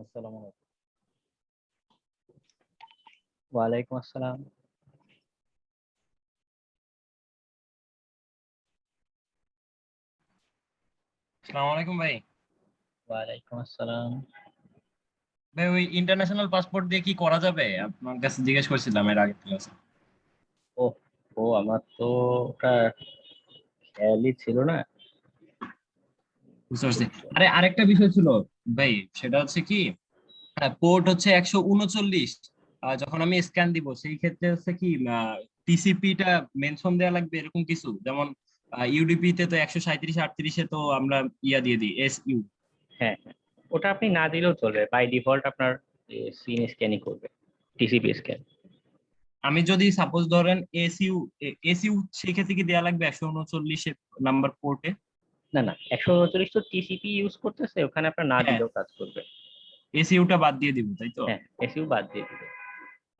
আসসালামু আলাইকুম। ওয়ালাইকুম আসসালাম। আসসালামু আলাইকুম ভাই। ওয়ালাইকুম আসসালাম। ভাই ওই ইন্টারন্যাশনাল পাসপোর্ট দিয়ে কি করা যাবে? আপনার কাছে জিজ্ঞেস করছিলাম এর আগের ক্লাসে। ও ও আমার তো ওটা খেয়ালই ছিল না। বুঝতে পারছি। আরে আরেকটা বিষয় ছিল ভাই, সেটা হচ্ছে কি পোর্ট হচ্ছে 139। যখন আমি স্ক্যান দিব সেই ক্ষেত্রে হচ্ছে কি টিসিপি টা মেনশন দেওয়া লাগবে এরকম কিছু, যেমন ইউডিপি তে তো 137 38 তো আমরা ইয়া দিয়ে দিই SU। হ্যাঁ হ্যাঁ, ওটা আপনি না দিলেও চলবে, বাই ডিফল্ট আপনার সিন স্ক্যানই করবে, টিসিপি স্ক্যান। আমি যদি সাপোজ ধরেন এসইউ, এসইউ সেই ক্ষেত্রে কি দেওয়া লাগবে 139 নাম্বার পোর্টে? না না, 139 তো টিসিপি ইউজ করতেছে, ওখানে আপনার না হ্যাঁ, দিলেও কাজ করবে। এসইউটা বাদ দিয়ে দিব তাই তো? হ্যাঁ, এসইউ বাদ দিয়ে দিবে।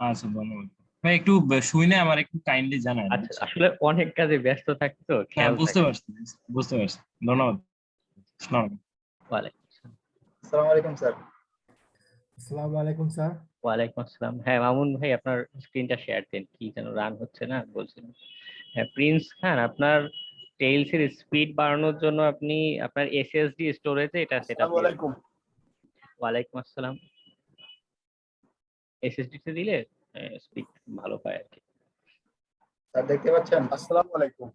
আচ্ছা, ধন্যবাদ ভাই। একটু শুনে আমার একটু কাইন্ডলি জানান, আচ্ছা, বুঝছেন? আসলে অনেক কাজে ব্যস্ত থাকি তো না, খেয়াল বুঝতে থাকে না। পারছি, বুঝতে পারছি। ধন্যবাদ। আসসালামু আলাইকুম। ওয়ালাইকুম আসসালাম। আসসালামু আলাইকুম স্যার। আসসালামু আলাইকুম স্যার। ওয়ালাইকুম আসসালাম। হ্যাঁ মামুন ভাই, আপনার স্ক্রিনটা শেয়ার দেন, কি যেন রান হচ্ছে না বলছিলেন। হ্যাঁ প্রিন্স খান, আপনার টেইলস এর স্পিড বাড়ানোর জন্য আপনি আপনার এসএসডি স্টোরেজে এটা সেট আপ আসসালামু দিয়ে আলাইকুম। ওয়ালাইকুম আসসালাম। এসএসডি তে দিলে স্পিড ভালো পায় আর কি। স্যার দেখতে পাচ্ছেন? আসসালামু আলাইকুম।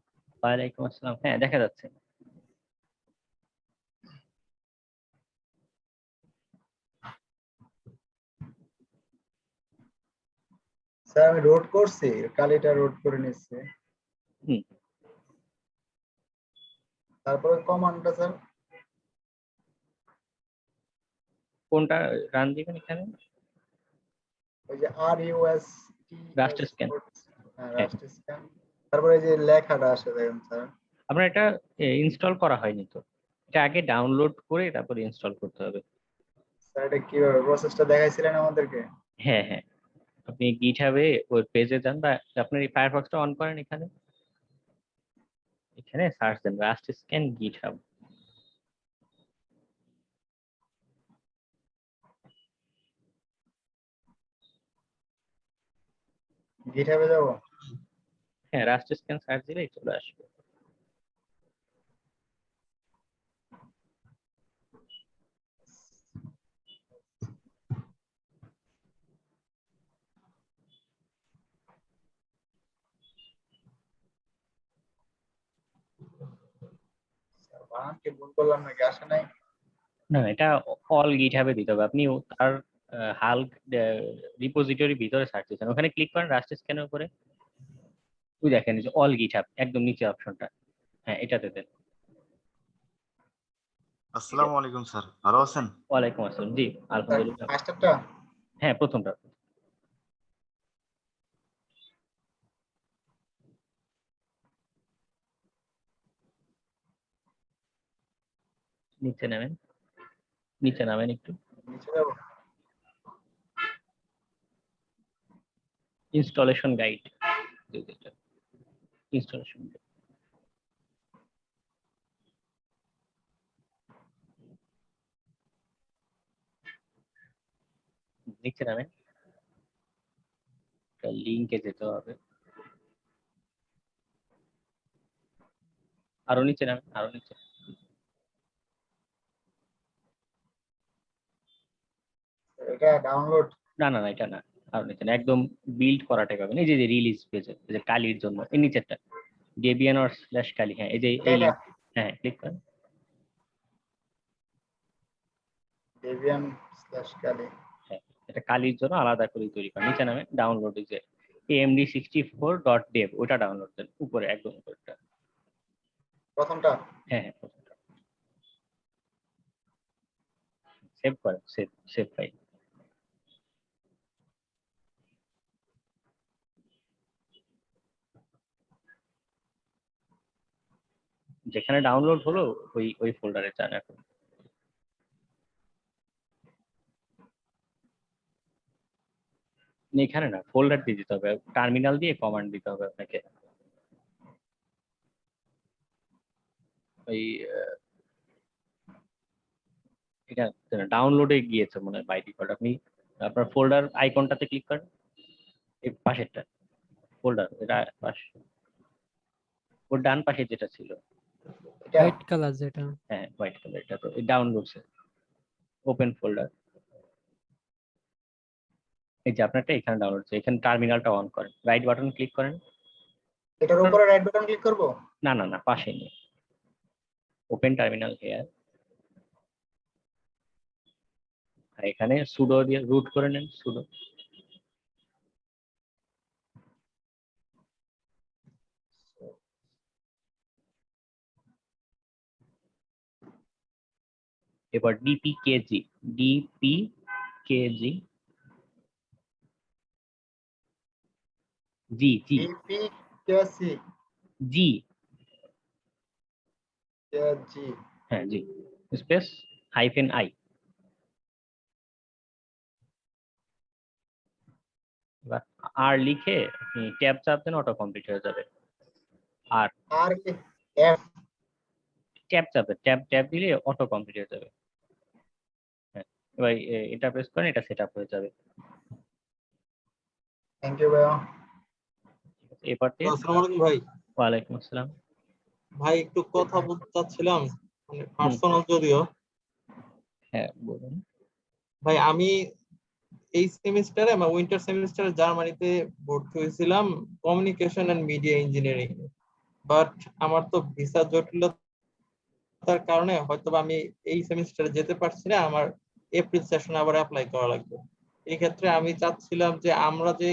ওয়ালাইকুম আসসালাম, হ্যাঁ দেখা যাচ্ছে। স্যার আমি রোড করছি, কালিটা রোড করে নিচ্ছি। হুম, তারপরে কমান্ডটা স্যার কোনটা রান দিবেন এখানে? ওই যে রাস্টার RUSTS, স্ক্যান। হ্যাঁ হ্যাঁ, রাস্ট স্ক্যান। তারপরে এই যে লেখাটা আসে দেখেন স্যার। আপনার এটা ইনস্টল করা হয়নি তো, এটা আগে ডাউনলোড করে তারপরে ইনস্টল করতে হবে। স্যার এটা কিভাবে প্রসেসটা দেখাইছিলেন আমাদেরকে? হ্যাঁ হ্যাঁ, আপনি গিটহাবে ওই পেজে যান, বা আপনার এই ফায়ারফক্সটা অন করেন, এখানে এখানে সার্চ দেন রাস্ট স্ক্যান গিটহাব। গিটহাবে যাব? হ্যাঁ, রাস্ট স্ক্যান সার্চ দিলেই চলে আসবে। স্যার বানান কি ভুল করলাম নাকি, আসে নাই? না না, এটা অল গিটহাবে দিতে হবে। আপনি তার হাল্ক রিপোজিটরি ভিতরে সার্চ দিচ্ছেন, ওখানে ক্লিক করেন রাস্ট স্ক্যানের উপরে, ওই দেখেন যে অল গিটহাব একদম নিচে অপশনটা, হ্যাঁ এটাতে দেন। আসসালামু আলাইকুম স্যার, ভালো আছেন? ওয়ালাইকুম আসসালাম, জি স্যার আলহামদুলিল্লাহ। মাস্টারটা হ্যাঁ প্রথমটা নিচে নামেন, নিচে নামেন একটু। নিচে যাব? ইনস্টলেশন গাইড, ইনস্টলেশন নিচে নামেন, লিঙ্কে যেতে হবে, আরো নিচে নামেন, আরো নিচে। এটা ডাউনলোড? না না না, এটা না, আরো নিচে না, একদম বিল্ড করাটাই পাবেন। এই যে রিলিজ পেজে, এই যে কালির জন্য এই নিচেরটা, ডেবিয়ান অর স্ল্যাশ কালি, হ্যাঁ এই যে এই এটা লিঙ্ক, হ্যাঁ ক্লিক করেন। debian/kali। হ্যাঁ, এটা কালির জন্য আলাদা করে তৈরি করা। নিচে নামে ডাউনলোড, এই যে amd64.dev, ওটা ডাউনলোড দেন উপরে, একদম উপরটা। প্রথমটা? হ্যাঁ হ্যাঁ, প্রথমটা সেভ করেন, সেভ সেভ ফাইল। যেখানে ডাউনলোড হলো ওই ওই ফোল্ডারে যান এখন। এখানে না, ফোল্ডার দিয়ে দিতে হবে, টার্মিনাল দিয়ে কমান্ড দিতে হবে আপনাকে। ওই এটা ডাউনলোডে গিয়েছে মনে হয় বাই ডিফল্ট। আপনি আপনার ফোল্ডার আইকনটাতে ক্লিক করেন, এই পাশেরটা ফোল্ডার, এটা পাশ, ওর ডান পাশে যেটা ছিল, এটা হোয়াইট কালার যেটা। হ্যাঁ হোয়াইট কালার, এটা তো ডাউনলোডস ওপেন ফোল্ডার। এই যে আপনারটা এখানে ডাউনলোড, এখানে টার্মিনালটা অন করেন, রাইট বাটন ক্লিক করেন। এটার উপরে রাইট বাটন ক্লিক করব। না না না, পাশে নিয়ে ওপেন টার্মিনাল হেয়ার, আর এখানে সুডো দিয়ে রুট করে নেন, সুডো। এবার ডিপিকেজি, ডিপিকেজি, জি জি ডিপি কেসি জি, জি হ্যাঁ জি, স্পেস হাইফেন আই। আর লিখে আপনি ট্যাব চাপ দেন, অটো কমপ্লিট হয়ে যাবে। আর আর এফ। ট্যাব চাপে, ট্যাব ট্যাব দিলে অটো কমপ্লিট হয়ে যাবে। হ্যাঁ, এবার এটা প্রেস করেন, এটা সেট আপ হয়ে যাবে। থ্যাংক ইউ ভাইয়া। এবার দিয়ে আসসালামু আলাইকুম ভাই। ওয়ালাইকুম আসসালাম। ভাই একটু কথা বলতে চাচ্ছিলাম, মানে পার্সোনাল যদিও। হ্যাঁ বলুন। ভাই আমি এই সেমিস্টারে বা উইন্টার সেমিস্টারে জার্মানিতে ভর্তি হয়েছিলাম communication and media engineering, but আমার তো ভিসা জটিলতার কারণে হয়তো আমি এই সেমিস্টারে যেতে পারছি না। আমার এপ্রিল সেশনে আবার অ্যাপ্লাই করা লাগবে। এই ক্ষেত্রে আমি চাচ্ছিলাম যে আমরা যে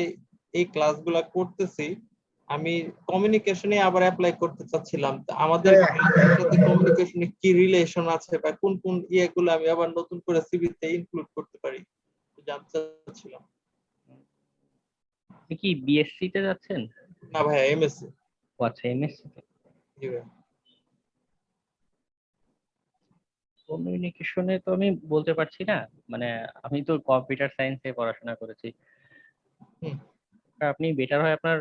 এই ক্লাসগুলো করতেছি, আমি কমিউনিকেশনে আবার অ্যাপ্লাই করতে চাচ্ছিলাম। তা আমাদের সাথে কমিউনিকেশনে কি রিলেশন আছে বা কোন কোন ইয়েগুলো আমি আবার নতুন করে সিভিতে ইনক্লুড করতে পারি জানতে চাচ্ছিলাম। আপনি কি বিএসসি তে যাচ্ছেন? না ভাই, এমএসসি। ও আচ্ছা, এমএসসি তে। জি ভাই। কমিউনিকেশনে তো আমি বলতে পারছি না, মানে আমি তো কম্পিউটার সায়েন্সে পড়াশোনা করেছি। হুম। আপনি বেটার হয় আপনার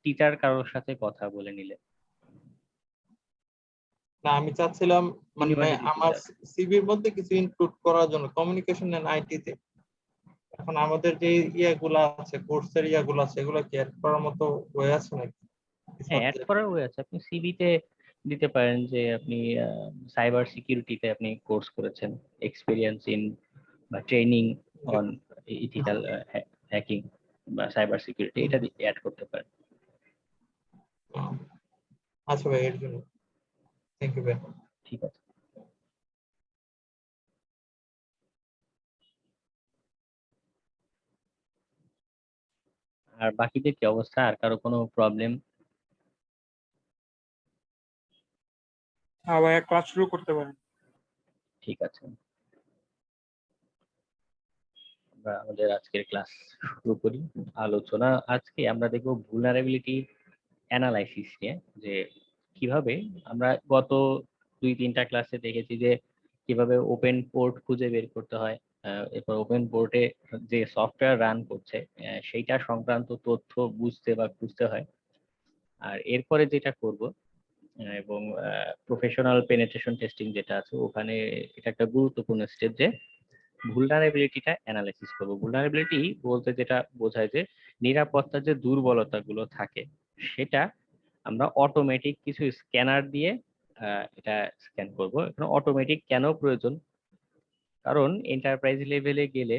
টিচার কারোর সাথে কথা বলে নিলে। না আমি চাচ্ছিলাম মানে ইউনিভার্সিটি আমার টিচার। সিভির মধ্যে কিছু ইনক্লুড করার জন্য কমিউনিকেশন এন্ড আইটি তে। এখন আমাদের যে ইয়াগুলো আছে, কোর্সের ইয়াগুলো আছে, এগুলো কি অ্যাড করার মতো হয়ে আছে নাকি? হ্যাঁ, অ্যাড করার ওয়ে আছে। আপনি সিভিতে দিতে পারেন যে আপনি সাইবার সিকিউরিটিতে আপনি কোর্স করেছেন, এক্সপিরিয়েন্স ইন বা ট্রেনিং অন ইথিক্যাল হ্যাকিং বা সাইবার সিকিউরিটি, এটা অ্যাড করতে পারেন। আচ্ছা ভাই, এর জন্য থ্যাংক ইউ ভাই। ঠিক আছে। আর বাকিদের কি অবস্থা? আর কারো কোনো প্রবলেম? হ্যাঁ ভাইয়া, ক্লাস শুরু করতে পারেন। ঠিক আছে, আমরা আমাদের আজকের ক্লাস শুরু করি। আলোচনা আজকে আমরা দেখব ভুলনারেবিলিটি অ্যানালাইসিস নিয়ে, যে কিভাবে আমরা গত 2-3টা ক্লাসে দেখেছি যে কিভাবে ওপেন পোর্ট খুঁজে বের করতে হয়, এরপর ওপেন পোর্টে যে সফটওয়্যার রান করছে সেইটা সংক্রান্ত তথ্য বুঝতে বা খুঁজতে হয়। আর এরপরে যেটা করব, এবং প্রফেশনাল পেনিট্রেশন টেস্টিং যেটা আছে ওখানে, এটা একটা গুরুত্বপূর্ণ স্টেপ যে ভুলনারেবিলিটিটা অ্যানালাইসিস করবো। ভুলনারেবিলিটি বলতে যেটা বোঝায় যে নিরাপত্তার যে দুর্বলতাগুলো থাকে সেটা আমরা অটোমেটিক কিছু স্ক্যানার দিয়ে এটা স্ক্যান করব। এখানে অটোমেটিক কেন প্রয়োজন? কারণ এন্টারপ্রাইজ লেভেলে গেলে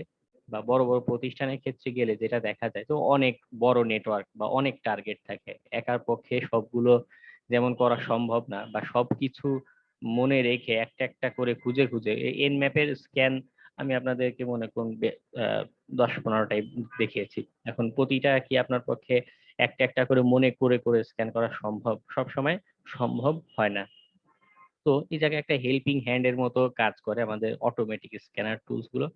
বা বড় বড় প্রতিষ্ঠানের ক্ষেত্রে গেলে যেটা দেখা যায়, তো অনেক বড় নেটওয়ার্ক বা অনেক টার্গেট থাকে, একার পক্ষে সবগুলো যেমন করা সম্ভব না, বা সবকিছু মনে রেখে একটা একটা করে খুঁজে খুঁজে এন ম্যাপের স্ক্যান আমি আপনাদেরকে মনে করুন 10-15টাই দেখিয়েছি। এখন প্রতিটা কি আপনার পক্ষে একটা একটা করে মনে করে করে স্ক্যান করা সম্ভব? সব সময় সম্ভব হয় না। তো এই জায়গায় একটা হেল্পিং হ্যান্ড এর মতো কাজ করে আমাদের অটোমেটিক স্ক্যানার টুলস গুলো।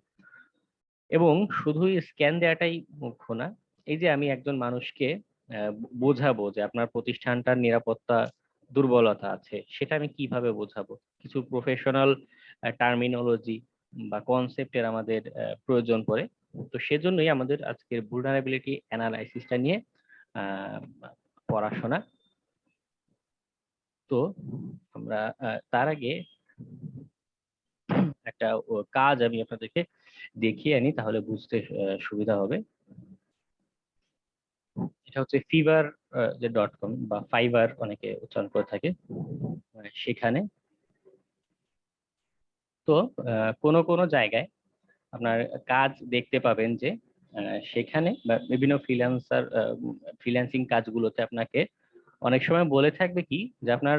এবং শুধু স্ক্যান দেওয়াটাই মুখ্য না, এই যে আমি একজন মানুষকে বোঝাবো যে আপনার প্রতিষ্ঠানটার নিরাপত্তা দুর্বলতা আছে, সেটা আমি কিভাবে বোঝাবো? কিছু প্রফেশনাল টার্মিনোলজি বা কনসেপ্টের আমাদের প্রয়োজন পড়ে। তো সেজন্যই আমাদের আজকের ভুলনারেবিলিটি অ্যানালাইসিসটা নিয়ে আহ, পড়াশোনা। তো আমরা তার আগে একটা কাজ আমি আপনাদেরকে দেখিয়ে আনি, তাহলে বুঝতে সুবিধা হবে। এটা হচ্ছে ফিভার যে .com বা ফাইবার অনেকে উচ্চারণ করে থাকে, সেখানে তো কোনো কোনো জায়গায় আপনার কাজ দেখতে পাবেন যে সেখানে বা বিভিন্ন ফ্রিল্যান্সিং কাজগুলোতে আপনাকে অনেক সময় বলে থাকবে কি যে আপনার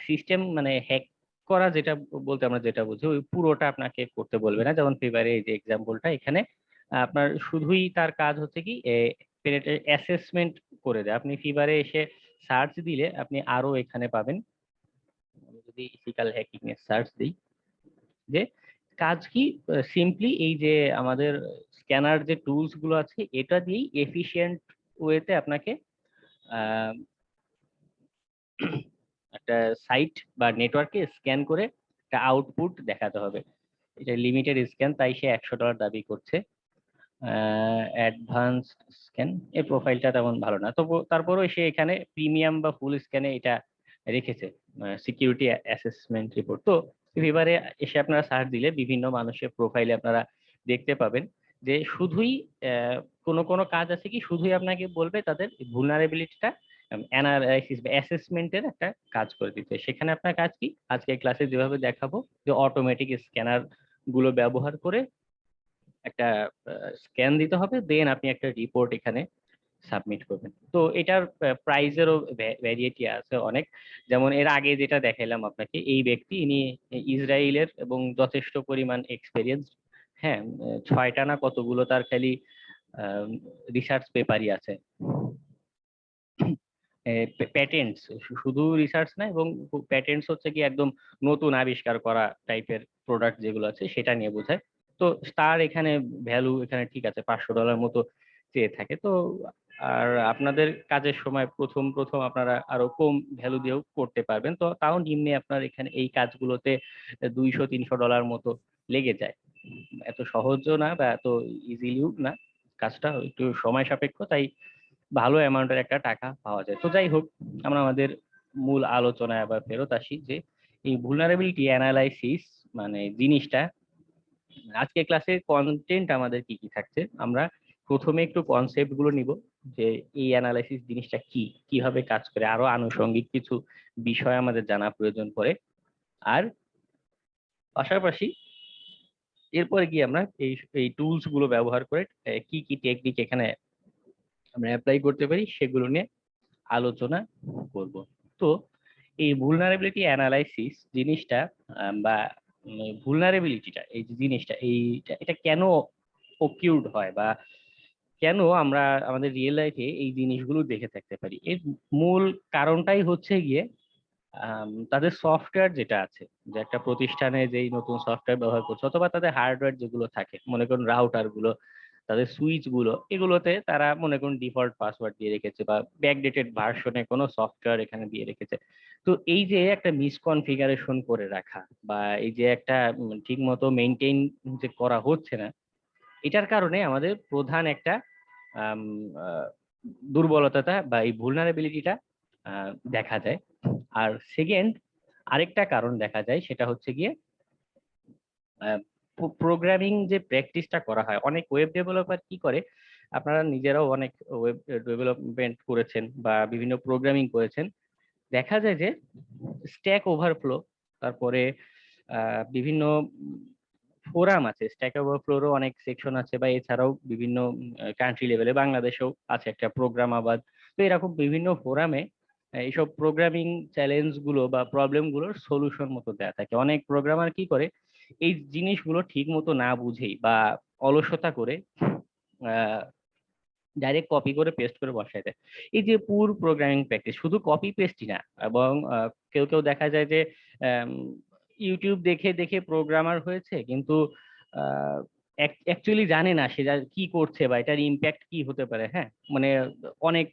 সিস্টেম মানে হ্যাক করা, যেটা বলতে আমরা যেটা বুঝি ওই পুরোটা আপনাকে করতে বলবে না। যেমন ফিভারে এই যে এক্সাম্পলটা, এখানে আপনার শুধুই তার কাজ হচ্ছে কি অ্যাসেসমেন্ট করে দেয়। আপনি ফিভারে এসে সার্চ দিলে আপনি আরো এখানে পাবেন, আমি যদি ইথিক্যাল হ্যাকিং এ সার্চ দিই, যে কাজ কি সিম্পলি এই যে আমাদের স্ক্যানার যে টুলস গুলো আছে এটা দিয়েই এফিশিয়েন্ট ওয়েতে আপনাকে আহ, একটা সাইট বা নেটওয়ার্কে স্ক্যান করে একটা আউটপুট দেখাতে হবে। এটা লিমিটেড স্ক্যান, তাই সে $100 দাবি করছে। অ্যাডভান্স স্ক্যান এর প্রোফাইলটা তেমন ভালো না, তবু তারপরেও সে এখানে প্রিমিয়াম বা ফুল স্ক্যানে এটা রেখেছে, সিকিউরিটি অ্যাসেসমেন্ট রিপোর্ট। তো এবারে এসে আপনারা সার্চ দিলে বিভিন্ন মানুষের প্রোফাইলে আপনারা দেখতে পাবেন যে শুধুই কোনো কোনো কাজ আছে কি শুধুই আপনাকে বলবে তাদের ভুলনারেবিলিটিটা অ্যানালাইসিস বা অ্যাসেসমেন্টের একটা কাজ করে দিতে। সেখানে আপনার কাজ কি, আজকে ক্লাসে যেভাবে দেখাবো যে অটোমেটিক স্ক্যানার গুলো ব্যবহার করে একটা স্ক্যান দিতে হবে, দেন আপনি একটা রিপোর্ট এখানে সাবমিট করবেন। তো এটার প্রাইজেরও ভ্যারিয়েটি আছে অনেক। যেমন এর আগে যেটা দেখাইলাম আপনাকে, এই ব্যক্তি ইনি ইসরায়েলের এবং যথেষ্ট পরিমাণ এক্সপেরিয়েন্স, হ্যাঁ 6টা না কতগুলো তার খালি রিসার্চ পেপারই আছে। প্যাটেন্টস, শুধু রিসার্চ না, এবং প্যাটেন্টস হচ্ছে কি একদম নতুন আবিষ্কার করা টাইপের প্রোডাক্ট যেগুলো আছে সেটা নিয়ে বোঝায়। তো তার এখানে ভ্যালু এখানে ঠিক আছে $500 মতো চেয়ে থাকে। তো আর আপনাদের কাজের সময় প্রথম প্রথম আপনারা আরো কম ভ্যালু দিয়েও করতে পারবেন, তো তাও নিম্নে আপনার এখানে এই কাজগুলোতে $200-300 মতো লেগে যায়। এত সহজও না বা এত ইজিলিও না, কাজটা একটু সময় সাপেক্ষ, তাই ভালো অ্যামাউন্টের একটা টাকা পাওয়া যায়। তো যাই হোক, আমরা আমাদের মূল আলোচনায় আবার ফেরত আসি যে এই ভুলনারেবিলিটি অ্যানালাইসিস মানে জিনিসটা, আজকে ক্লাসে কন্টেন্ট আমাদের কি কি থাকছে, আমরা প্রথমে একটু কনসেপ্ট গুলো নিব যে এই অ্যানালাইসিস জিনিসটা কি, কিভাবে কাজ করে, আরো আনুষঙ্গিক কিছু বিষয় আমাদের জানা প্রয়োজন পড়ে। আর পাশাপাশি এরপরে গিয়ে আমরা এই এই টুলস গুলো ব্যবহার করে কি কি টেকনিক এখানে আমরা অ্যাপ্লাই করতে পারি সেগুলো নিয়ে আলোচনা করব। তো এই ভুলনারেবিলিটি অ্যানালাইসিস জিনিসটা বা ভুলনারেবিলিটিটা এই যে জিনিসটা এটা কেন অকিউর্ড হয় বা কেন আমরা আমাদের রিয়েল লাইফে এই জিনিসগুলো দেখে থাকতে পারি, এর মূল কারণটাই হচ্ছে গিয়ে তাদের সফটওয়্যার যেটা আছে, যে একটা প্রতিষ্ঠানে যেই নতুন সফটওয়্যার ব্যবহার করছে অথবা তাদের হার্ডওয়্যার যেগুলো থাকে, মনে করুন রাউটার গুলো, তাদের সুইচ গুলো, এগুলোতে তারা মনে করুন ডিফল্ট পাসওয়ার্ড দিয়ে রেখেছে বা ব্যাকডেটেড ভার্সনে কোনো সফটওয়্যার এখানে দিয়ে রেখেছে। তো এই যে একটা মিসকনফিগারেশন করে রাখা বা এই যে একটা ঠিক মতো মেনটেন যে করা হচ্ছে না, এটার কারণে আমাদের প্রধান একটা আম, আহ, দুর্বলতাটা বা এই ভুলনারেবিলিটিটা দেখা যায়। আর সেকেন্ড আরেকটা কারণ দেখা যায় সেটা হচ্ছে গিয়ে প্রোগ্রামিং যে প্র্যাকটিসটা করা হয়, অনেক ওয়েব ডেভেলপার কি করে, আপনারা নিজেরাও অনেক ওয়েব ডেভেলপমেন্ট করেছেন বা বিভিন্ন প্রোগ্রামিং করেছেন, দেখা যায় যে স্ট্যাক ওভারফ্লো, তারপরে বিভিন্ন ফোরাম আছে, স্ট্যাক ওভারফ্লোরও অনেক সেকশন আছে, বা এছাড়াও বিভিন্ন কান্ট্রি লেভেলে বাংলাদেশেও আছে একটা প্রোগ্রাম আবাদ। তো এরকম বিভিন্ন ফোরামে এইসব প্রোগ্রামিং চ্যালেঞ্জ গুলো বা প্রবলেম গুলোর সলিউশন মতো দেয়া থাকে। অনেক প্রোগ্রামার কি করে, এই জিনিসগুলো ঠিক মতো না বুঝেই বা অলসতা করে ডাইরেক্ট কপি করে পেস্ট করে বসায় দেয়। এই যে পুর প্রোগ্রামিং প্র্যাকটিস শুধু কপি পেস্টই না, এবং কেউ কেউ দেখা যায় যে ইউটিউব দেখে দেখে প্রোগ্রামার হয়েছে, কিন্তু অ্যাকচুয়ালি জানে না সে কি করছে বা এটার ইম্প্যাক্ট কি হতে পারে। হ্যাঁ, মানে অনেক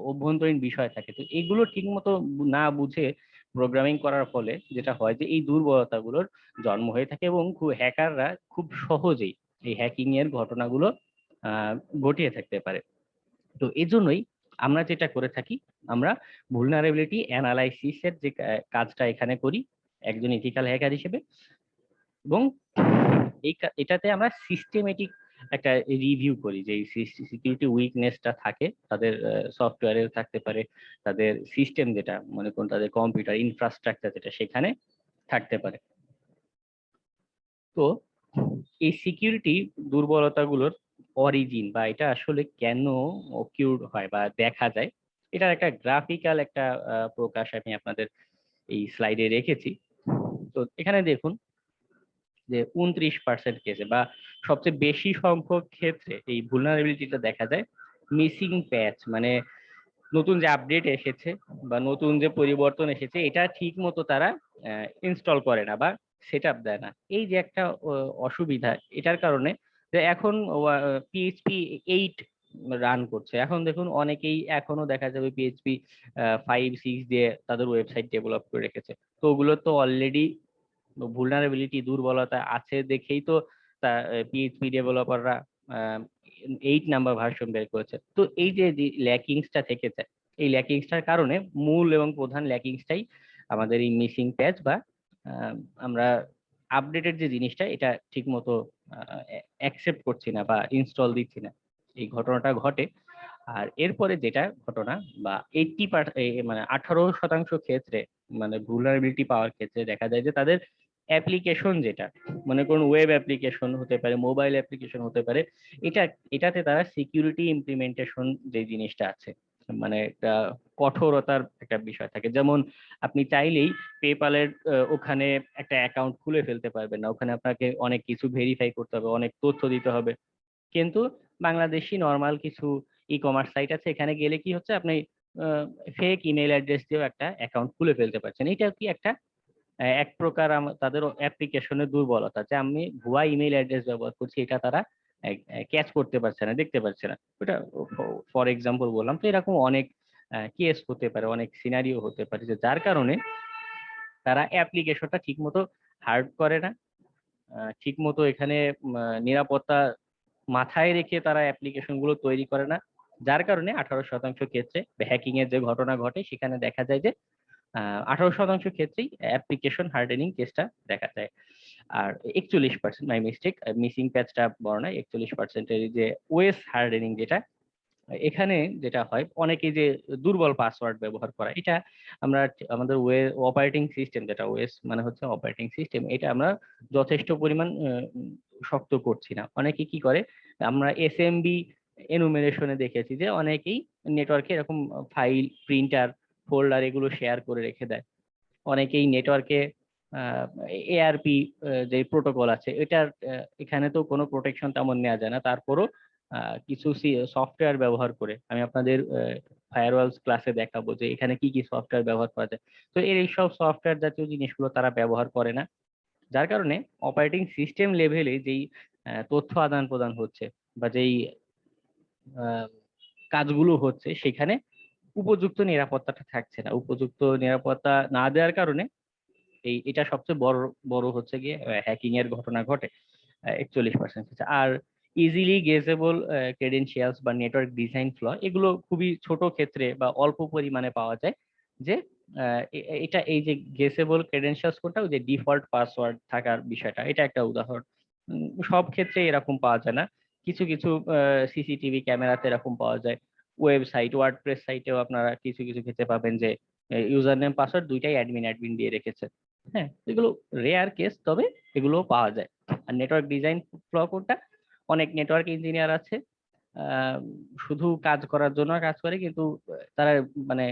অভ্যন্তরীণ বিষয় থাকে, তো এগুলো ঠিক মতো না বুঝে প্রোগ্রামিং করার ফলে যেটা হয় যে এই দুর্বলতাগুলোর জন্ম হয়ে থাকে, এবং হ্যাকাররা খুব সহজেই এই হ্যাকিং এর ঘটনাগুলো ঘটিয়ে থাকতে পারে। তো এই জন্যই আমরা যেটা করে থাকি, আমরা ভুলনারেবিলিটি অ্যানালাইসিসের যে কাজটা এখানে করি একজন ইথিক্যাল হ্যাকার হিসেবে, এবং এটাতে আমরা সিস্টেমেটিক একটা রিভিউ করি যে সিকিউরিটি উইকনেসটা থাকে তাদের সফটওয়্যারে থাকতে পারে, তাদের সিস্টেম যেটা মনে করুন তাদের কম্পিউটার ইনফ্রাস্ট্রাকচার যেটা সেখানে থাকতে পারে। তো এই সিকিউরিটি দুর্বলতাগুলোর অরিজিন বা এটা আসলে কেন অকিউর হয় বা দেখা যায়, এটার একটা গ্রাফিক্যাল একটা প্রকাশ আমি আপনাদের এই স্লাইডে রেখেছি। তো এখানে দেখুন যে 29% কেসে বা সবচেয়ে বেশি সংখ্যক ক্ষেত্রে এই ভুলনারেবিলিটিটা দেখা যায় মিসিং প্যাচ, মানে নতুন যে আপডেট এসেছে বা নতুন যে পরিবর্তন এসেছে এটা ঠিক মতো তারা ইনস্টল করে না বা সেট আপ দেয় না। এই যে একটা অসুবিধা, এটার কারণে যে এখন পিএইচপি 8 রান করছে, এখন দেখুন অনেকেই এখনো দেখা যাবে পিএইচপি 5-6 দিয়ে তাদের ওয়েবসাইট ডেভেলপ করে রেখেছে। তো ওগুলো তো অলরেডি ভুলনারেবিলিটি দুর্বলতা আছে দেখেই তো পিএইচপি ডেভেলপাররা 8 নাম্বার ভার্সন বের করেছে। তো এই যে ল্যাকিংসটা থেকেছে, এই ল্যাকিংসটার কারণে মূল এবং প্রধান ল্যাকিংসটাই আমাদের এই মিসিং প্যাচ বা আমরা আপডেটেড যে জিনিসটা এটা ঠিক মতো অ্যাকসেপ্ট করছি না বা ইনস্টল দিচ্ছি না, এই ঘটনাটা ঘটে। আর এরপরে যেটা ঘটনা বা 80% মানে 18% ক্ষেত্রে মানে ভুলনারেবিলিটি পাওয়ার ক্ষেত্রে দেখা যায় যে তাদের অ্যাপ্লিকেশন যেটা মনে করুন ওয়েব অ্যাপ্লিকেশন হতে পারে, মোবাইল অ্যাপ্লিকেশন হতে পারে, এটাতে তারা সিকিউরিটি ইমপ্লিমেন্টেশন যে জিনিসটা আছে মানে একটা কঠোরতার একটা বিষয় থাকে। যেমন আপনি চাইলেই পেপালের ওখানে একটা অ্যাকাউন্ট খুলে ফেলতে পারবেন না, ওখানে আপনাকে অনেক কিছু ভেরিফাই করতে হবে, অনেক তথ্য দিতে হবে। কিন্তু বাংলাদেশি নর্মাল কিছু ই কমার্স সাইট আছে, এখানে গেলে কি হচ্ছে আপনি ফেক ইমেল অ্যাড্রেস দিয়েও একটা অ্যাকাউন্ট খুলে ফেলতে পারছেন। এটা কি একটা এক প্রকার তাদের অ্যাপ্লিকেশনের দুর্বলতা যে আমি ভুয়া ইমেল অ্যাড্রেস ব্যবহার করছি, এটা তারা ক্যাচ করতে পারছে না, দেখতে পারছে না। ওটা ফর এক্সাম্পল বললাম। তো এরকম অনেক কেস হতে পারে, অনেক সিনারিও হতে পারে যে যার কারণে তারা অ্যাপ্লিকেশনটা ঠিক মতো হার্ড করে না, ঠিক মতো এখানে নিরাপত্তা মাথায় রেখে তারা অ্যাপ্লিকেশন গুলো তৈরি করে না, যার কারণে 18% ক্ষেত্রে হ্যাকিং এর যে ঘটনা ঘটে সেখানে দেখা যায় যে 18% ক্ষেত্রেই অ্যাপ্লিকেশন হার্ডেনিং কেসটা দেখা যায়। আর 41% মাই মিস্টেক, মিসিং প্যাচটা বড় নয়, 41% যে ওএস হার্ডেনিং যেটা, এখানে যেটা হয় অনেকে যে দুর্বল পাসওয়ার্ড ব্যবহার করা, এটা আমরা আমাদের অপারেটিং সিস্টেম যেটা ওএস মানে হচ্ছে অপারেটিং সিস্টেম, এটা আমরা যথেষ্ট পরিমাণ শক্ত করছি না। অনেকে কি করে, আমরা এসএমবি এনুমেরেশনে দেখেছি যে অনেকেই নেটওয়ার্কে এরকম ফাইল, প্রিন্টার, ফোল্ডার এগুলো শেয়ার করে রেখে দেয়। অনেকেই নেটওয়ার্কে এআরপি যে প্রোটোকল আছে এটার এখানে তো কোনো প্রোটেকশন তেমন নেওয়া যায় না, তারপরও কিছু সফটওয়্যার ব্যবহার করে, আমি আপনাদের ফায়ারওয়ালস ক্লাসে দেখাবো যে এখানে কি কি সফটওয়্যার ব্যবহার করা যায়। তো এই সব সফটওয়্যার জাতীয় জিনিসগুলো তারা ব্যবহার করে না, যার কারণে অপারেটিং সিস্টেম লেভেলে যেই তথ্য আদান প্রদান হচ্ছে বা যেই কাজগুলো হচ্ছে সেখানে উপযুক্ত নিরাপত্তাটা থাকছে না। উপযুক্ত নিরাপত্তা না দেওয়ার কারণে এটা সবচেয়ে বড় বড় হচ্ছে গিয়ে হ্যাকিং এর ঘটনা ঘটে 41%। আর ইজিলি গেজেবল ক্রেডেনশিয়ালস বা নেটওয়ার্ক ডিজাইন ফ্ল, এগুলো খুবই ছোট ক্ষেত্রে বা অল্প পরিমাণে পাওয়া যায়। যে এটা এই যে গেসেবল ক্রেডেনশিয়ালস কোনটা, ওই যে ডিফল্ট পাসওয়ার্ড থাকার বিষয়টা, এটা একটা উদাহরণ। সব ক্ষেত্রে এরকম পাওয়া যায় না, কিছু কিছু সিসিটিভি ক্যামেরাতে এরকম পাওয়া যায়। ওয়েবসাইট, ওয়ার্ডপ্রেস সাইটেও আপনারা কিছু কিছু ক্ষেত্রে পাবেন যে ইউজার নেম পাসওয়ার্ড দুইটাই অ্যাডমিন অ্যাডমিন দিয়ে রেখেছে। হ্যাঁ, এগুলো রেয়ার কেস, তবে এগুলো পাওয়া যায়। আর নেটওয়ার্ক ডিজাইন ফ্ল কোনটা, অনেক নেটওয়ার্ক ইঞ্জিনিয়ার আছে শুধু কাজ করার জন্য কাজ করে, কিন্তু তারা মানে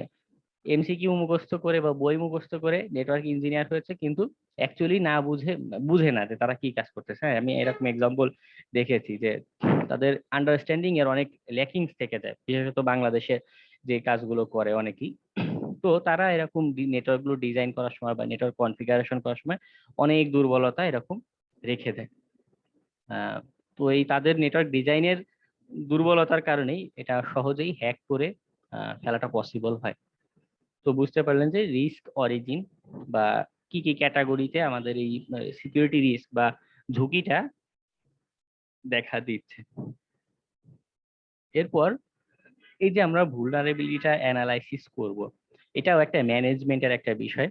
এমসিকিউ মুখস্থ করে বা বই মুখস্থ করে নেটওয়ার্ক ইঞ্জিনিয়ার হয়েছে, কিন্তু অ্যাকচুয়ালি না বুঝে না যে তারা কি কাজ করতেছে। হ্যাঁ, আমি এরকম এক্সাম্পল দেখেছি যে তাদের আন্ডারস্ট্যান্ডিং এর অনেক ল্যাকিংস থেকে যায়, বিশেষত বাংলাদেশে যে কাজগুলো করে অনেকেই। তো তারা এরকম নেটওয়ার্ক গুলো ডিজাইন করার সময় বা নেটওয়ার্ক কনফিগারেশন করার সময় অনেক দুর্বলতা এরকম রেখে দেয়। আহ, তো এই তাদের নেটওয়ার্ক ডিজাইনের দুর্বলতার কারণেই এটা সহজেই হ্যাক করে ফেলাটা পসিবল হয়। তো বুঝতে পারলেন যে রিস্ক অরিজিন বা কি কি ক্যাটাগরিতে আমাদের এই সিকিউরিটি রিস্ক বা ঝুঁকিটা দেখা দিচ্ছে। এরপর এই যে আমরা ভুলনারেবিলিটিটা অ্যানালাইসিস করব, এটাও একটা ম্যানেজমেন্টের একটা বিষয়।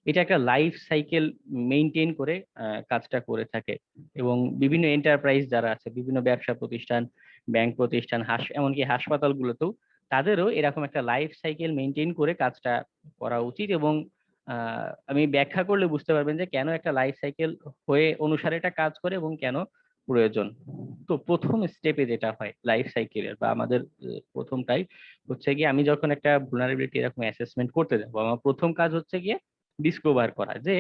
এটা একটা লাইফ সাইকেল মেইনটেইন করে কাজটা করে থাকে। এবং বিভিন্ন এন্টারপ্রাইজ যারা আছে, বিভিন্ন ব্যবসা প্রতিষ্ঠান, ব্যাংক প্রতিষ্ঠান, এমনকি হাসপাতালগুলোতেও তাদেরও এরকম একটা লাইফ সাইকেল মেইনটেইন করে কাজটা করা উচিত। এবং আমি ব্যাখ্যা করলে বুঝতে পারবেন যে কেন একটা লাইফ সাইকেল হয়ে অনুসারে এটা কাজ করে এবং কেন প্রয়োজন। তো প্রথম স্টেপে যেটা হয় লাইফ সাইকেলের বা আমাদের প্রথমটাই হচ্ছে গিয়ে, আমি যখন একটা ভুলনারেবিলিটি এরকম অ্যাসেসমেন্ট করতে যাবো, আমার প্রথম কাজ হচ্ছে গিয়ে ডিসকভার করা যে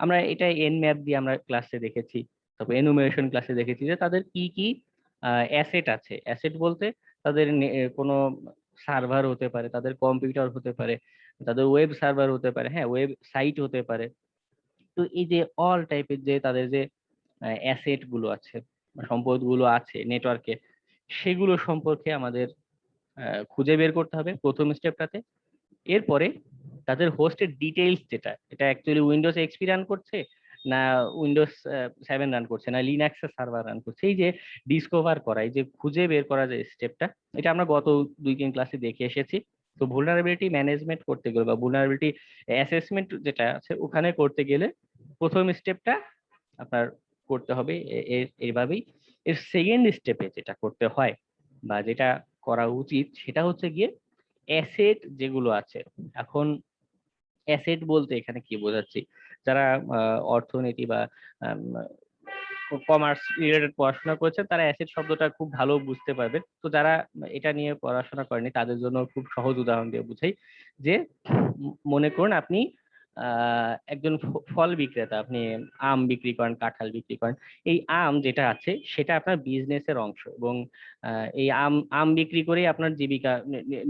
আমরা এটা এন ম্যাপ দিয়ে আমরা ক্লাসে দেখেছি, তারপর এনুমেরেশন ক্লাসে দেখেছি যে তাদের কি কি অ্যাসেট আছে। অ্যাসেট বলতে তাদের কোনো সার্ভার হতে পারে, তাদের কম্পিউটার হতে পারে, তাদের ওয়েব সার্ভার হতে পারে, হ্যাঁ ওয়েব সাইট হতে পারে। তো এই যে অল টাইপের যে তাদের যে অ্যাসেট গুলো আছে, সম্পদ গুলো আছে নেটওয়ার্কে, সেগুলো সম্পর্কে আমাদের খুঁজে বের করতে হবে প্রথম স্টেপটাতে। এরপরে তাদের হোস্টের ডিটেইলস যেটা, এটা অ্যাকচুয়ালি উইন্ডোজ এক্সপি রান করছে না উইন্ডোজ 7 রান করছে না লিনাক্সের সার্ভার রান করছে, এই যে ডিসকভার করা, এই যে খুঁজে বের করা যে স্টেপটা, এটা আমরা গত 2-3 ক্লাসে দেখে এসেছি। তো ভুলনারেবিলিটি ম্যানেজমেন্ট করতে গেলে বা ভুলনারেবিলিটি অ্যাসেসমেন্ট যেটা আছে ওখানে করতে গেলে প্রথম স্টেপটা আপনার করতে হবে এইভাবেই। এর সেকেন্ড স্টেপে যেটা করতে হয় বা যেটা করা উচিত সেটা হচ্ছে গিয়ে অ্যাসেট যেগুলো আছে। এখন অ্যাসেট বলতে এখানে কি বোঝাচ্ছি, যারা অর্থনীতি বা কমার্স রিলেটেড পড়াশোনা করেছেন তারা অ্যাসেট শব্দটা খুব ভালো বুঝতে পারবে। তো যারা এটা নিয়ে পড়াশোনা করেনি তাদের জন্য খুব সহজ উদাহরণ দিয়ে বুঝাই যে মনে করুন আপনি একজন ফল বিক্রেতা, আপনি আম বিক্রি করেন, কাঁঠাল বিক্রি করেন। এই আম যেটা আছে সেটা আপনার বিজনেসের অংশ এবং এই আম বিক্রি করেই আপনার জীবিকা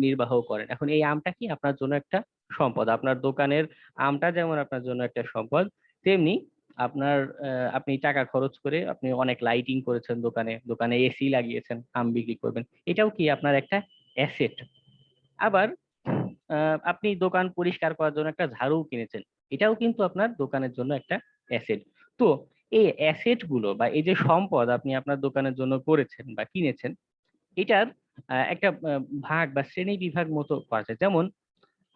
নির্বাহ করেন। এখন এই আমটা কি আপনার জন্য একটা সম্পদ, আপনার দোকানের আমটা যেমন আপনার জন্য একটা সম্পদ, তেমনি আপনার আপনি টাকা খরচ করে আপনি অনেক লাইটিং করেছেন, দোকানে দোকানে এসি লাগিয়েছেন, আম বিক্রি করবেন, এটাও কি আপনার একটা অ্যাসেট। আবার আপনি দোকান পরিষ্কার করার জন্য একটা ঝাড়ু কিনেছেন, এটাও কিন্তু আপনার দোকানের জন্য একটা অ্যাসেট। তো এই অ্যাসেট গুলো বা এই যে সম্পদ আপনি আপনার দোকানের জন্য করেছেন বা কিনেছেন, এটার একটা ভাগ বা শ্রেণী বিভাগ মতো করা যায়। যেমন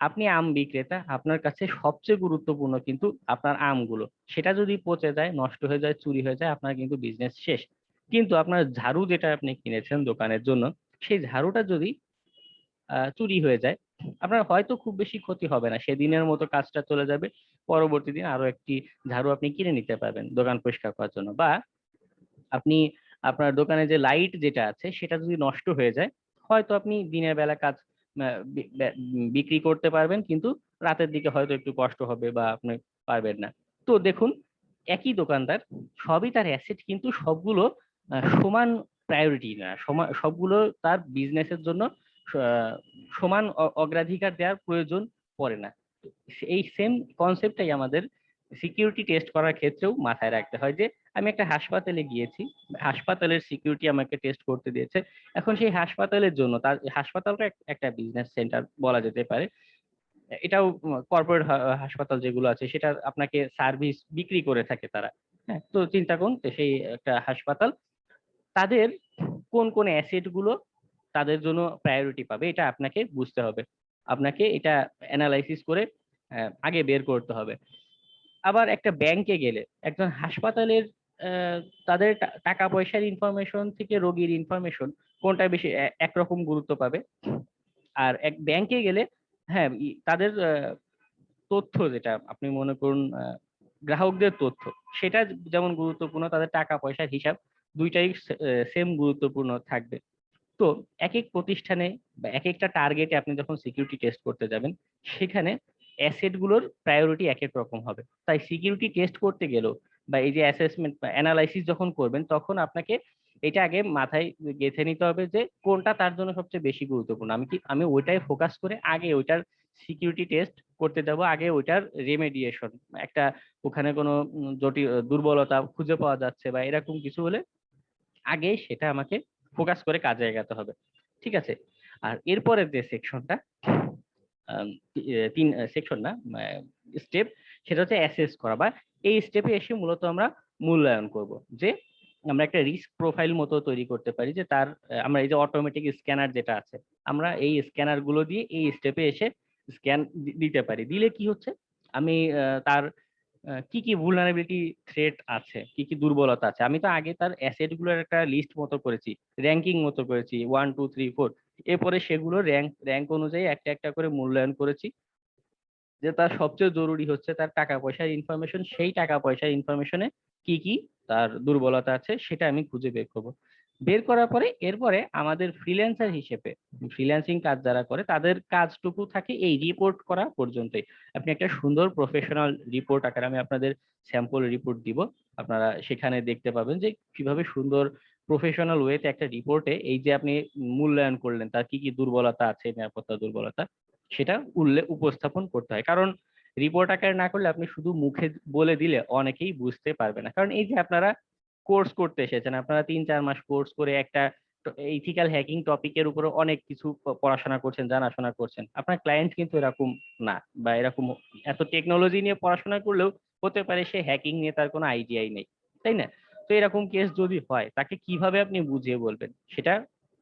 আপনি আম বিক্রেতা, আপনার কাছে সবচেয়ে গুরুত্বপূর্ণ কিন্তু আপনার আমগুলো, সেটা যদি পচে যায়, নষ্ট হয়ে যায়, চুরি হয়ে যায়, আপনার কিন্তু বিজনেস শেষ। কিন্তু আপনার ঝাড়ু যেটা আপনি কিনেছেন দোকানের জন্য, সেই ঝাড়ুটা যদি চুরি হয়ে যায়, আপনার হয়তো খুব বেশি ক্ষতি হবে না, সেদিনের মতো কাজটা চলে যাবে, পরবর্তী দিন আরো একটি ঝাড়ু আপনি কিনে নিতে পারবেন দোকান পরিষ্কার করার জন্য। বা আপনি আপনার দোকানে যে লাইট যেটা আছে সেটা যদি নষ্ট হয়ে যায়, হয়তো আপনি দিনের বেলা কাজ বিক্রি করতে পারবেন, কিন্তু রাতের দিকে হয়তো একটু কষ্ট হবে বা আপনি পারবেন না। তো দেখুন, একই দোকানদার, সবই তার অ্যাসেট, কিন্তু সবগুলো সমান প্রায়োরিটি না, সবগুলো তার বিজনেসের জন্য সমান অগ্রাধিকার দেওয়ার প্রয়োজন পড়ে না। এই সেম কনসেপ্টটাই আমাদের সিকিউরিটি টেস্ট করার ক্ষেত্রেও মাথায় রাখতে হয়। যে আমি একটা হাসপাতালে গিয়েছি, হাসপাতালের সিকিউরিটি আমাকে টেস্ট করতে দিয়েছে, এখন সেই হাসপাতালের জন্য, তার হাসপাতালটা একটা বিজনেস সেন্টার বলা যেতে পারে, এটাও কর্পোরেট হাসপাতাল যেগুলো আছে সেটা আপনাকে সার্ভিস বিক্রি করে থাকে তারা। হ্যাঁ, তো চিন্তা করুন তো সেই একটা হাসপাতাল, তাদের কোন কোন অ্যাসেট গুলো তাদের জন্য প্রায়োরিটি পাবে, এটা আপনাকে বুঝতে হবে, আপনাকে এটা অ্যানালাইসিস করে আগে বের করতে হবে। আবার একটা ব্যাংকে গেলে, একজন হাসপাতালের তাদের টাকা পয়সার ইনফরমেশন থেকে রোগীর ইনফরমেশন কোনটা বেশি একরকম গুরুত্ব পাবে। আর এক ব্যাংকে গেলে, হ্যাঁ তাদের তথ্য যেটা আপনি মনে করুন গ্রাহকদের তথ্য, সেটা যেমন গুরুত্বপূর্ণ, তাদের টাকা পয়সার হিসাব দুইটাই সেম গুরুত্বপূর্ণ থাকবে। তো এক এক প্রতিষ্ঠানে বা এক একটা টার্গেটে আপনি যখন সিকিউরিটি টেস্ট করতে যাবেন, সেখানে অ্যাসেট গুলোর প্রায়োরিটি এক এক রকম হবে। তাই সিকিউরিটি টেস্ট করতে গেলেও বা এই যে অ্যাসেসমেন্ট বা অ্যানালাইসিস যখন করবেন, তখন আপনাকে এটা আগে মাথায় গেঁথে নিতে হবে যে কোনটা তার জন্য সবচেয়ে বেশি গুরুত্বপূর্ণ, আমি ওইটাই ফোকাস করে আগে ওইটার সিকিউরিটি টেস্ট করতে যাব, আগে ওইটার রেমেডিয়েশন, একটা ওখানে কোনো জটিল দুর্বলতা খুঁজে পাওয়া যাচ্ছে বা এরকম কিছু হলে আগে সেটা আমাকে ফোকাস করে কাজে লাগাতে হবে। ঠিক আছে। আর এরপরের যে সেকশনটা, তিন সেকশন না স্টেপ, সেটা হচ্ছে অ্যাসেস করা, বা এই স্টেপে এসে মূলত আমরা মূল্যায়ন করব যে আমরা একটা রিস্ক প্রোফাইল মতো তৈরি করতে পারি, যে তার আমরা এই যে অটোমেটিক স্ক্যানার যেটা আছে, আমরা এই স্ক্যানার গুলো দিয়ে এই স্টেপে এসে স্ক্যান দিতে পারি। দিলে কি হচ্ছে, আমি তার কি কি vulnerability থ্রেট আছে, কি কি দুর্বলতা আছে, আমি তো আগে তার অ্যাসেট গুলোর একটা লিস্ট মতো করেছি, র্যাঙ্কিং মতো করেছি 1 2 3 4, এরপরে সেগুলো র্যাঙ্ক অনুযায়ী একটা একটা করে মূল্যায়ন করেছি, যে তার সবচেয়ে জরুরি হচ্ছে তার টাকা পয়সার ইনফরমেশন, সেই টাকা পয়সার ইনফরমেশনে কি কি তার দুর্বলতা আছে সেটা আমি খুঁজে বের করব। বের করার পরে এরপরে আমাদের ফ্রিল্যান্সার হিসেবে, ফ্রিল্যান্সিং কাজ যারা করে তাদের কাজটুকু থাকে এই রিপোর্ট করা পর্যন্তই। আপনি একটা সুন্দর প্রফেশনাল রিপোর্ট আকারে আমি আপনাদের স্যাম্পল রিপোর্ট দিব, আপনারা সেখানে দেখতে পাবেন যে কিভাবে সুন্দর প্রফেশনাল ওয়েতে একটা রিপোর্টে এই যে আপনি মূল্যায়ন করলেন তার কি কি দুর্বলতা আছে, নিরাপত্তা দুর্বলতা, সেটা উপস্থাপন করতে হয়। কারণ রিপোর্ট আকারে না করলে আপনি শুধু মুখে বলে দিলে অনেকেই বুঝতে পারবে না। কারণ এই যে আপনারা কোর্স করতে এসেছেন, আপনারা 3 4 মাস কোর্স করে একটা ইথিক্যাল হ্যাকিং টপিকের উপরে অনেক কিছু পড়াশোনা করছেন, জানাশোনা করছেন, আপনার ক্লায়েন্ট কিন্তু এরকম না, বা এরকম এত টেকনোলজি নিয়ে পড়াশোনা করলেও হতে পারে সে হ্যাকিং নিয়ে তার কোনো আইডিয়াই নেই, তাই না? তো এরকম কেস যদি হয় তাকে কিভাবে আপনি বুঝিয়ে বলবেন, সেটা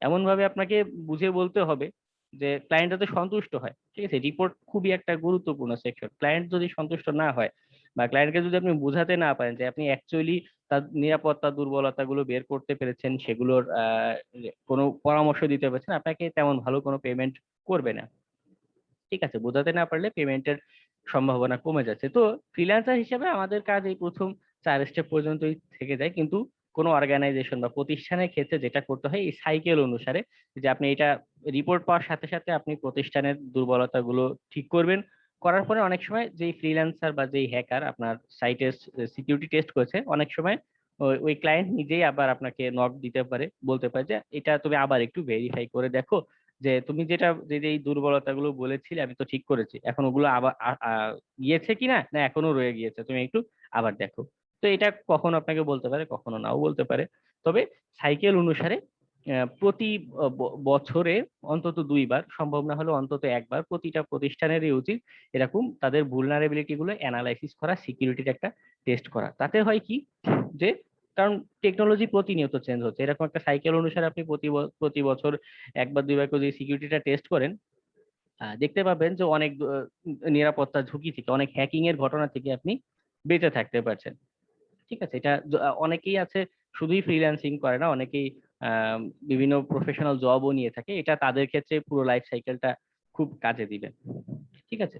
এমন ভাবে আপনাকে বুঝিয়ে বলতে হবে যে ক্লায়েন্ট যাতে সন্তুষ্ট হয়। ঠিক আছে, রিপোর্ট খুবই একটা গুরুত্বপূর্ণ সেকশন। ক্লায়েন্ট যদি সন্তুষ্ট না হয় বা ক্লায়েন্টকে যদি আপনি বোঝাতে না পারেন যে আপনি অ্যাকচুয়ালি তার নিরাপত্তা দুর্বলতাগুলো বের করতে পেরেছেন, সেগুলোর কোনো পরামর্শ দিতে পেরেছেন, আপনাকে তেমন ভালো কোনো পেমেন্ট করবে না। ঠিক আছে, বোঝাতে না পারলে পেমেন্টের সম্ভাবনা কমে যাচ্ছে। তো ফ্রিল্যান্সার হিসেবে আমাদের কাজ এই প্রথম 4 স্টেপ পর্যন্তই থেকে যায়, কিন্তু কোনো অর্গানাইজেশন বা প্রতিষ্ঠানের ক্ষেত্রে যেটা করতে হয় এই সাইকেল অনুসারে, যে আপনি এটা রিপোর্ট পাওয়ার সাথে সাথে আপনি প্রতিষ্ঠানের দুর্বলতাগুলো ঠিক করবেন। করার পরে অনেক সময় যেই ফ্রিল্যান্সার বা যেই হ্যাকার আপনার সাইটের সিকিউরিটি টেস্ট করেছে, অনেক সময় ওই ক্লায়েন্ট নিজেই আবার আপনাকে নক দিতে পারে, বলতে পারে যে এটা তুমি আবার একটু ভেরিফাই করে দেখো, যে তুমি যেটা যে যে এই দুর্বলতাগুলো বলেছিলে আমি তো ঠিক করেছি, এখন ওগুলো আবার গিয়েছে কিনা, না এখনো রয়ে গিয়েছে, তুমি একটু আবার দেখো। তো এটা কখনো আপনাকে বলতে পারে, কখনো নাও বলতে পারে। তবে সাইকেল অনুসারে প্রতি বছরে অন্তত 2 বার, সম্ভব না হলে অন্তত 1 বার প্রতিটা প্রতিষ্ঠানেরই উচিত এরকম তাদের vulnerability গুলো অ্যানালাইসিস করা, সিকিউরিটির একটা টেস্ট করা। তাতে হয় কি যে, কারণ টেকনোলজি প্রতিনিয়ত চেঞ্জ হচ্ছে, এরকম একটা সাইকেল অনুসারে আপনি প্রতি বছর 1 বা 2 বার করে যদি সিকিউরিটিটা টেস্ট করেন, দেখতে পাবেন যে অনেক নিরাপত্তা ঝুঁকি থেকে, অনেক হ্যাকিং এর ঘটনা থেকে আপনি বেঁচে থাকতে পারছেন। ঠিক আছে, এটা অনেকেই আছে শুধুই ফ্রিল্যান্সিং করে না, অনেকেই বিভিন্ন প্রফেশনাল জবও নিয়ে থাকে, এটা তাদের ক্ষেত্রে পুরো লাইফ সাইকেলটা খুব কাজে দিবে। ঠিক আছে,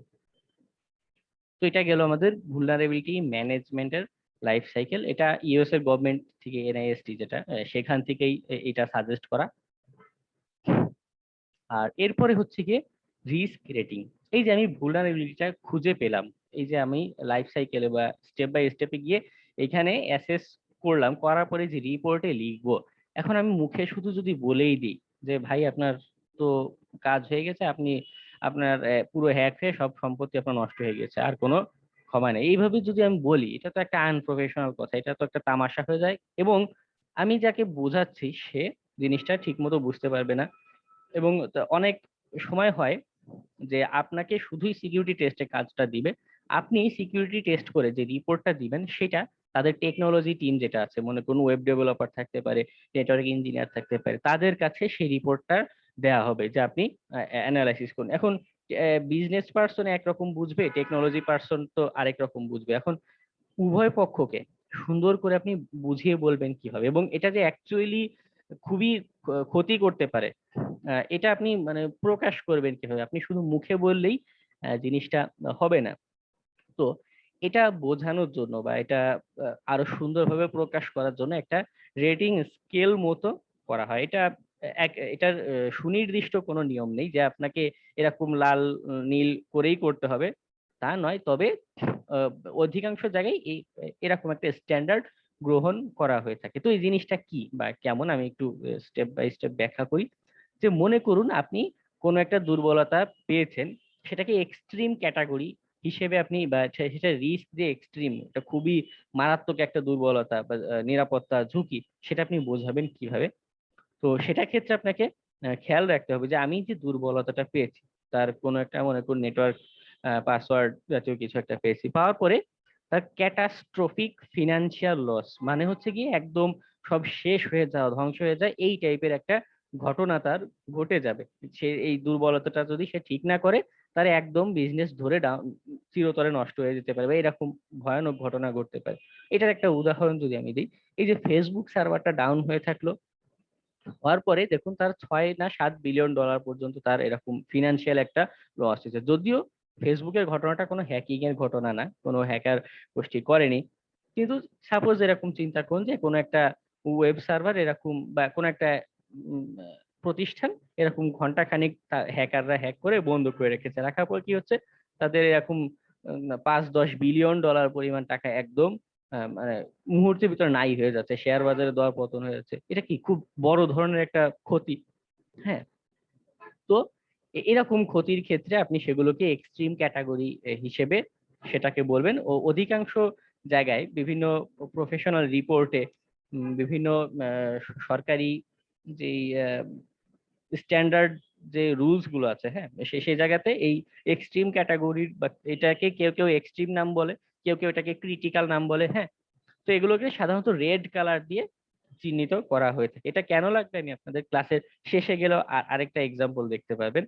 তো এটা গেল আমাদের vulnerability ম্যানেজমেন্টের লাইফ সাইকেল। এটা ইউএস এর গভর্নমেন্ট থেকে, এনআইএসটি যেটা, সেখান থেকেই এটা সাজেস্ট করা। আর এরপরে হচ্ছে গিয়ে রিস্ক রেটিং। এই যে আমি vulnerabilityটা খুঁজে পেলাম, এই যে আমি লাইফ সাইকেলে বা স্টেপ বাই স্টেপে গিয়ে এখানে অ্যাসেস করলাম, করার পরে যে রিপোর্টে লিখবো, এখন আমি মুখে শুধু যদি বলেই দিই যে ভাই আপনার তো কাজ হয়ে গেছে, আপনি আপনার পুরো হ্যাক হয়ে সব সম্পত্তি আপনার নষ্ট হয়ে গেছে, আর কোনো ক্ষমা নেই, এইভাবে যদি আমি বলি, এটা তো একটা আনপ্রফেশনাল কথা, এটা তো একটা তামাশা হয়ে যায়, এবং আমি যাকে বোঝাচ্ছি সে জিনিসটা ঠিক মতো বুঝতে পারবে না। এবং অনেক সময় হয় যে আপনাকে শুধুই সিকিউরিটি টেস্টে কাজটা দিবে, আপনি সিকিউরিটি টেস্ট করে যে রিপোর্টটা দিবেন সেটা তাদের টেকনোলজি টিম যেটা আছে, মনে করুন ওয়েব ডেভেলপার থাকতে পারে, নেটওয়ার্ক ইঞ্জিনিয়ার থাকতে পারে, তাদের কাছে সেই রিপোর্টটা দেয়া হবে যে আপনি অ্যানালাইসিস করুন। এখন বিজনেস পার্সন একরকম বুঝবে, টেকনোলজি পার্সন তো আরেক রকম বুঝবে। এখন উভয় পক্ষকে সুন্দর করে আপনি বুঝিয়ে বলবেন কিভাবে, এবং এটা যে অ্যাকচুয়ালি খুবই ক্ষতি করতে পারে, এটা আপনি মানে প্রকাশ করবেন কিভাবে, আপনি শুধু মুখে বললেই জিনিসটা হবে না। তো এটা বোঝানোর জন্য বা এটা আরো সুন্দরভাবে প্রকাশ করার জন্য একটা রেটিং স্কেল মতো করা হয়। এটা এটার সুনির্দিষ্ট কোনো নিয়ম নেই যে আপনাকে এরকম লাল নীল করেই করতে হবে, তা নয়। তবে আহ, অধিকাংশ জায়গায় এই এরকম একটা স্ট্যান্ডার্ড গ্রহণ করা হয়ে থাকে। তো এই জিনিসটা কি বা কেমন, আমি একটু স্টেপ বাই স্টেপ ব্যাখ্যা করি। যে মনে করুন আপনি কোনো একটা দুর্বলতা পেয়েছেন, সেটাকে এক্সট্রিম ক্যাটাগরি হিসেবে আপনি, বা সেটা রিস্ক যে এক্সট্রিম, এটা খুবই মারাত্মক একটা দুর্বলতা বা নিরাপত্তা ঝুঁকি, সেটা আপনি বোঝাবেন কিভাবে? তো সেটা ক্ষেত্রে আপনাকে খেয়াল রাখতে হবে যে আমি যে দুর্বলতাটা পেয়েছি, তার কোনো একটা, মনে করুন নেটওয়ার্ক পাসওয়ার্ড জাতীয় কিছু একটা পেয়েছি, পাওয়ার পরে তার ক্যাটাস্ট্রফিক ফিনান্সিয়াল লস, মানে হচ্ছে কি একদম সব শেষ হয়ে যাওয়া, ধ্বংস হয়ে যায়, এই টাইপের একটা ঘটনা তার ঘটে যাবে। সে এই দুর্বলতাটা যদি সে ঠিক না করে, তার একদম বিজনেস ধরে চিরতরে নষ্ট হয়ে যেতে পারে বা এরকম ভয়ানক ঘটনা ঘটতে পারে। এটার একটা উদাহরণ যদি আমি দিই, এই যে ফেসবুক সার্ভারটা ডাউন হয়ে থাকলো, হওয়ার পরে দেখুন তার 6 না 7 বিলিয়ন ডলার পর্যন্ত তার এরকম ফিনান্সিয়াল একটা লস হয়েছে। যদিও ফেসবুকের ঘটনাটা কোনো হ্যাকিং এর ঘটনা না, কোনো হ্যাকার গোষ্ঠী করেনি, কিন্তু সাপোজ এরকম চিন্তা করুন যে কোনো একটা ওয়েব সার্ভার এরকম বা কোনো একটা প্রতিষ্ঠান এরকম ঘন্টাখানিক হ্যাকাররা হ্যাক করে বন্ধ করে রেখেছে, রাখার পর কি হচ্ছে, তাদের এরকম 5-10 বিলিয়ন ডলার পরিমাণ টাকা একদম মানে মুহূর্তের ভিতর নাই হয়ে যাচ্ছে, শেয়ার বাজারে দর পতন হয়ে যাচ্ছে। এটা কি খুব বড় ধরনের একটা ক্ষতি? হ্যাঁ। তো এরকম ক্ষতির ক্ষেত্রে আপনি সেগুলোকে এক্সট্রিম ক্যাটাগরি হিসেবে সেটাকে বলবেন। ও অধিকাংশ জায়গায় বিভিন্ন প্রফেশনাল রিপোর্টে, বিভিন্ন সরকারি যেই স্ট্যান্ডার্ড যে রুলস গুলো আছে, হ্যাঁ, সেই জায়গাতে এই এক্সট্রিম ক্যাটাগরির বা এটাকে কেউ কেউ এক্সট্রিম নাম বলে, কেউ কেউ এটাকে ক্রিটিক্যাল নাম বলে, হ্যাঁ। তো এগুলোকে সাধারণত রেড কালার দিয়ে চিহ্নিত করা হয়ে থাকে। এটা কেন লাগবে আমি আপনাদের ক্লাসের শেষে গেলেও আরেকটা এক্সাম্পল দেখতে পারবেন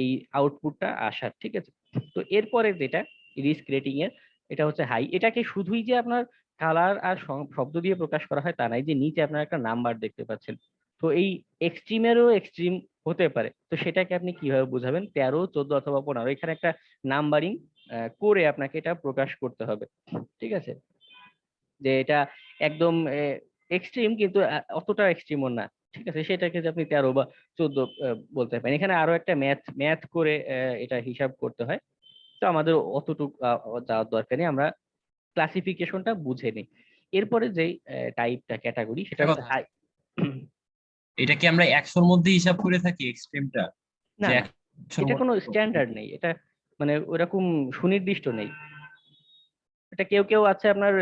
এই আউটপুটটা আসার, ঠিক আছে। তো এরপরে যেটা রিস্ক রেটিং এর, এটা হচ্ছে হাই। এটাকে শুধুই যে আপনার কালার আর শব্দ দিয়ে প্রকাশ করা হয় তা নাই, যে নিচে আপনার একটা নাম্বার দেখতে পাচ্ছেন, তো এই এক্সট্রিমেরও এক্সট্রিম হতে পারে। তো সেটাকে আপনি কিভাবে বুঝাবেন? 13, 14 অথবা 15, এখানে একটা নাম্বারিং করে আপনাকে এটা প্রকাশ করতে হবে, ঠিক আছে। যে এটা একদম এক্সট্রিম কিন্তু অতটা এক্সট্রিমও না, ঠিক আছে, সেটাকে যে আপনি 13 বা 14 বলতে পারেন। এখানে আরো একটা ম্যাথ করে এটা হিসাব করতে হয়, তো আমাদের অতটুকু যাওয়ার দরকার নেই, আমরা ক্লাসিফিকেশনটা বুঝে নিই। এরপরে যে টাইপটা ক্যাটাগরি সেটা একটা হচ্ছে কথা, হাই। এটা কি আমরা 100-র মধ্যে হিসাব করে থাকি এক্সট্রিমটা, না যে না, 100-র এটা কোনো মধ্যে? স্ট্যান্ডার্ড নেই, এটা মানে ওরকম সুনির্দিষ্ট নেই। এটা কেউ কেউ আছে আপনার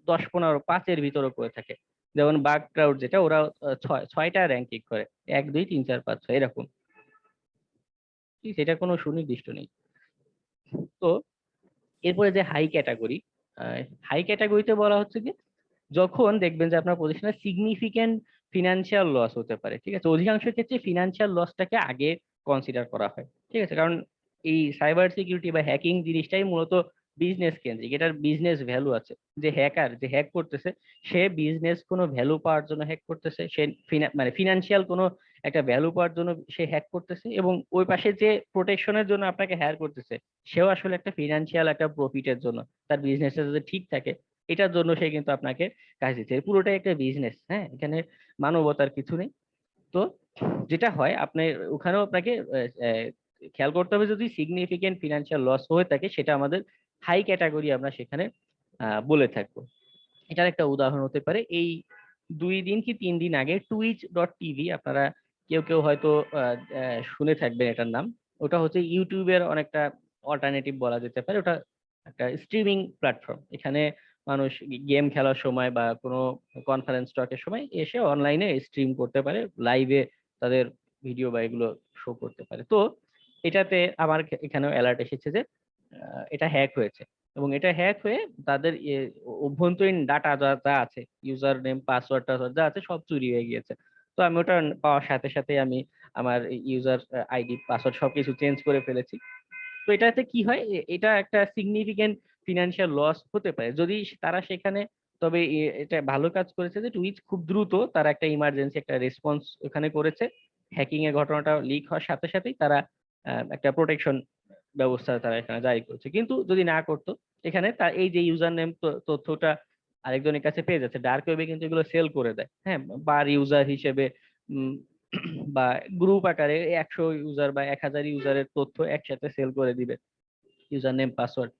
10, 15, 5-এর ভিতরে করে থাকে। যেমন বাগ ক্রাউড যেটা, ওরা 6টা র্যাঙ্কিং করে, 1, 2, 3, 4, 5, 6 এরকম। ঠিক আছে, এটা কোনো সুনির্দিষ্ট নেই। তো এরপরে যে হাই ক্যাটাগরি, হাই ক্যাটাগরিতে বলা হচ্ছে যে যখন দেখবেন যে আপনার প্রতিষ্ঠানে সিগনিফিকেন্ট ফিনান্সিয়াল লস হতে পারে, ঠিক আছে। অধিকাংশ ক্ষেত্রে ফিনান্সিয়াল লসটাকে আগে কনসিডার করা হয়, ঠিক আছে, কারণ এই সাইবার সিকিউরিটি বা হ্যাকিং জিনিসটাই মূলত বিজনেস কেন্দ্রিক, এটার বিজনেস ভ্যালু আছে। যে হ্যাকার যে হ্যাক করতেছে, সে বিজনেস কোনো ভ্যালু পাওয়ার জন্য হ্যাক করতেছে, সে মানে ফিনান্সিয়াল কোনো একটা ভ্যালু পাওয়ার জন্য সে হ্যাক করতেছে, এবং ওই পাশে যে প্রোটেকশনের জন্য আপনাকে হ্যাক করতেছে, সেও আসলে একটা ফিনান্সিয়াল একটা প্রফিটের জন্য, তার বিজনেসটা যদি ঠিক থাকে এটার জন্য সে কিন্তু আপনাকে কাজ দিচ্ছে। পুরোটাই একটা বিজনেস, হ্যাঁ, এখানে মানবতার কিছু নেই। তো যেটা হয় আপনি ওখানেও আপনাকে খেয়াল করতে হবে, যদি সিগনিফিকেন্ট ফিনান্সিয়াল লস হয়ে থাকে সেটা আমাদের হাই ক্যাটাগরি আমরা সেখানে বলে থাকবো। এটার একটা উদাহরণ হতে পারে এই 2 দিন কি 3 দিন আগে twitch.tv, আপনারা কেউ কেউ হয়তো শুনে থাকবেন এটার নাম। ওটা হচ্ছে ইউটিউবের অনেকটা অল্টারনেটিভ বলা যেতে পারে, ওটা একটা স্ট্রিমিং প্ল্যাটফর্ম। এখানে মানুষ গেম খেলার সময় বা কোনো কনফারেন্স টকের সময় এসে অনলাইনে স্ট্রিম করতে পারে, লাইভে তাদের ভিডিও বা এগুলো শো করতে পারে। তো এটাতে আমার এখানেও অ্যালার্ট এসেছে যে এটা হ্যাক হয়েছে, এবং এটা হ্যাক হয়ে তাদের অভ্যন্তরীণ ডাটা যা যা আছে, ইউজার নেম পাসওয়ার্ড টাসওয়ার্ড যা আছে সব চুরি হয়ে গিয়েছে। তো আমি ওটা পাওয়ার সাথে সাথে আমি আমার ইউজার আইডি পাসওয়ার্ড সবকিছু চেঞ্জ করে ফেলেছি। তো এটাতে কি হয়, এটা একটা সিগনিফিকেন্ট ফিনান্সিয়াল লস হতে পারে যদি তারা সেখানে, তবে এটা ভালো কাজ করেছে যে টুইচ খুব দ্রুত তারা একটা ইমার্জেন্সি একটা রেসপন্স ওখানে করেছে। হ্যাকিং এর ঘটনাটা লিক হওয়ার সাথে সাথেই তারা একটা প্রোটেকশন ব্যবস্থা তারা এখানে জারি করছে। কিন্তু যদি না করতো, এখানে তার এই যে ইউজার নেম তথ্যটা আরেকজনের কাছে পেয়ে যাচ্ছে, ডার্ক ওয়েবে কিন্তু এগুলো সেল করে দেয়, হ্যাঁ, বার ইউজার হিসেবে উম, বা গ্রুপ আকারে 100 ইউজার বা 1000 ইউজারের তথ্য একসাথে সেল করে দিবে, ইউজার নেম পাসওয়ার্ড।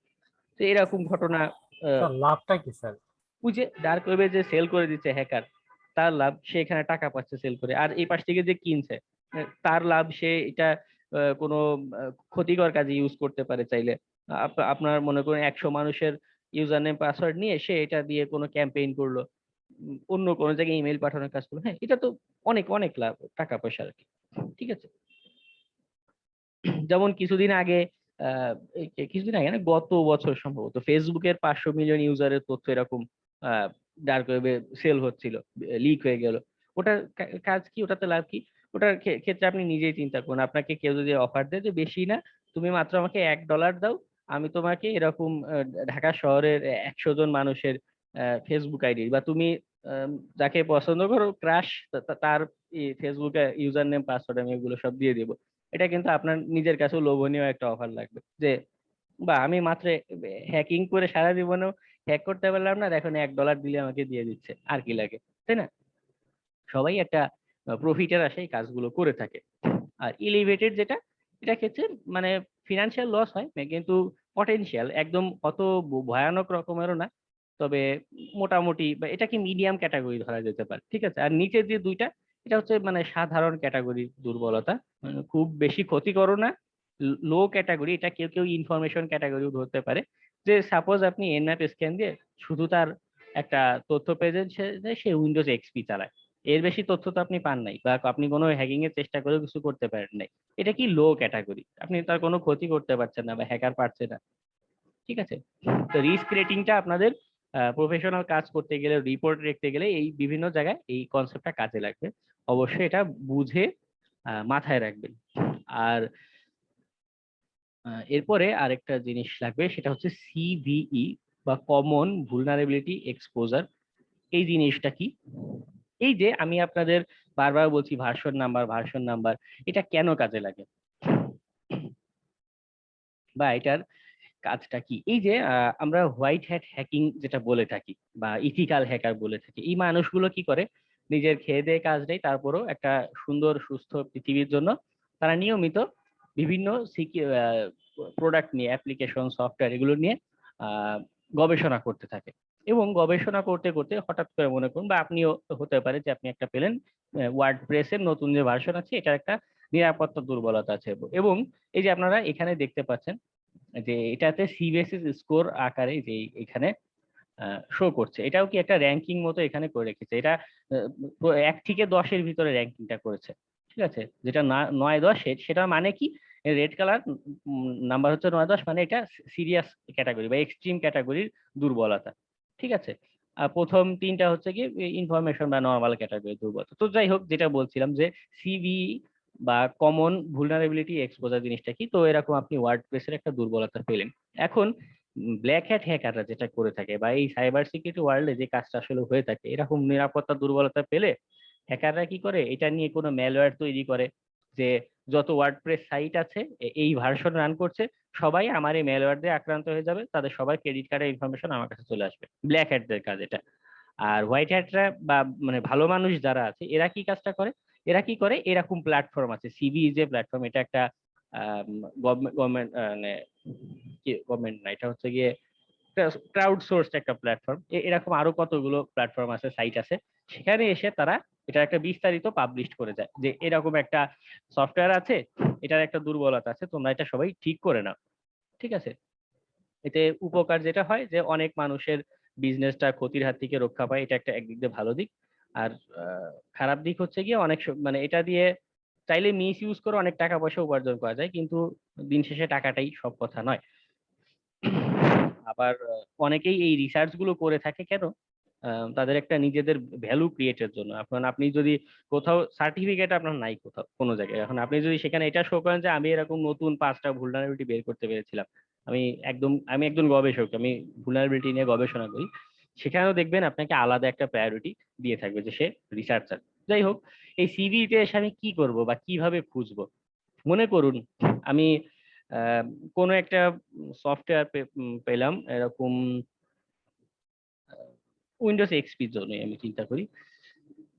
তো এরকম ঘটনা স্যার লাভটা কি স্যার? ওই যে ডার্ক ওয়েবে যে সেল করে দিচ্ছে হ্যাকার, তার লাভ, সে এখানে টাকা পাচ্ছে সেল করে। আর এই পাশ থেকে যে কিনছে, তার লাভ, সে এটা কোনো ক্ষতিকর কাজে ইউজ করতে পারে চাইলে। আপনার মনে করেন 100 মানুষের ইউজার নেম পাসওয়ার্ড নিয়ে সে এটা দিয়ে কোনো ক্যাম্পেইন করলো, অন্য কোনো জায়গায় ইমেল পাঠানোর কাজ করলো, হ্যাঁ, এটা তো অনেক অনেক লাভ, টাকা পয়সা আর কি, ঠিক আছে। যেমন কিছুদিন আগে কিছুদিন আগে না, গত বছর সম্ভবত ফেসবুকের 500 মিলিয়ন ইউজারের তথ্য এরকম ডার্ক ওয়েবে সেল হচ্ছিল, লিক হয়ে গেল। ওটার কাজ কি, ওটাতে লাভ কি? ওটার ক্ষেত্রে আপনি নিজেই চিন্তা করুন, আপনাকে কেউ যদি অফার দেয় যে বেশি না, তুমি মাত্র আমাকে $1 দাও, আমি তোমাকে এরকম ঢাকা শহরের 100 জন মানুষের ফেসবুক আইডি বা তুমি যাকে পছন্দ করো ক্রাশ তার ফেসবুক ইউজার নেম পাসওয়ার্ড আমি এগুলো সব দিয়ে দিব। এটা কিন্তু আপনার নিজের কাছেও লোভনীয় একটা অফার লাগবে যে বা আমি মাত্র হ্যাকিং করে সারা জীবনেও হ্যাক করতে পারলাম না, আর এখন $1 দিলে আমাকে দিয়ে দিচ্ছে, আর কি লাগে, তাই না? সবাই একটা প্রফিটের আশায় কাজগুলো করে থাকে। আর এলিভেটেড যেটা, এটা ক্ষেত্রে মানে ফিনান্সিয়াল লস হয় কিন্তু পটেনশিয়াল একদম অত ভয়ানক রকমেরও না, তবে মোটামুটি বা এটাকে মিডিয়াম ক্যাটাগরি ধরা যেতে পারে, ঠিক আছে। আর নিচের যে দুইটা, এটা হচ্ছে মানে সাধারণ ক্যাটাগরির দুর্বলতা, মানে খুব বেশি ক্ষতিকর না, লো ক্যাটাগরি। এটা কেউ কেউ ইনফরমেশন ক্যাটাগরিও ধরতে পারে, যে সাপোজ আপনি এনম্যাপ স্ক্যান দিয়ে শুধু তার একটা তথ্য প্রেজেন্ট সে উইন্ডোজ এক্সপি চালায়, এর বেশি তথ্য তো আপনি পান নাই, বা আপনি কোনো হ্যাকিং এর চেষ্টা করেও কিছু করতে পারেন নাই, এটা কি লো ক্যাটাগরি, আপনি তার কোনো ক্ষতি করতে পারছেন না বা হ্যাকার পারছে না, ঠিক আছে। তো রিস্ক রেটিংটা আপনাদের প্রফেশনাল কাজ করতে গেলে, রিপোর্ট রাখতে গেলে এই বিভিন্ন জায়গায় এই কনসেপ্টটা কাজে লাগবে, অবশ্যই এটা বুঝে মাথায় রাখবেন। আর এরপরে আরেকটা জিনিস লাগবে, সেটা হচ্ছে সিভিই বা কমন ভুলনারেবিলিটি এক্সপোজার। এই জিনিসটা কি? এই যে আমি আপনাদের বারবার বলছি ভার্সন নাম্বার ভার্সন নাম্বার, এটা কেন কাজে লাগে বা এটার কাজটা কি? এই যে আমরা হোয়াইট হ্যাট হ্যাকিং যেটা বলে থাকি বা ইথিক্যাল হ্যাকার বলে থাকি, এই মানুষগুলো কি করে, নিজের খেয়ে দেয়ে কাজ নেই, তারপরও একটা সুন্দর সুস্থ পৃথিবীর জন্য তারা নিয়মিত বিভিন্ন প্রোডাক্ট নিয়ে, অ্যাপ্লিকেশন সফটওয়্যার এগুলো নিয়ে আহ, গবেষণা করতে থাকে। এবং গবেষণা করতে করতে হঠাৎ করে মনে করুন, বা আপনিও হতে পারে যে আপনি একটা পেলেন ওয়ার্ড প্রেসের নতুন যে ভার্সন আছে, এটার একটা নিরাপত্তা দুর্বলতা আছে। এবং এই যে আপনারা এখানে দেখতে পাচ্ছেন যে এটাতে সিবিএসএস স্কোর আকারে যে এখানে শো করছে, এটাও কি একটা র্যাঙ্কিং মতো এখানে করে রেখেছে। এটা 1 থেকে 10-এর ভিতরে র্যাঙ্কিংটা করেছে, ঠিক আছে। যেটা 9-10, সেটা মানে কি, রেড কালার নাম্বার হচ্ছে 9-10, মানে এটা সিরিয়াস ক্যাটাগরি বা এক্সট্রিম ক্যাটাগরির দুর্বলতা, ঠিক আছে। আর প্রথম 3টা হচ্ছে কি ইনফরমেশন বা নর্মাল ক্যাটাগরির দুর্বলতা। তো যাই হোক, যেটা বলছিলাম যে সিভি বা কমন ভুলনারেবিলিটি এক্সপোজার জিনিসটা কি, তো এরকম আপনি ওয়ার্ডপ্রেসের একটা দুর্বলতা পেলেন। এখন ব্ল্যাক হ্যাট হ্যাকাররা যেটা করে থাকে বা এই সাইবার সিকিউরিটি ওয়ার্ল্ডে যে কাজটা আসলে হয়ে থাকে, এরকম নিরাপত্তা দুর্বলতা পেলে হ্যাকাররা কি করে, এটা নিয়ে কোনো ম্যালওয়্যার তৈরি করে, যে যত ওয়ার্ডপ্রেস সাইট আছে এই ভার্সন রান করছে, সবাই আমার এই ম্যালওয়্যার দিয়ে আক্রান্ত হয়ে যাবে, তাদের সবাই ক্রেডিট কার্ডের ইনফরমেশন আমার কাছে চলে আসবে। ব্ল্যাক হ্যাটদের কাজ এটা। আর হোয়াইট হ্যাটরা বা মানে ভালো মানুষ যারা আছে, এরা কি কাজটা করে, এরা কি করে, এরকম প্ল্যাটফর্ম আছে, সিবি যে প্ল্যাটফর্ম, এটা একটা গভর্নমেন্ট মানে কি, গভর্নমেন্ট না, এটা হচ্ছে গিয়ে ক্রাউড সোর্সড একটা প্ল্যাটফর্ম। এরকম আরো কতগুলো প্ল্যাটফর্ম আছে, সাইট আছে, সেখানে এসে তারা এটা একটা বিস্তারিত পাবলিশ করে যায় যে এরকম একটা সফটওয়্যার আছে, এটার একটা দুর্বলতা আছে, তোমরা এটা সবাই ঠিক করে নাও, ঠিক আছে। এতে উপকার যেটা হয় যে অনেক মানুষের বিজনেসটা ক্ষতির হাত থেকে রক্ষা পায়, এটা একটা একদিক দিয়ে ভালো দিক। আর খারাপ দিক হচ্ছে গিয়ে অনেক মানে এটা দিয়ে চাইলে মিস ইউজ করে অনেক টাকা পয়সা উপার্জন করা যায়, কিন্তু দিন শেষে টাকাটাই সব কথা নয়। আবার অনেকেই এই রিসার্চ গুলো করে থাকে কেন, তাদের একটা নিজেদের ভ্যালু ক্রিয়েটের জন্য। এখন আপনি যদি কোথাও সার্টিফিকেট আপনার নাই কোথাও কোনো জায়গায়, এখন আপনি যদি সেখানে এটা শো করেন যে আমি এরকম নতুন 5টা ভুলনারেবিলিটি বের করতে পেরেছিলাম, আমি একজন গবেষক, আমি ভুলনারেবিলিটি নিয়ে গবেষণা করি, সেখানেও দেখবেন আপনাকে আলাদা একটা প্রায়োরিটি দিয়ে থাকবে যে সে রিসার্চার। যাই হোক, এই সিভিতে এসে আমি কি করব বা কিভাবে খুঁজবো? মনে করুন আমি আহ, কোনো একটা সফটওয়্যার পেলাম এরকম উইন্ডোজ এক্সপির জন্য, আমি চিন্তা করি,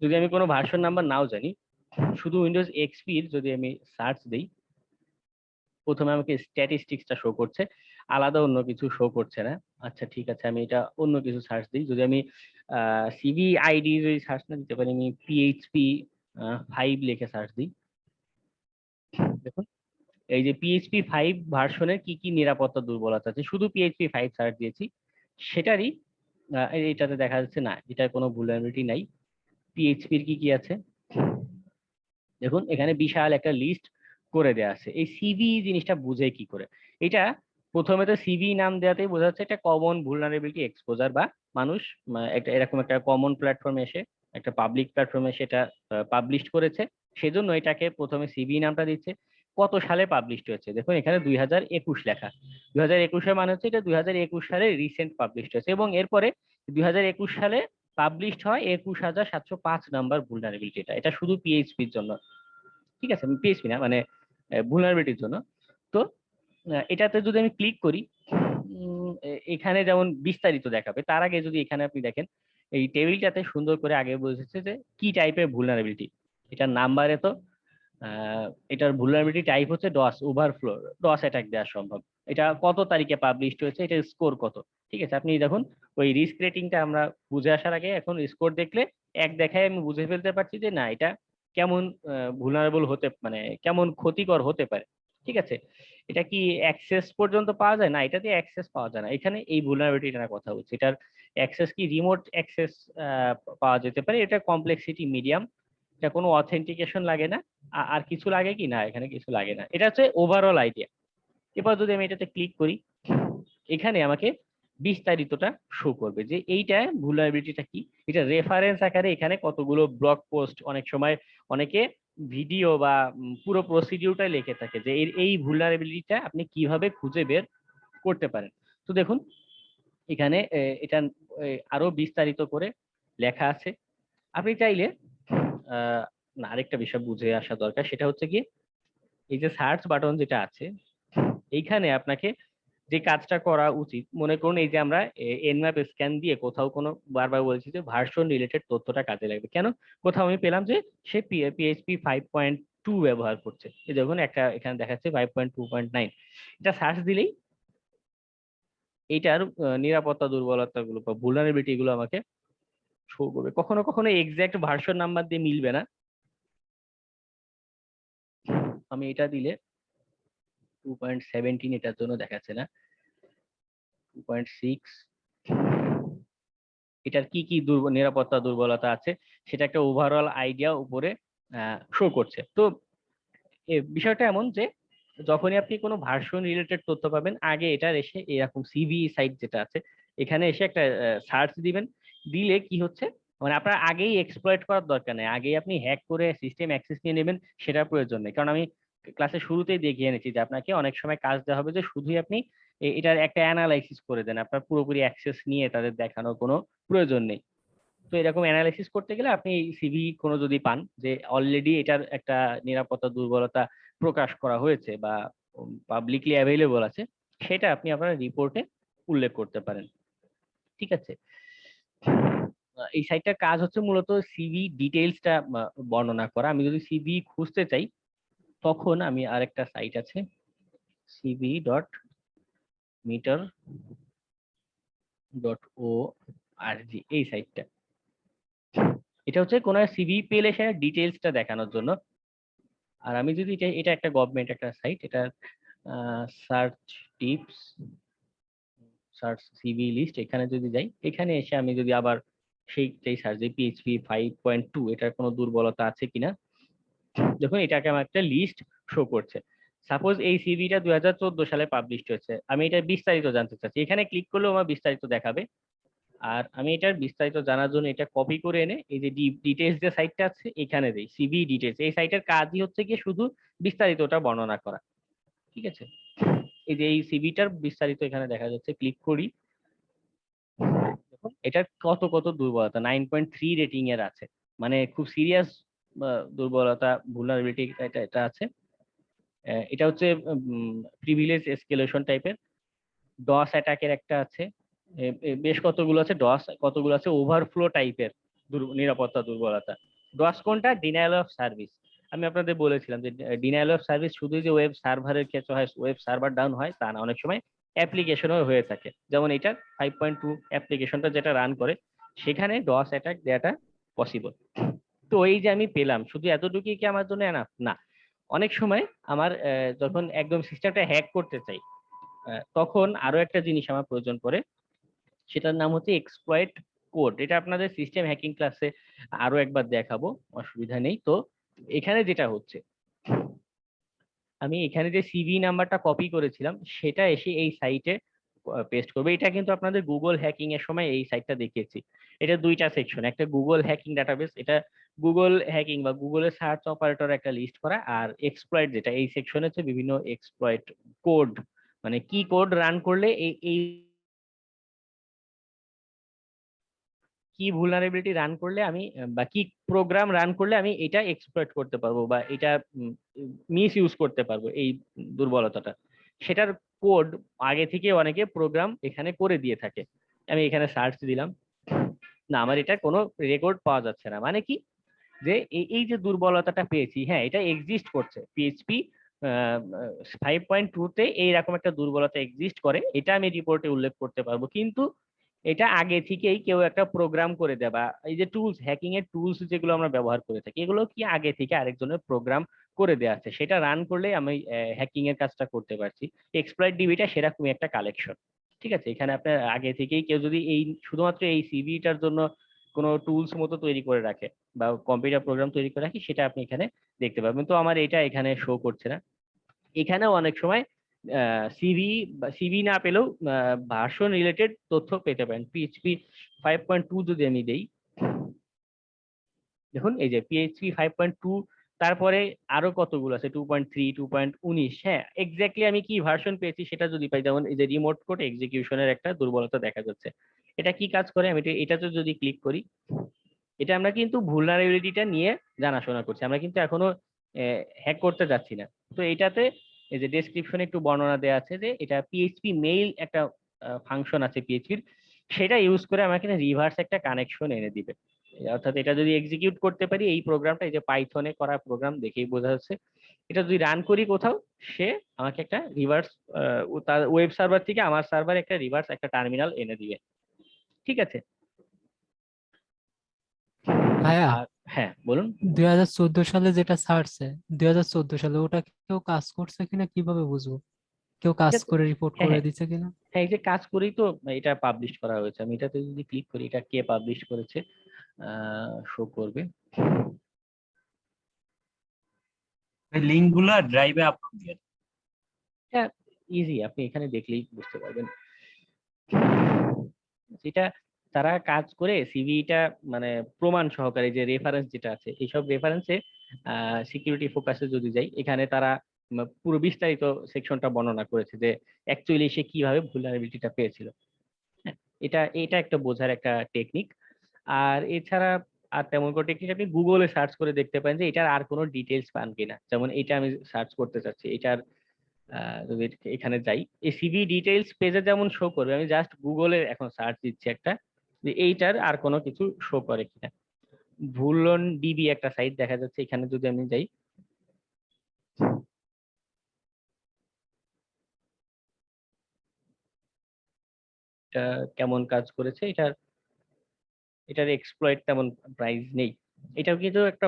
যদি আমি কোনো ভার্সন নাম্বার নাও জানি, শুধু উইন্ডোজ এক্সপির যদি আমি সার্চ দিই, প্রথমে আমাকে স্ট্যাটিস্টিক্সটা শো করছে, আলাদা অন্য কিছু শো করছে না। আচ্ছা ঠিক আছে, আমি এটা অন্য কিছু সার্চ দিই, যদি আমি সিভি আইডি যদি সার্চ না দিতে পারি, আমি পিএইচপি 5 লিখে সার্চ দিই, দেখুন এই যে PHP 5 ভার্সনের কি কি নিরাপত্তা দুর্বলতা আছে, শুধু PHP 5 সার্চ দিয়েছি, সেটারই এটাতে দেখা যাচ্ছে না, এটার কোনো ভুলনারেবিলিটি নাই। পিএইচপির কি কি আছে দেখুন, এখানে বিশাল একটা লিস্ট করে দেয়া আছে। এই সিভি জিনিসটা বুঝে কি করে, এটা প্রথমে তো সিভি নাম দেওয়াতেই বোঝা যাচ্ছে এটা কমন ভুলনারেবিলিটি এক্সপোজার, বা মানুষ একটা এরকম একটা কমন প্ল্যাটফর্মে এসে, একটা পাবলিক প্ল্যাটফর্মে সেটা পাবলিশ করেছে, সেজন্য এটাকে প্রথমে সিভি নামটা দিচ্ছে। কত সালে পাবলিশড হয়েছে। দেখুন এখানে 2021 লেখা, 2021 মানে হচ্ছে এটা 2021 সালে রিসেন্ট পাবলিশড হয়েছে, এবং এরপরে 2021 সালে পাবলিশড হয় 21705 নাম্বার ভুলনারেবিলিটি। এটা শুধু পিএইচপির জন্য, ঠিক আছে, পিএইচপি না মানে ভুলনারেবিলিটির জন্য। তো এটাতে যদি আমি ক্লিক করি, এখানে যেমন বিস্তারিত দেখাবে, তার আগে যদি এখানে আপনি দেখেন এই টেবিলটাতে সুন্দর করে আগে বলেছে যে কি টাইপের ভুলনারেবিলিটি। এটার নাম্বারে তো এটার ভুলনারেবিলিটি টাইপ হচ্ছে ডস ওভারফ্লো, ডস অ্যাটাক দেওয়া সম্ভব। এটা কত তারিখে পাবলিশড হয়েছে, এটার স্কোর কত, ঠিক আছে। আপনি দেখুন ওই রিস্ক রেটিংটা আমরা বুঝে আসার আগে এখন স্কোর দেখলে এক দেখায় আমি বুঝে ফেলতে পারছি যে না এটা কেমন ভুলনারেবল হতে, মানে কেমন ক্ষতিকর হতে পারে, ঠিক আছে। এটা কি অ্যাক্সেস পর্যন্ত পাওয়া যায় না, এটাতে অ্যাক্সেস পাওয়া যায় না। এখানে এই ভুলনারেবিলিটিটার কথা হচ্ছে, এটার অ্যাক্সেস কি রিমোট অ্যাক্সেস পাওয়া যেতে পারে, এটা কমপ্লেক্সিটি মিডিয়াম, এটা কোনো অথেন্টিকেশন লাগে না। আর কিছু লাগে কি না, এখানে কিছু লাগে না। এটা হচ্ছে ওভারঅল আইডিয়া। এবার যদি আমি এটাতে ক্লিক করি, এখানে আমাকে বিস্তারিতটা শো করবে যে এইটা ভুলনারেবিলিটিটা কি। এটা রেফারেন্স আকারে এখানে কতগুলো ব্লগ পোস্ট, অনেক সময় অনেকে ভিডিও বা পুরো প্রসিডিউরটাই লিখে থাকে যে এই ভুলনারেবিলিটিটা আপনি কিভাবে খুঁজে বের করতে পারেন। তো দেখুন এখানে এটা আরো বিস্তারিত করে লেখা আছে। আপনি চাইলে না, আরেকটা বিষয় বুঝে আসা দরকার, সেটা হচ্ছে কি এই যে সার্চ বাটন যেটা আছে এইখানে আপনাকে যে কাজটা করা উচিত, মনে করুন এই যে আমরা এনম্যাপ স্ক্যান দিয়ে কোথাও কোনো, বারবার বলছি যে ভার্সন রিলেটেড তথ্যটা কাজে লাগবে কেন, কোথাও আমি পেলাম যে সে পিএইচপি 5.2 ব্যবহার করছে, এই দেখুন একটা এখানে দেখাচ্ছে 5.2.9, এটা সার্চ দিলেই এইটার নিরাপত্তা দুর্বলতা গুলো বা ভুলনারেবিলিটি গুলো আমাকে শো করবে। কখনো কখনো এক্সাক্ট ভার্সন নাম্বার দিয়ে মিলবে না, আমি এটা দিলে 2.17 এটার জন্য দেখাচ্ছে না, 2.6, এটার কি কি নিরাপত্তা দুর্বলতা আছে সেটা একটা ওভারঅল আইডিয়া উপরে শো করছে। তো বিষয়টা এমন যে যখনই আপনি কোনো ভার্সন রিলেটেড তথ্য পাবেন, আগে এটার এসে এরকম সিভি সাইট যেটা আছে এখানে এসে একটা সার্চ দিবেন, দিলে কি হচ্ছে মানে আপনার আগেই এক্সপ্লয়েট করার দরকার নেই, আগেই আপনি হ্যাক করে সিস্টেম অ্যাক্সেস নিয়ে নেবেন সেটার প্রয়োজন নেই। কারণ আমি ক্লাসের শুরুতেই দেখিয়ে এনেছি যে আপনাকে অনেক সময় কাজ দেওয়া হবে যে শুধুই আপনি এটার একটা অ্যানালাইসিস করে দেন, আপনার পুরোপুরি অ্যাক্সেস নিয়ে তাদের দেখানোর কোনো প্রয়োজন নেই। তো এরকম অ্যানালাইসিস করতে গেলে আপনি সিভি কোনো যদি পান যে অলরেডি এটার একটা নিরাপত্তা দুর্বলতা প্রকাশ করা হয়েছে বা পাবলিকলি অ্যাভেলেবল আছে, সেটা আপনি আপনার রিপোর্টে উল্লেখ করতে পারেন, ঠিক আছে। এই সাইটটার কাজ হচ্ছে মূলত সিভি ডিটেইলসটা বর্ণনা করা। আমি যদি সিভি খুঁজতে চাই তখন আমি আরেকটা সাইট আছে cv.meter.org, এই সাইটটা, এটা হচ্ছে কোন সিভি পেলে সেটা ডিটেইলসটা দেখানোর জন্য। আর আমি যদি এটা একটা গভর্নমেন্ট একটা সাইট, এটা search tips, search CV list, এখানে যদি যাই, এখানে এসে আমি যদি আবার সেই সার্চ দিই পিএইচপি 5.2 এটার কোনো দুর্বলতা আছে কিনা, দেখুন এটাকে আমার একটা লিস্ট শো করছে। সাপোজ এই সিভিটা 2014 সালে পাবলিশড হয়েছে, আমি এটা বিস্তারিত জানতে চাচ্ছি, এখানে ক্লিক করলেও আমার বিস্তারিত দেখাবে। আর আমি এটার বিস্তারিত জানার জন্য এটা কপি করে এনে এই যে ডিটেইলস যে সাইটটা আছে এখানে দেই সিভি ডিটেইলস। এই সাইটের কাজই হচ্ছে কি শুধু বিস্তারিতটা বর্ণনা করা, ঠিক আছে। এই যে এই সিভিটার বিস্তারিত এখানে দেখা যাচ্ছে, ক্লিক করি, দেখুন এটার কত কত দুর্বলতা 9.3 রেটিং এর আছে, মানে খুব সিরিয়াস দুর্বলতা ভুলনারেবিলিটি এটা আছে। এটা হচ্ছে প্রিভিলেজ এসকেলেশন টাইপের, ডস অ্যাটাকের একটা আছে, বেশ কতগুলো আছে ডস, কতগুলো আছে ওভারফ্লো টাইপের নিরাপত্তা দুর্বলতা। ডস কোনটা, ডিনায়াল অফ সার্ভিস। আমি আপনাদের বলেছিলাম যে ডিনায়াল অফ সার্ভিস শুধু যে ওয়েব সার্ভারের ক্ষেত্রে হয়, ওয়েব সার্ভার ডাউন হয় তা না, অনেক সময় অ্যাপ্লিকেশনও হয়ে থাকে। যেমন এটা 5.2 অ্যাপ্লিকেশনটা যেটা রান করে সেখানে ডস অ্যাটাক দেওয়াটা পসিবল। তো এই যে আমি পেলাম শুধু এতটুকুই কি আমার জন্য এনাফ না, অনেক সময় আমার যখন একদম সিস্টেমটা হ্যাক করতে চাই তখন আরো একটা জিনিস আমার প্রয়োজন পড়ে, সেটার নাম হচ্ছে এক্সপ্লয়েট কোড। এটা আপনাদের সিস্টেম হ্যাকিং ক্লাসে আরো একবার দেখাবো, অসুবিধা নেই। তো এখানে যেটা হচ্ছে, আমি এখানে যে সিভি নাম্বারটা কপি করেছিলাম সেটা এসে এই সাইটে পেস্ট করবো। এটা কিন্তু আপনাদের গুগল হ্যাকিং এর সময় এই সাইটটা দেখিয়েছি। এটা দুইটা সেকশন, একটা গুগল হ্যাকিং ডাটাবেস, এটা গুগল হ্যাকিং বা গুগলের সার্চ অপারেটর একটা লিস্ট করা, আর এক্সপ্লয়েট যেটা এই সেকশনে হচ্ছে বিভিন্ন এক্সপ্লয়েট কোড, মানে কি কোড রান করলে এই কি ভুলনারেবিলিটি রান করলে আমি বা কি প্রোগ্রাম রান করলে আমি এটা এক্সপ্লয়েট করতে পারবো বা এটা মিস ইউজ করতে পারবো এই দুর্বলতাটা, সেটার কোড আগে থেকে অনেকে প্রোগ্রাম এখানে করে দিয়ে থাকে। আমি এখানে সার্চ দিলাম, না আমার এটা কোনো রেকর্ড পাওয়া যাচ্ছে না। মানে কি, যে এই যে দুর্বলতাটা পেয়েছি, হ্যাঁ এটা এক্সিস্ট করছে পিএইচপি 5.2-তে এইরকম একটা দুর্বলতা এক্সিস্ট করে, এটা আমি রিপোর্টে উল্লেখ করতে পারবো। কিন্তু এটা আগে থেকেই কেউ একটা প্রোগ্রাম করে দেয়, বা এই যে টুলস, হ্যাকিং এর টুলস যেগুলো আমরা ব্যবহার করে থাকি, এগুলো কি আগে থেকে আরেকজনের প্রোগ্রাম করে দেওয়া আছে, সেটা রান করলে আমি হ্যাকিং এর কাজটা করতে পারছি। এক্সপ্লয়েট ডিবিটা সেরকমই একটা কালেকশন। ঠিক আছে, এখানে আপনার আগে থেকেই কেউ যদি এই শুধুমাত্র এই সিভিটার জন্য কোনো টুলস মতো তৈরি করে রাখে বা কম্পিউটার প্রোগ্রাম তৈরি করে রাখি, সেটা আপনি এখানে দেখতে পাবেন। তো আমার এটা এখানে শো করছে না। এখানেও অনেক সময় সিভি বা সিভি না পেলেও ভার্সন রিলেটেড তথ্য পেতে পারেন। পিএইচপি 5.2 যদি আমি দেই, দেখুন এই যে পিএইচপি 5.2, তারপরে আরো কতগুলো আছে 2.3, 2.19। হ্যাঁ এক্স্যাক্টলি আমি কি ভার্সন পেয়েছি সেটা যদি পাই, যেমন এই যে রিমোট কোড এক্সিকিউশনের একটা দুর্বলতা দেখা যাচ্ছে। এটা কি কাজ করে, আমি এটাতে যদি ক্লিক করি, এটা আমরা কিন্তু ভুলনারেবিলিটিটা নিয়ে জানাশোনা করছি, আমরা কিন্তু এখনো হ্যাক করতে যাচ্ছি না। তো এটাতে এই যে ডেসক্রিপশনে একটু বর্ণনা দেওয়া আছে যে এটা পিএইচপি মেইল একটা ফাংশন আছে পিএইচপির, সেটা ইউজ করে আমাকে রিভার্স একটা কানেকশন এনে দিবে। অর্থাৎ এটা যদি এক্সিকিউট করতে পারি, এই প্রোগ্রামটা, এই যে পাইথনে করা প্রোগ্রাম দেখেই বোঝা যাচ্ছে, এটা যদি রান করি কোথাও, সে আমাকে একটা রিভার্স, তার ওয়েব সার্ভার থেকে আমার সার্ভারে একটা রিভার্স একটা টার্মিনাল এনে দিবে। ঠিক আছে। ভাইয়া, আর হ্যাঁ বলুন। 2014 সালে যেটা ছাড়ছে, 2014 সালে ওটা কেউ কাজ করছে কিনা কিভাবে বুঝবো? কেউ কাজ এটা তো করে রিপোর্ট হ্যাঁ করে হ্যাঁ দিছে কিনা? হ্যাঁ, এই যে কাজ করেই তো এটা পাবলিশ করা হয়েছে। আমি এটাতে যদি ক্লিক করি, এটা কে পাবলিশ করেছে শো করবে। লিঙ্ক গুলা ড্রাইভে আপলোড দিয়ে দেন। এটা ইজি, আপনি এখানে দেখলেই বুঝতে পারবেন। এটা তারা কাজ করে সিভিটা মানে প্রমাণ সহকারে যে রেফারেন্স যেটা আছে, এইসব রেফারেন্সে সিকিউরিটি ফোকাসে যদি যাই, এখানে তারা পুরো বিস্তারিত সেকশনটা বর্ণনা করেছে যে অ্যাকচুয়ালি সে কিভাবে ভুলনারেবিলিটিটা পেয়েছিল। হ্যাঁ, এটা এটা একটা বোঝার একটা টেকনিক। আর এছাড়া আর তেমন কোনো টেকনিক, আপনি গুগলে সার্চ করে দেখতে পারেন যে এটার আর কোনো ডিটেলস পান কিনা। যেমন এটা আমি সার্চ করতে চাচ্ছি, এটার যদি এখানে যাই, এই সিভি ডিটেইলস পেজে যেমন শো করবে, আমি জাস্ট গুগলে এখন সার্চ দিচ্ছি একটা, যে এইটার আর কোনো কিছু শো করে কিনা। ভুলন ডিবি একটা সাইট দেখা যাচ্ছে, এখানে যদি আমি যাই, এটা কেমন কাজ করেছে, এটার এক্সপ্লয়েট তেমন প্রাইস নেই। এটাও কিন্তু একটা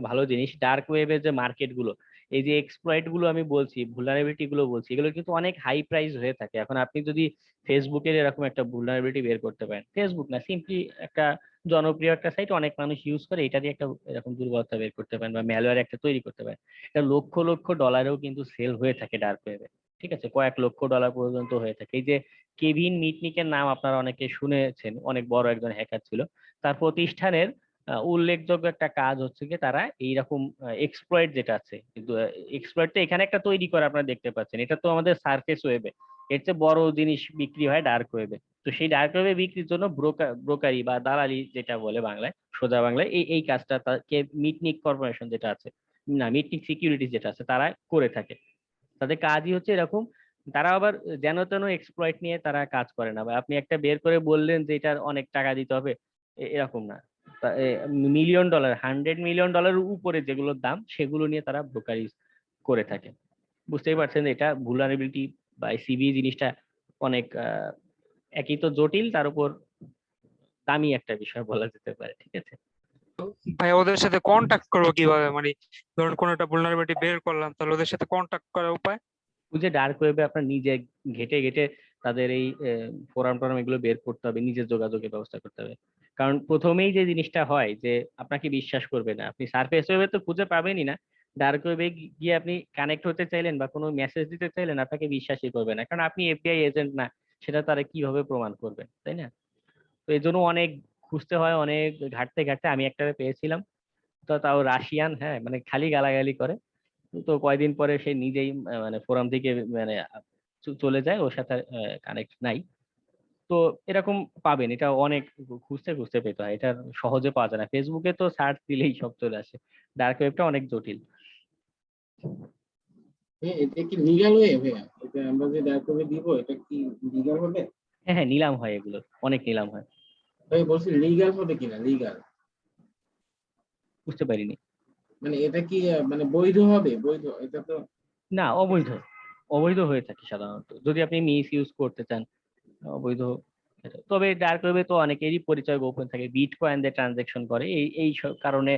ভালো জিনিস, ডার্ক ওয়েবের যে মার্কেট গুলো, এই যে এক্সপ্লয়েট গুলো আমি বলছি, ভুলনারেবিলিটি গুলো বলছি, এগুলো কিন্তু অনেক হাই প্রাইস হয়ে থাকে। এখন আপনি যদি ফেসবুকের এরকম একটা ভুলনারেবিলিটি বের করতে পারেন, ফেসবুক না, সিম্পলি একটা জনপ্রিয় একটা সাইট অনেক মানুষ ইউজ করে, এটা দিয়ে একটা এরকম দুর্বলতা বের করতে পারেন বা ম্যালওয়্যার একটা তৈরি করতে পারেন, এটা লক্ষ লক্ষ ডলারেও কিন্তু সেল হয়ে থাকে ডার্ক ওয়েবে। ঠিক আছে, কয়েক লক্ষ ডলার পর্যন্ত হয়ে থাকে। এই যে কেভিন মিটনিকের নাম আপনারা অনেকে শুনেছেন, অনেক বড় একজন হ্যাকার ছিল। তার প্রতিষ্ঠানের উল্লেখযোগ্য একটা কাজ হচ্ছে কি, তারা এইরকম এক্সপ্লয়েট যেটা আছে, কিন্তু এক্সপ্লয়েটটা এখানে একটা তৈরি করে আপনারা দেখতে পাচ্ছেন, এটা তো আমাদের সারফেস ওয়েবে, এর চেয়ে বড় জিনিস বিক্রি হয় ডার্ক ওয়েবে। তো সেই ডার্ক ওয়েবে বিক্রির জন্য ব্রোকারি বা দালালি যেটা বলে বাংলায়, সোজা বাংলায়, এই কাজটা তাকে মিটনিক কর্পোরেশন যেটা আছে, না মিটনিক সিকিউরিটিজ যেটা আছে, তারা করে থাকে। তাদের কাজই হচ্ছে এরকম। তারা আবার যেন তেন এক্সপ্লয়েট নিয়ে তারা কাজ করে না, বা আপনি একটা বের করে বললেন যে এটার অনেক টাকা দিতে হবে, এরকম না। মিলিয়ন ডলার, 100 মিলিয়ন ডলারের উপরে যেগুলোর দাম, সেগুলো নিয়ে তারা ব্রোকারি করে থাকে। বুঝতেই পারছেন যে এটা ভুলনারেবিলিটি বা সিভি জিনিসটা অনেক একই তো জটিল, তার উপর দামি একটা বিষয় বলা যেতে পারে। ঠিক আছে। ভাই ওদের সাথে কন্টাক্ট করবো কিভাবে? মানে ধরুন কোন একটা ভুলনারেবিলিটি বের করলাম, তাহলে ওদের সাথে কন্টাক্ট করার উপায়? ওই যে ডার্ক ওয়েবে আপনার নিজে ঘেটে ঘেটে তাদের এই ফোরাম টোরাম এগুলো বের করতে হবে, নিজের যোগাযোগের ব্যবস্থা করতে হবে। কারণ প্রথমেই যে জিনিসটা হয় যে আপনাকে বিশ্বাস করবে না, আপনি সারফেস ওয়েবে তো খুঁজে পাবেনই না, ডার্ক ওয়েবে গিয়ে আপনি কানেক্ট হতে চাইলেন বা কোনো মেসেজ দিতে চাইলেন, আপনাকে বিশ্বাসই করবে না, কারণ আপনি এফবিআই এজেন্ট না সেটা তারা কিভাবে প্রমাণ করবেন, তাই না? তো এই জন্য অনেক খুঁজতে হয়, অনেক ঘাটতে ঘাটতে আমি একটা পেয়েছিলাম। তো তাও রাশিয়ান, হ্যাঁ, মানে খালি গালাগালি করে। তো কয়দিন পরে সে নিজেই মানে ফোরাম থেকে মানে চলে যায়, ওর সাথে কানেক্ট নাই। তো এরকম পাবেন, এটা অনেক খুঁজতে খুঁজতে পেতে হয়, এটা সহজে পাওয়া যায় না। ফেসবুকে তো সার্চ দিলেই সব চলে আসে, ডার্ক ওয়েবটা অনেক জটিল। এটা কি লিগাল ওয়ে ভাইয়া? এটা আমরা যে দায়ের করে দিব এটা কি লিগাল হবে? হ্যাঁ হ্যাঁ, নিলাম হয়, এগুলো অনেক নিলাম হয়। ভাই বলছি লিগাল হবে কিনা, লিগাল বুঝতে পারিনি। মানে এটা কি মানে বৈধ হবে? বৈধ এটা তো না, অবৈধ, অবৈধ হয়ে থাকে সাধারণত যদি আপনি মিস ইউজ করতে চান, অবৈধ। তবে ডার্ক ওয়েবে তো অনেকেরই পরিচয় গোপন থাকে, বিটকয়েন দিয়ে ট্রানজেকশন করে, এই সব কারণে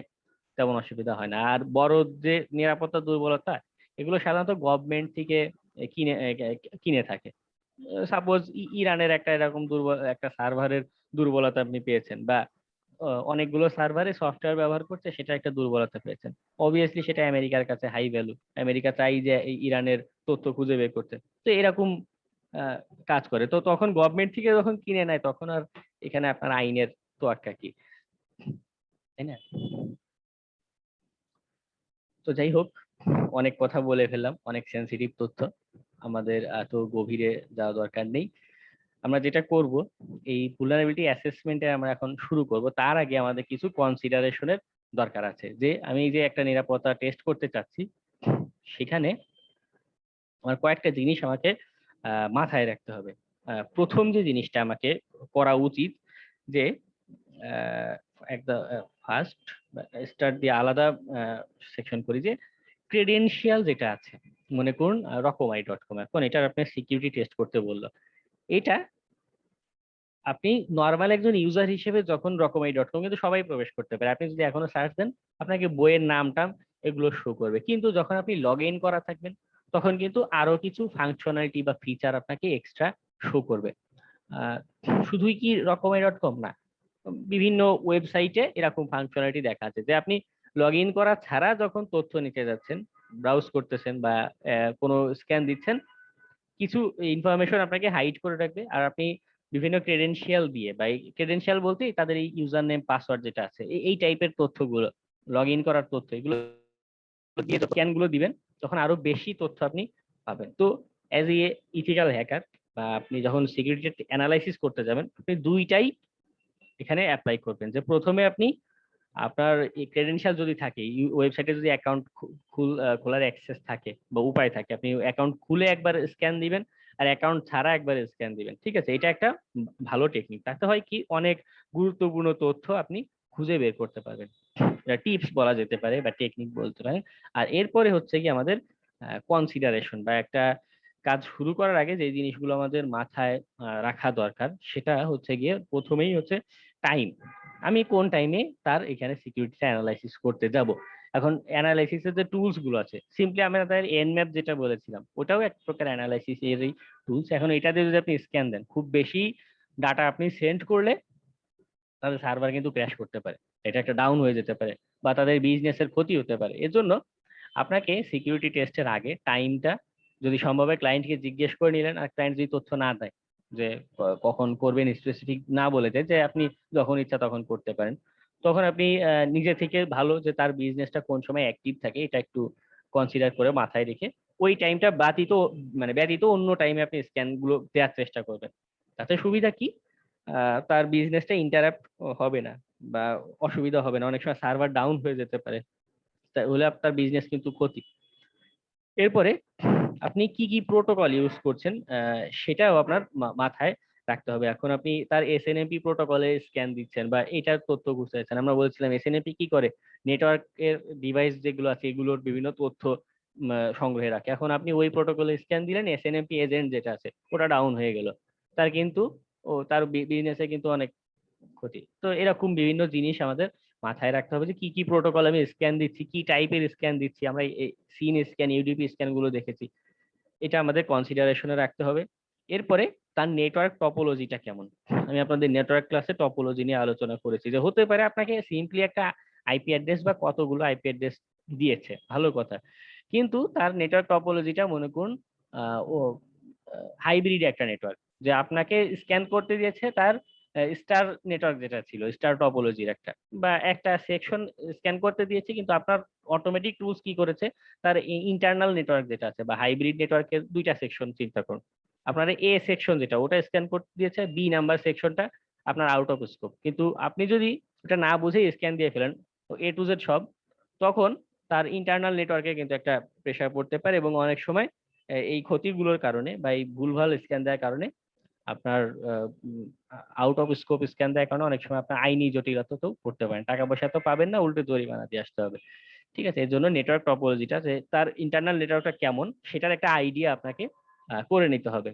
তেমন অসুবিধা হয় না। আর বড় যে নিরাপত্তা দুর্বলতা, এগুলো সাধারণত গভর্নমেন্ট থেকে কিনে কিনে থাকে। সাপোজ ইরানের একটা এরকম দুর্বল একটা সার্ভারের দুর্বলতা আপনি পেয়েছেন, বা অনেকগুলো সার্ভারে সফটওয়্যার ব্যবহার করছে, সেটা একটা দুর্বলতা পেয়েছেন। অবভিয়াসলি সেটা আমেরিকার কাছে হাই ভ্যালু, আমেরিকা চাই যে এই ইরানের তথ্য খুঁজে বের করতে। তো এরকম আহ, কাজ করে। তো তখন গভর্নমেন্ট থেকে যখন কিনে নেয়, তখন আর এখানে আপনার আইনের তোয়াক্কা কি, তাই না? তো যাই হোক, অনেক কথা বলে ফেললাম, অনেক সেনসিটিভ তথ্য, আমাদের এত গভীরে যাওয়া দরকার নেই। আমরা যেটা করব, এই ভুলনারেবিলিটি অ্যাসেসমেন্টে আমরা এখন শুরু করব, তার আগে আমাদের কিছু কনসিডারেশনের দরকার আছে। যে আমি যে একটা নিরাপত্তা টেস্ট করতে চাচ্ছি, সেখানে আমার কয়েকটা জিনিস আমাকে মাথায় রাখতে হবে। প্রথম যে জিনিসটা আমাকে করা উচিত, যে একদম ফার্স্ট স্টার্ট দিয়ে আলাদা সেকশন করি, যে ক্রেডেনশিয়াল যেটা আছে, মনে করুন রকমারি.কম, এখন এটার আপনার সিকিউরিটি টেস্ট করতে বললো। এটা আপনি নর্মাল একজন ইউজার হিসেবে যখন রকমারি.কম, কিন্তু সবাই প্রবেশ করতে পারে, আপনি যদি এখনো সার্চ দেন আপনাকে বইয়ের নাম টাম এগুলো শো করবে। কিন্তু যখন আপনি লগ ইন করা থাকবেন, তখন কিন্তু আরো কিছু ফাংশনালিটি বা ফিচার আপনাকে এক্সট্রা শো করবে। আহ, শুধুই কি রকমারি.কম না, বিভিন্ন ওয়েবসাইটে এরকম ফাংশনালিটি দেখা আছে যে আপনি লগ ইন করা ছাড়া যখন তথ্য নিতে যাচ্ছেন, ব্রাউজ করতেছেন বা কোনো স্ক্যান দিচ্ছেন, কিছু ইনফরমেশন আপনাকে হাইড করে রাখবে। আর আপনি বিভিন্ন ক্রেডেনশিয়াল দিয়ে, বা ক্রেডেনশিয়াল বলতে তাদের এই ইউজার নেম পাসওয়ার্ড যেটা আছে, এই টাইপের তথ্যগুলো, লগ ইন করার তথ্য, এগুলো দিয়ে স্ক্যান গুলো দিবেন, তখন আরো বেশি তথ্য আপনি পাবেন। তো অ্যাজ এ ইথিক্যাল হ্যাকার, বা আপনি যখন সিকিউরিটি অ্যানালাইসিস করতে যাবেন, আপনি দুইটাই এখানে অ্যাপ্লাই করবেন। যে প্রথমে আপনি আপনার এই ক্রেডেনশিয়াল যদি থাকে, ওয়েবসাইটে যদি অ্যাকাউন্ট খোলার অ্যাক্সেস থাকে বা উপায় থাকে, আপনি অ্যাকাউন্ট খুলে একবার স্ক্যান দিবেন, আর অ্যাকাউন্ট ছাড়া একবার স্ক্যান দিবেন। ঠিক আছে, এটা একটা ভালো টেকনিক। তাতে হয় কি, অনেক গুরুত্বপূর্ণ তথ্য আপনি খুঁজে বের করতে পারবেন। এটা টিপস বলা যেতে পারে বা টেকনিক বলতে পারেন। আর এরপরে হচ্ছে কি আমাদের কনসিডারেশন, বা একটা কাজ শুরু করার আগে যে জিনিসগুলো আমাদের মাথায় রাখা দরকার, সেটা হচ্ছে গিয়ে প্রথমেই হচ্ছে টাইম। আমি কোন টাইমে তার এখানে সিকিউরিটি অ্যানালাইসিস করতে যাব। এখন অ্যানালাইসিসের যে টুলস গুলো আছে, সিম্পলি আমরা তাদের এনম্যাপ যেটা বলেছিলাম, ওটাও এক প্রকার অ্যানালাইসিস এরই টুলস। এখন এটা দিয়ে যদি আপনি স্ক্যান দেন, খুব বেশি ডাটা আপনি সেন্ড করলে তাদের সার্ভার কিন্তু ক্র্যাশ করতে পারে, এটা একটা ডাউন হয়ে যেতে পারে, বা তাদের বিজনেসের ক্ষতি হতে পারে। এজন্য আপনাকে সিকিউরিটি টেস্টের আগে টাইমটা যদি সম্ভব হয় ক্লায়েন্টকে জিজ্ঞেস করে নিলেন। আর ক্লায়েন্ট যদি তথ্য না দেয় যে কখন করবেন, স্পেসিফিক না বলে দেয় যে আপনি যখন ইচ্ছা তখন করতে পারেন, তখন আপনি নিজে থেকে ভালো যে তার বিজনেসটা কোন সময় অ্যাক্টিভ থাকে এটা একটু কনসিডার করে মাথায় রেখে ওই টাইমটা ব্যতীত অন্য টাইমে আপনি স্ক্যান গুলো দেওয়ার চেষ্টা করবেন। তাতে সুবিধা কি, তার বিজনেসটা ইন্টারাপ্ট হবে না বা অসুবিধা হবে না। অনেক সময় সার্ভার ডাউন হয়ে যেতে পারে, তাহলে আপনার বিজনেস কিন্তু ক্ষতি। এরপরে আপনি কি কি প্রোটোকল ইউজ করছেন, সেটাও আপনার মাথায় রাখতে হবে। এখন আপনি তার এসএনএমপি প্রোটোকলে স্ক্যান দিচ্ছেন বা এটার তথ্য বুঝতে চাচ্ছেন, আমরা বলছিলাম এসএনএমপি কি করে, নেটওয়ার্কের ডিভাইস যেগুলো আছে এগুলোর বিভিন্ন তথ্য সংগ্রহে রাখে। এখন আপনি ওই প্রোটোকলে স্ক্যান দিলেন, এসএনএমপি এজেন্ট যেটা আছে ওটা ডাউন হয়ে গেল, তার কিন্তু তার বিজনেসে কিন্তু অনেক ক্ষতি। তো এরকম বিভিন্ন জিনিস আমাদের মাথায় রাখতে হবে, যে কি কি প্রোটোকল আমি স্ক্যান দিচ্ছি, কি টাইপের স্ক্যান দিচ্ছি। আমরা সিন স্ক্যান, ইউডিপি স্ক্যান গুলো দেখেছি, এটা আমাদের কনসিডারেশনে রাখতে হবে। এরপরে তার নেটওয়ার্ক টপোলজিটা কেমন। আমি আপনাদের নেটওয়ার্ক ক্লাসে টপোলজি নিয়ে আলোচনা করেছি, যে হতে পারে আপনাকে সিম্পলি একটা আইপি অ্যাড্রেস বা কতগুলো আইপি অ্যাড্রেস দিয়েছে, ভালো কথা, কিন্তু তার নেটওয়ার্ক টপোলজিটা মনে করুন ও হাইব্রিড একটা নেটওয়ার্ক, যে আপনাকে স্ক্যান করতে দিয়েছে তার স্টার নেটওয়ার্ক যেটা ছিল, স্টার টপোলজির একটা সেকশন স্ক্যান করতে দিয়েছে, কিন্তু আপনার অটোমেটিক টুলস কি করেছে, তার ইন্টারনাল নেটওয়ার্ক যেটা আছে বা হাইব্রিড নেটওয়ার্কের দুইটা সেকশন চিন্তা করুন। আপনার এ সেকশন যেটা ওটা স্ক্যান করতে দিয়েছে, বি নাম্বার সেকশনটা আপনার আউট অফ স্কোপ, কিন্তু আপনি যদি এটা না বুঝে স্ক্যান দিয়ে ফেলেন এ টু জেড সব, তখন তার ইন্টারনাল নেটওয়ার্কে কিন্তু একটা প্রেসার পড়তে পারে, এবং অনেক সময় এই ক্ষতিগুলোর কারণে বা এই ভুলভাল স্ক্যান দেওয়ার কারণে আপনার আউট অফ স্কোপ স্ক্যান দেওয়ার কারণে অনেক সময় আপনার আইনি জটিলতাতেও পড়তে পারেন, টাকা পয়সা তো পাবেন না, উল্টে জরিমানা দিয়ে আসতে হবে। ঠিক আছে, এর জন্য নেটওয়ার্ক টপোলজিটা যে তার ইন্টারনাল নেটওয়ার্কটা কেমন সেটার একটা আইডিয়া আপনাকে করে নিতে হবে,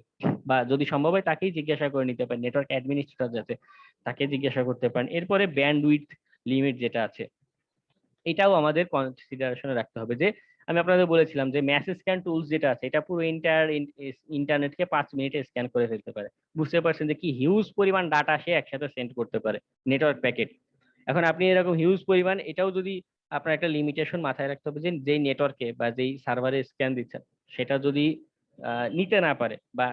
বা যদি সম্ভব হয় তাকেই জিজ্ঞাসা করে নিতে পারেন, নেটওয়ার্ক অ্যাডমিনিস্ট্রেটর যাতে, তাকে জিজ্ঞাসা করতে পারেন। এরপরে ব্যান্ডউইডথ লিমিট যেটা আছে এটাও আমাদের কনসিডারেশনে রাখতে হবে। যে আমি আপনাদের বলেছিলাম যে ম্যাস স্ক্যান টুলস যেটা আছে এটা পুরো ইন্টারনেটকে 5 মিনিটে স্ক্যান করে ফেলতে পারে। বুঝতে পারছেন যে কি হিউজ পরিমাণ ডাটা সে একসাথে সেন্ড করতে পারে, নেটওয়ার্ক প্যাকেট। এখন আপনি এরকম হিউজ পরিমাণ, এটাও যদি আপনার একটা লিমিটেশন মাথায় রাখতে হবে যে যেই নেটওয়ার্কে বা যেই সার্ভারে স্ক্যান দিচ্ছেন সেটা যদি নিতে না পারে, বা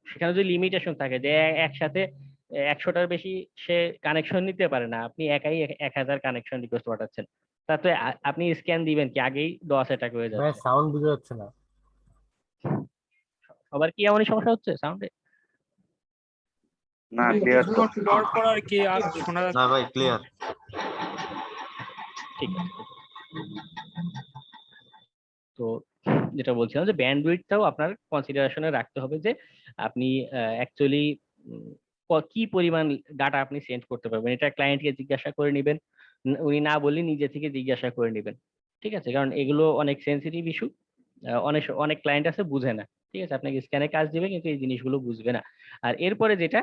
সেখানে যদি লিমিটেশন থাকে যে একসাথে 100টার বেশি সে কানেকশন নিতে পারে না, আপনি একাই 1000 কানেকশন রিকোয়েস্ট পাঠাচ্ছেন, তাতে আপনি স্ক্যান দিবেন কি আগেই 10 অ্যাটাক হয়ে ভাই যাচ্ছে। সাউন্ড বুঝা যাচ্ছে না। সবার কি এমনই সমস্যা হচ্ছে সাউন্ডে? না ক্লিয়ার তো। পর আর কি আর শোনা না ভাই ক্লিয়ার। ঠিক আছে। তো যেটা বলছিলাম যে ব্যান্ডউইডথটাও আপনার কনসিডারেশনে রাখতে হবে, যে আপনি অ্যাকচুয়ালি কি পরিমাণ ডাটা আপনি সেন্ড করতে পারবেন, এটা ক্লায়েন্টকে জিজ্ঞাসা করে নেবেন, উনি না বললে নিজে থেকে জিজ্ঞাসা করে নেবেন। ঠিক আছে, কারণ এগুলো অনেক সেন্সিটিভ ইস্যু, অনেক অনেক ক্লায়েন্ট আছে বুঝে না। ঠিক আছে, আপনাকে স্ক্যানে কাজ দিবে কিন্তু এই জিনিসগুলো বুঝবে না। আর এরপরে যেটা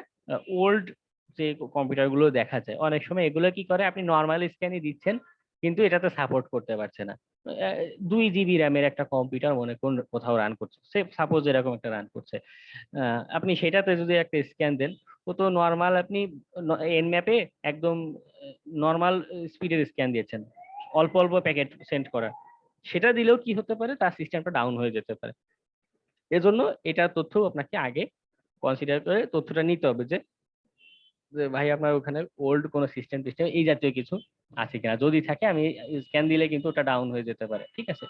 ওল্ড যে কম্পিউটার গুলো দেখা যায় অনেক সময় এগুলো কি করে, আপনি নর্মাল স্ক্যানই দিচ্ছেন কিন্তু এটাতে সাপোর্ট করতে পারছে না। 2 জিবি র্যামের একটা কম্পিউটার মনে করুন কোথাও রান করছে, সে সাপোজ এরকম একটা রান করছে, আপনি সেটাতে যদি একটা স্ক্যান দেন, ও তো নর্মাল আপনি এন ম্যাপে একদম নর্মাল স্পিডের স্ক্যান দিয়েছেন, অল্প অল্প প্যাকেট সেন্ড করা, সেটা দিলেও কি হতে পারে, তার সিস্টেমটা ডাউন হয়ে যেতে পারে। এজন্য এটা তথ্য আপনাকে আগে কনসিডার করে তথ্যটা নিতে হবে যে ভাই আপনার ওখানে ওল্ড কোনো সিস্টেম টিস্টেম এই জাতীয় কিছু আছে কিনা, যদি থাকে আমি স্ক্যান দিলে কিন্তু ওটা ডাউন হয়ে যেতে পারে। ঠিক আছে,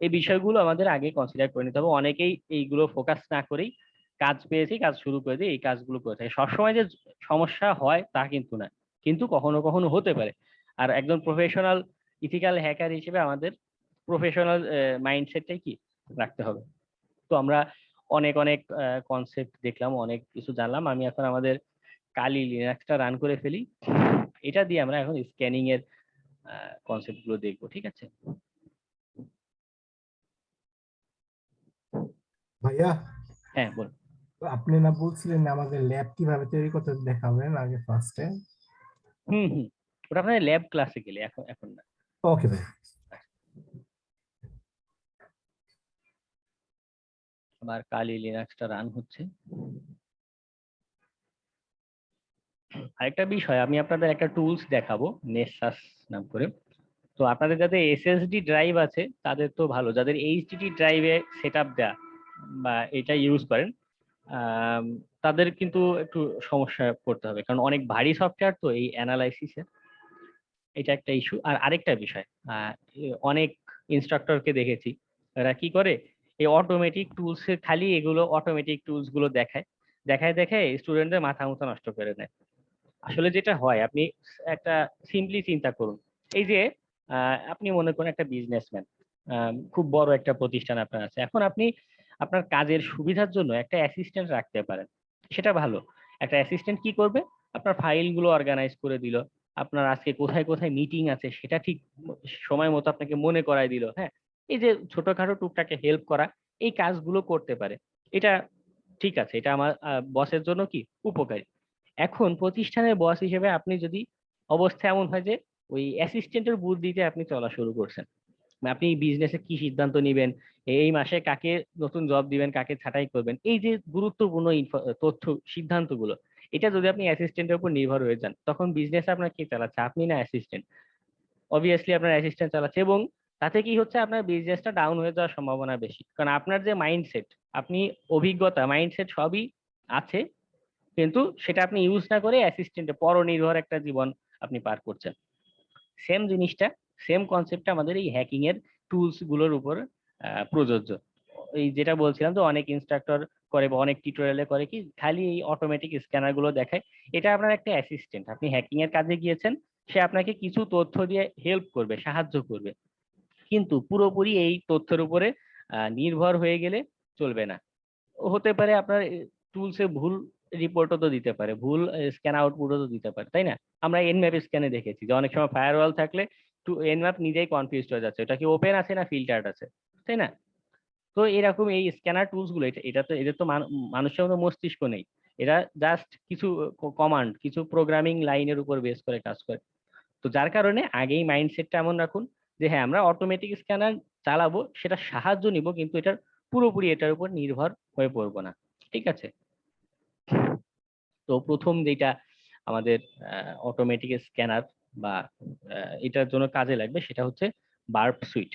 এই বিষয়গুলো আমাদের আগে কনসিডার করে নিতে হবে। অনেকেই এইগুলো ফোকাস না করেই কাজ পেয়েছি কাজ শুরু করে দিয়ে এই কাজগুলো করে থাকে। সবসময় যে সমস্যা হয় তা কিন্তু না, কিন্তু কখনো কখনো হতে পারে। আর একজন প্রফেশনাল ইথিক্যাল হ্যাকার হিসেবে আমাদের প্রফেশনাল মাইন্ডসেটটাই কি রাখতে হবে। তো আমরা অনেক অনেক কনসেপ্ট দেখলাম, অনেক কিছু জানলাম। আমি এখন আমাদের কালি লিনাক্সটা রান করে ফেলি, এটা দিয়ে আমরা এখন স্ক্যানিং এর কনসেপ্ট গুলো দেখবো। ঠিক আছে ভাইয়া, হ্যাঁ বল। আপনি না বলছিলেন না আমাদের ল্যাব কিভাবে তৈরি করতে দেখাবেন আগে ফার্স্টে? হুম হুম, ওটা আপনার ল্যাব ক্লাসে গেলে, এখন এখন না। ওকে ভাই। আবার কালি লিনাক্সটা রান হচ্ছে। আরেকটা বিষয়, আমি আপনাদের একটা টুলস দেখাবো নেসাস নাম করে। তো আপনাদের যাদের এসএসডি ড্রাইভ আছে তাদের তো ভালো, যাদের এইচডিডি ড্রাইভে সেট আপ দেয়া বা এটা ইউজ করেন তাদের কিন্তু একটু সমস্যায় পড়তে হবে, কারণ অনেক ভারী সফটওয়্যার তো এই অ্যানালাইসিসের, এটা একটা ইস্যু। আর আরেকটা বিষয়, অনেক ইনস্ট্রাক্টরকে দেখেছি এরা কি করে, এই অটোমেটিক টুলস এর খালি এগুলো অটোমেটিক টুলস গুলো দেখায় দেখায় দেখায় স্টুডেন্টদের মাথা মুথা নষ্ট করে দেয়। আসলে যেটা হয়, আপনি একটা সিম্পলি চিন্তা করুন, এই যে আপনি মনে করেন একটা বিজনেসম্যান, খুব বড় একটা প্রতিষ্ঠান আপনার আছে, এখন আপনি আপনার কাজের সুবিধার জন্য একটা অ্যাসিস্ট্যান্ট রাখতে পারেন, সেটা ভালো। একটা অ্যাসিস্ট্যান্ট কি করবে, আপনার ফাইলগুলো অর্গানাইজ করে দিল, আপনার আজকে কোথায় কোথায় মিটিং আছে সেটা ঠিক সময় মতো আপনাকে মনে করায় দিল। হ্যাঁ, এই যে ছোটখাটো টুকটাকে হেল্প করা, এই কাজগুলো করতে পারে, এটা ঠিক আছে, এটা আমার বসের জন্য কি উপকারী। এখন প্রতিষ্ঠানের বস হিসেবে আপনি যদি অবস্থা এমন হয় যে ওই অ্যাসিস্ট্যান্টের বুদ্ধিতে আপনি চলা শুরু করছেন, আপনি বিজনেসে কি সিদ্ধান্ত নিবেন, এই মাসে কাকে নতুন জব দিবেন, কাকে ছাঁটাই করবেন, এই যে গুরুত্বপূর্ণ তথ্য সিদ্ধান্তগুলো, এটা যদি আপনি অ্যাসিস্ট্যান্টের উপর নির্ভর হয়ে যান, তখন বিজনেস আপনার কি চালাচ্ছে, আপনি না অ্যাসিস্ট্যান্ট? অবভিয়াসলি আপনার অ্যাসিস্ট্যান্ট চালাচ্ছে, এবং তাতে কি হচ্ছে, আপনার বিজনেসটা ডাউন হয়ে যাওয়ার সম্ভাবনা বেশি, কারণ আপনার যে মাইন্ডসেট, আপনি অভিজ্ঞতা মাইন্ডসেট সবই আছে, কিন্তু সেটা আপনি ইউজ না করে অ্যাসিস্ট্যান্টে পরনির্ভর একটা জীবন আপনি পার করছেন। সেম জিনিসটা, সেম কনসেপ্টটা আমাদের এই হ্যাকিং এর টুলস গুলোর উপর প্রযোজ্য। এই যেটা বলছিলাম তো অনেক ইনস্ট্রাক্টর করে বা অনেক টিউটোরিয়ালে করে কি খালি এই অটোমেটিক স্ক্যানার গুলো দেখায়, এটা আপনার একটা অ্যাসিস্ট্যান্ট। আপনি হ্যাকিং এর কাজে গিয়েছেন, সে আপনাকে কিছু তথ্য দিয়ে হেল্প করবে, সাহায্য করবে, কিন্তু পুরোপুরি এই তথ্যের উপরে নির্ভর হয়ে গেলে চলবে না। হতে পারে আপনার টুলসে ভুল রিপোর্টও তো দিতে পারে, ভুল স্ক্যান আউটপুটও তো দিতে পারে, তাই না? আমরা এনম্যাপ স্ক্যানে দেখেছি যে অনেক সময় ফায়ারওয়াল থাকলে এনম্যাপ নিজেই কনফিউজড হয়ে যাচ্ছে, এটা কি ওপেন আছে না ফিল্টার্ড আছে, তাই না? তো এরকম এই স্ক্যানার টুলস গুলো, এটা তো এদের তো মানুষের মতো মস্তিষ্ক নেই, এরা জাস্ট কিছু কমান্ড, কিছু প্রোগ্রামিং লাইনের উপর বেস করে কাজ করে। তো যার কারণে আগেই মাইন্ডসেটটা এমন রাখুন যে হ্যাঁ আমরা অটোমেটিক স্ক্যানার চালাবো, সেটা সাহায্য নিব, কিন্তু এটার পুরোপুরি এটার উপর নির্ভর হয়ে পড়বো না। ঠিক আছে? তো প্রথম যেটা আমাদের অটোমেটিক স্ক্যানার বা এটার জন্য কাজে লাগবে সেটা হচ্ছে বার্ব সুইট।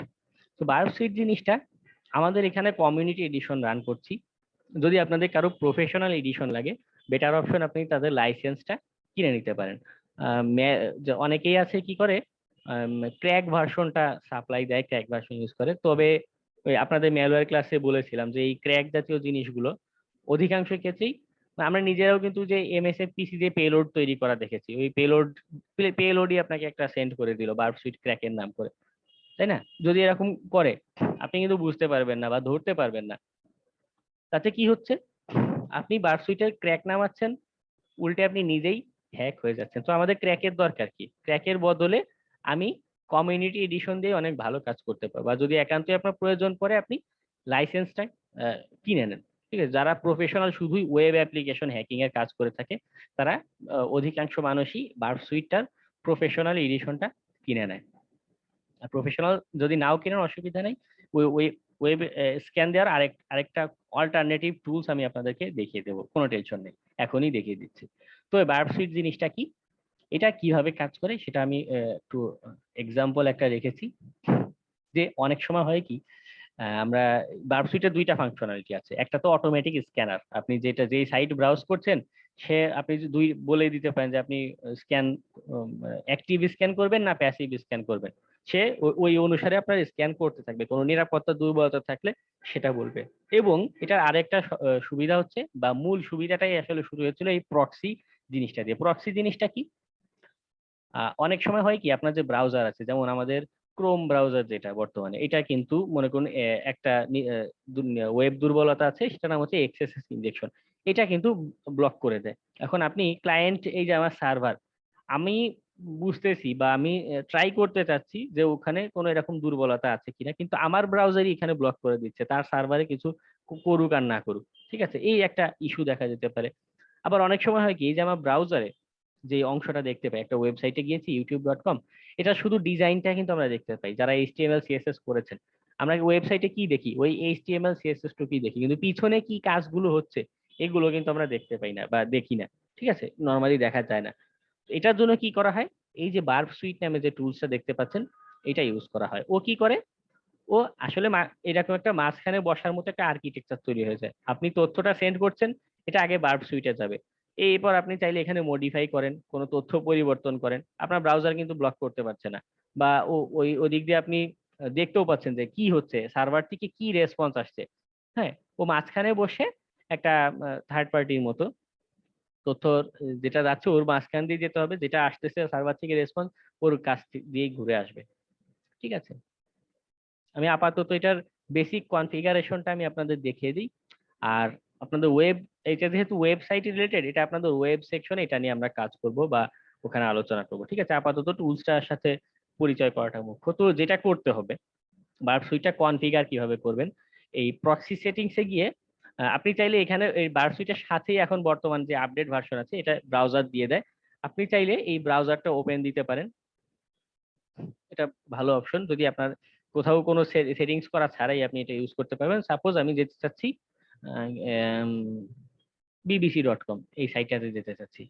তো বার্ব সুইট জিনিসটা আমাদের এখানে কমিউনিটি এডিশন রান করছি। যদি আপনাদের কারো প্রফেশনাল এডিশন লাগে, বেটার অপশন আপনি তাদের লাইসেন্সটা কিনে নিতে পারেন। অনেকেই আছে কি করে ক্র্যাক ভার্সনটা সাপ্লাই দেয়, ক্র্যাক ভার্সন ইউজ করে। তবে ওই আপনাদের ম্যালওয়্যার ক্লাসে বলেছিলাম যে এই ক্র্যাক জাতীয় জিনিসগুলো অধিকাংশ ক্ষেত্রেই আমরা নিজেরাও কিন্তু যে এমএসএফ পিসি দিয়ে পেলোড তৈরি করা দেখেছি, ওই পেলোডই আপনাকে একটা সেন্ড করে দিল বার্ব সুইট ক্র্যাকের নাম করে, তাই না? যদি এরকম করে আপনি কিন্তু বুঝতে পারবেন না বা ধরতে পারবেন না। তাতে কি হচ্ছে, আপনি বার্ব সুইটের ক্র্যাক নামাচ্ছেন, উল্টে আপনি নিজেই হ্যাক হয়ে যাচ্ছেন। তো আমাদের ক্র্যাকের দরকার কি? ক্র্যাকের বদলে আমি কমিউনিটি এডিশন দিয়ে অনেক ভালো কাজ করতে পারবো। আর যদি একান্তই আপনার প্রয়োজন পড়ে, আপনি লাইসেন্সটা কিনে নেন। ঠিক আছে? যারা প্রফেশনাল শুধুই ওয়েব অ্যাপ্লিকেশন হ্যাকিং এর কাজ করে থাকে, তারা অধিকাংশ মানুষই বার্ব সুইটটার প্রফেশনাল এডিশনটা কিনে নেয়। আর প্রফেশনাল যদি নাও কেনেন অসুবিধা নেই, ওয়েব স্ক্যান দেওয়ার আরেকটা অল্টারনেটিভ টুলস আমি আপনাদেরকে দেখিয়ে দেবো, কোনো টেনশন নেই, এখনই দেখিয়ে দিচ্ছি। তো বার্ব সুইট জিনিসটা কি, এটা কিভাবে কাজ করে সেটা আমি একটু এক্সাম্পল একটা রেখেছি। যে অনেক সময় হয় কি, আমরা বার্ব সুইটের দুইটা ফাংশনালিটি আছে। একটা তো অটোমেটিক স্ক্যানার, আপনি যেই সাইট ব্রাউজ করছেন সে আপনি দুই বলে দিতে পারেন যে আপনি স্ক্যান অ্যাক্টিভ স্ক্যান করবেন না প্যাসিভ স্ক্যান করবেন, সে ওই অনুসারে আপনার স্ক্যান করতে থাকবে, কোনো নিরাপত্তা দুর্বলতা থাকলে সেটা বলবে। এবং এটার আরেকটা সুবিধা হচ্ছে, বা মূল সুবিধাটাই আসলে শুরু হয়েছিল এই প্রক্সি জিনিসটা দিয়ে। প্রক্সি জিনিসটা কি, অনেক সময় হয় কি আপনার যে ব্রাউজার আছে, যেমন আমাদের ক্রোম ব্রাউজার যেটা বর্তমানে, এটা কিন্তু মনে করুন একটা ওয়েব দুর্বলতা আছে, সেটা নাম হচ্ছে এক্সএসএস ইনজেকশন, এটা কিন্তু ব্লক করে দেয়। এখন আপনি ক্লায়েন্ট, এই যে আমার সার্ভার, আমি বুঝতেছি বা আমি ট্রাই করতে চাচ্ছি যে ওখানে কোনো এরকম দুর্বলতা আছে কিনা, কিন্তু আমার ব্রাউজারই এখানে ব্লক করে দিচ্ছে, তার সার্ভারে কিছু করুক আর না করুক। ঠিক আছে? এই একটা ইস্যু দেখা যেতে পারে। আবার অনেক সময় হয় কি, এই যে আমার ব্রাউজারে যে অংশটা দেখতে পাই, একটা ওয়েবসাইটে গিয়েছি youtube.com, এটা শুধু ডিজাইনটা কিন্তু আমরা দেখতে পাই যারা HTML CSS করেছেন। আমরা ওয়েবসাইটে কি দেখি, ওই HTML CSS টুকুই দেখি, কিন্তু পিছনে কি কাজগুলো হচ্ছে এগুলো কিন্তু আমরা দেখতে পাই না বা দেখি না। ঠিক আছে? নর্মালি দেখা যায় না। এটার জন্য কি করা হয়, এই যে বার্ব সুইট নামে যে টুলসটা দেখতে পাচ্ছেন, এটা ইউজ করা হয়। ও কি করে, ও আসলে এরকম একটা মাঝখানে বসার মতো একটা আর্কিটেকচার তৈরি হয়ে যায়। আপনি তথ্যটা সেন্ড করছেন, এটা আগে বার্ব সুইটে যাবে, এরপর আপনি চাইলে এখানে মডিফাই করেন, কোনো তথ্য পরিবর্তন করেন, আপনার ব্রাউজার কিন্তু ব্লক করতে পারছে না। বা ওই দিক দিয়ে আপনি দেখতেও পাচ্ছেন যে কি হচ্ছে, সার্ভার থেকে কি রেসপন্স আসছে। হ্যাঁ, ও মাঝখানে বসে একটা থার্ড পার্টির মতো তথ্য যেটা যাচ্ছে ওর মাঝখান দিয়ে যেতে হবে, যেটা আসতেছে সার্ভার থেকে রেসপন্স ওর কাছ দিয়েই ঘুরে আসবে। ঠিক আছে? আমি আপাতত এটার বেসিক কনফিগারেশনটা আমি আপনাদের দেখিয়ে দিই। আর আপনাদের এটা যেহেতু ওয়েবসাইট রিলেটেড, এটা আপনাদের ওয়েব সেকশনে এটা নিয়ে আমরা কাজ করব বা ওখানে আলোচনা করব। ঠিক আছে? আপাতত টুলসটার সাথে পরিচয় করাটা মুখ্য। তো যেটা করতে হবে, বার্ব সুইটটা কনফিগার কিভাবে করবেন, এই প্রক্সি সেটিংসে গিয়ে আপনি চাইলে এখানে এই বার্ব সুইটের সাথেই এখন বর্তমান যে আপডেট ভার্সন আছে এটা ব্রাউজার দিয়ে দেয়, আপনি চাইলে এই ব্রাউজারটা ওপেন দিতে পারেন। এটা ভালো অপশন, যদি আপনার কোথাও কোনো সেটিংস করা ছাড়াই আপনি এটা ইউজ করতে পারবেন। সাপোজ আমি যেতে চাচ্ছি bbc.com, এই সাইটটাতে যেতে চাচ্ছি,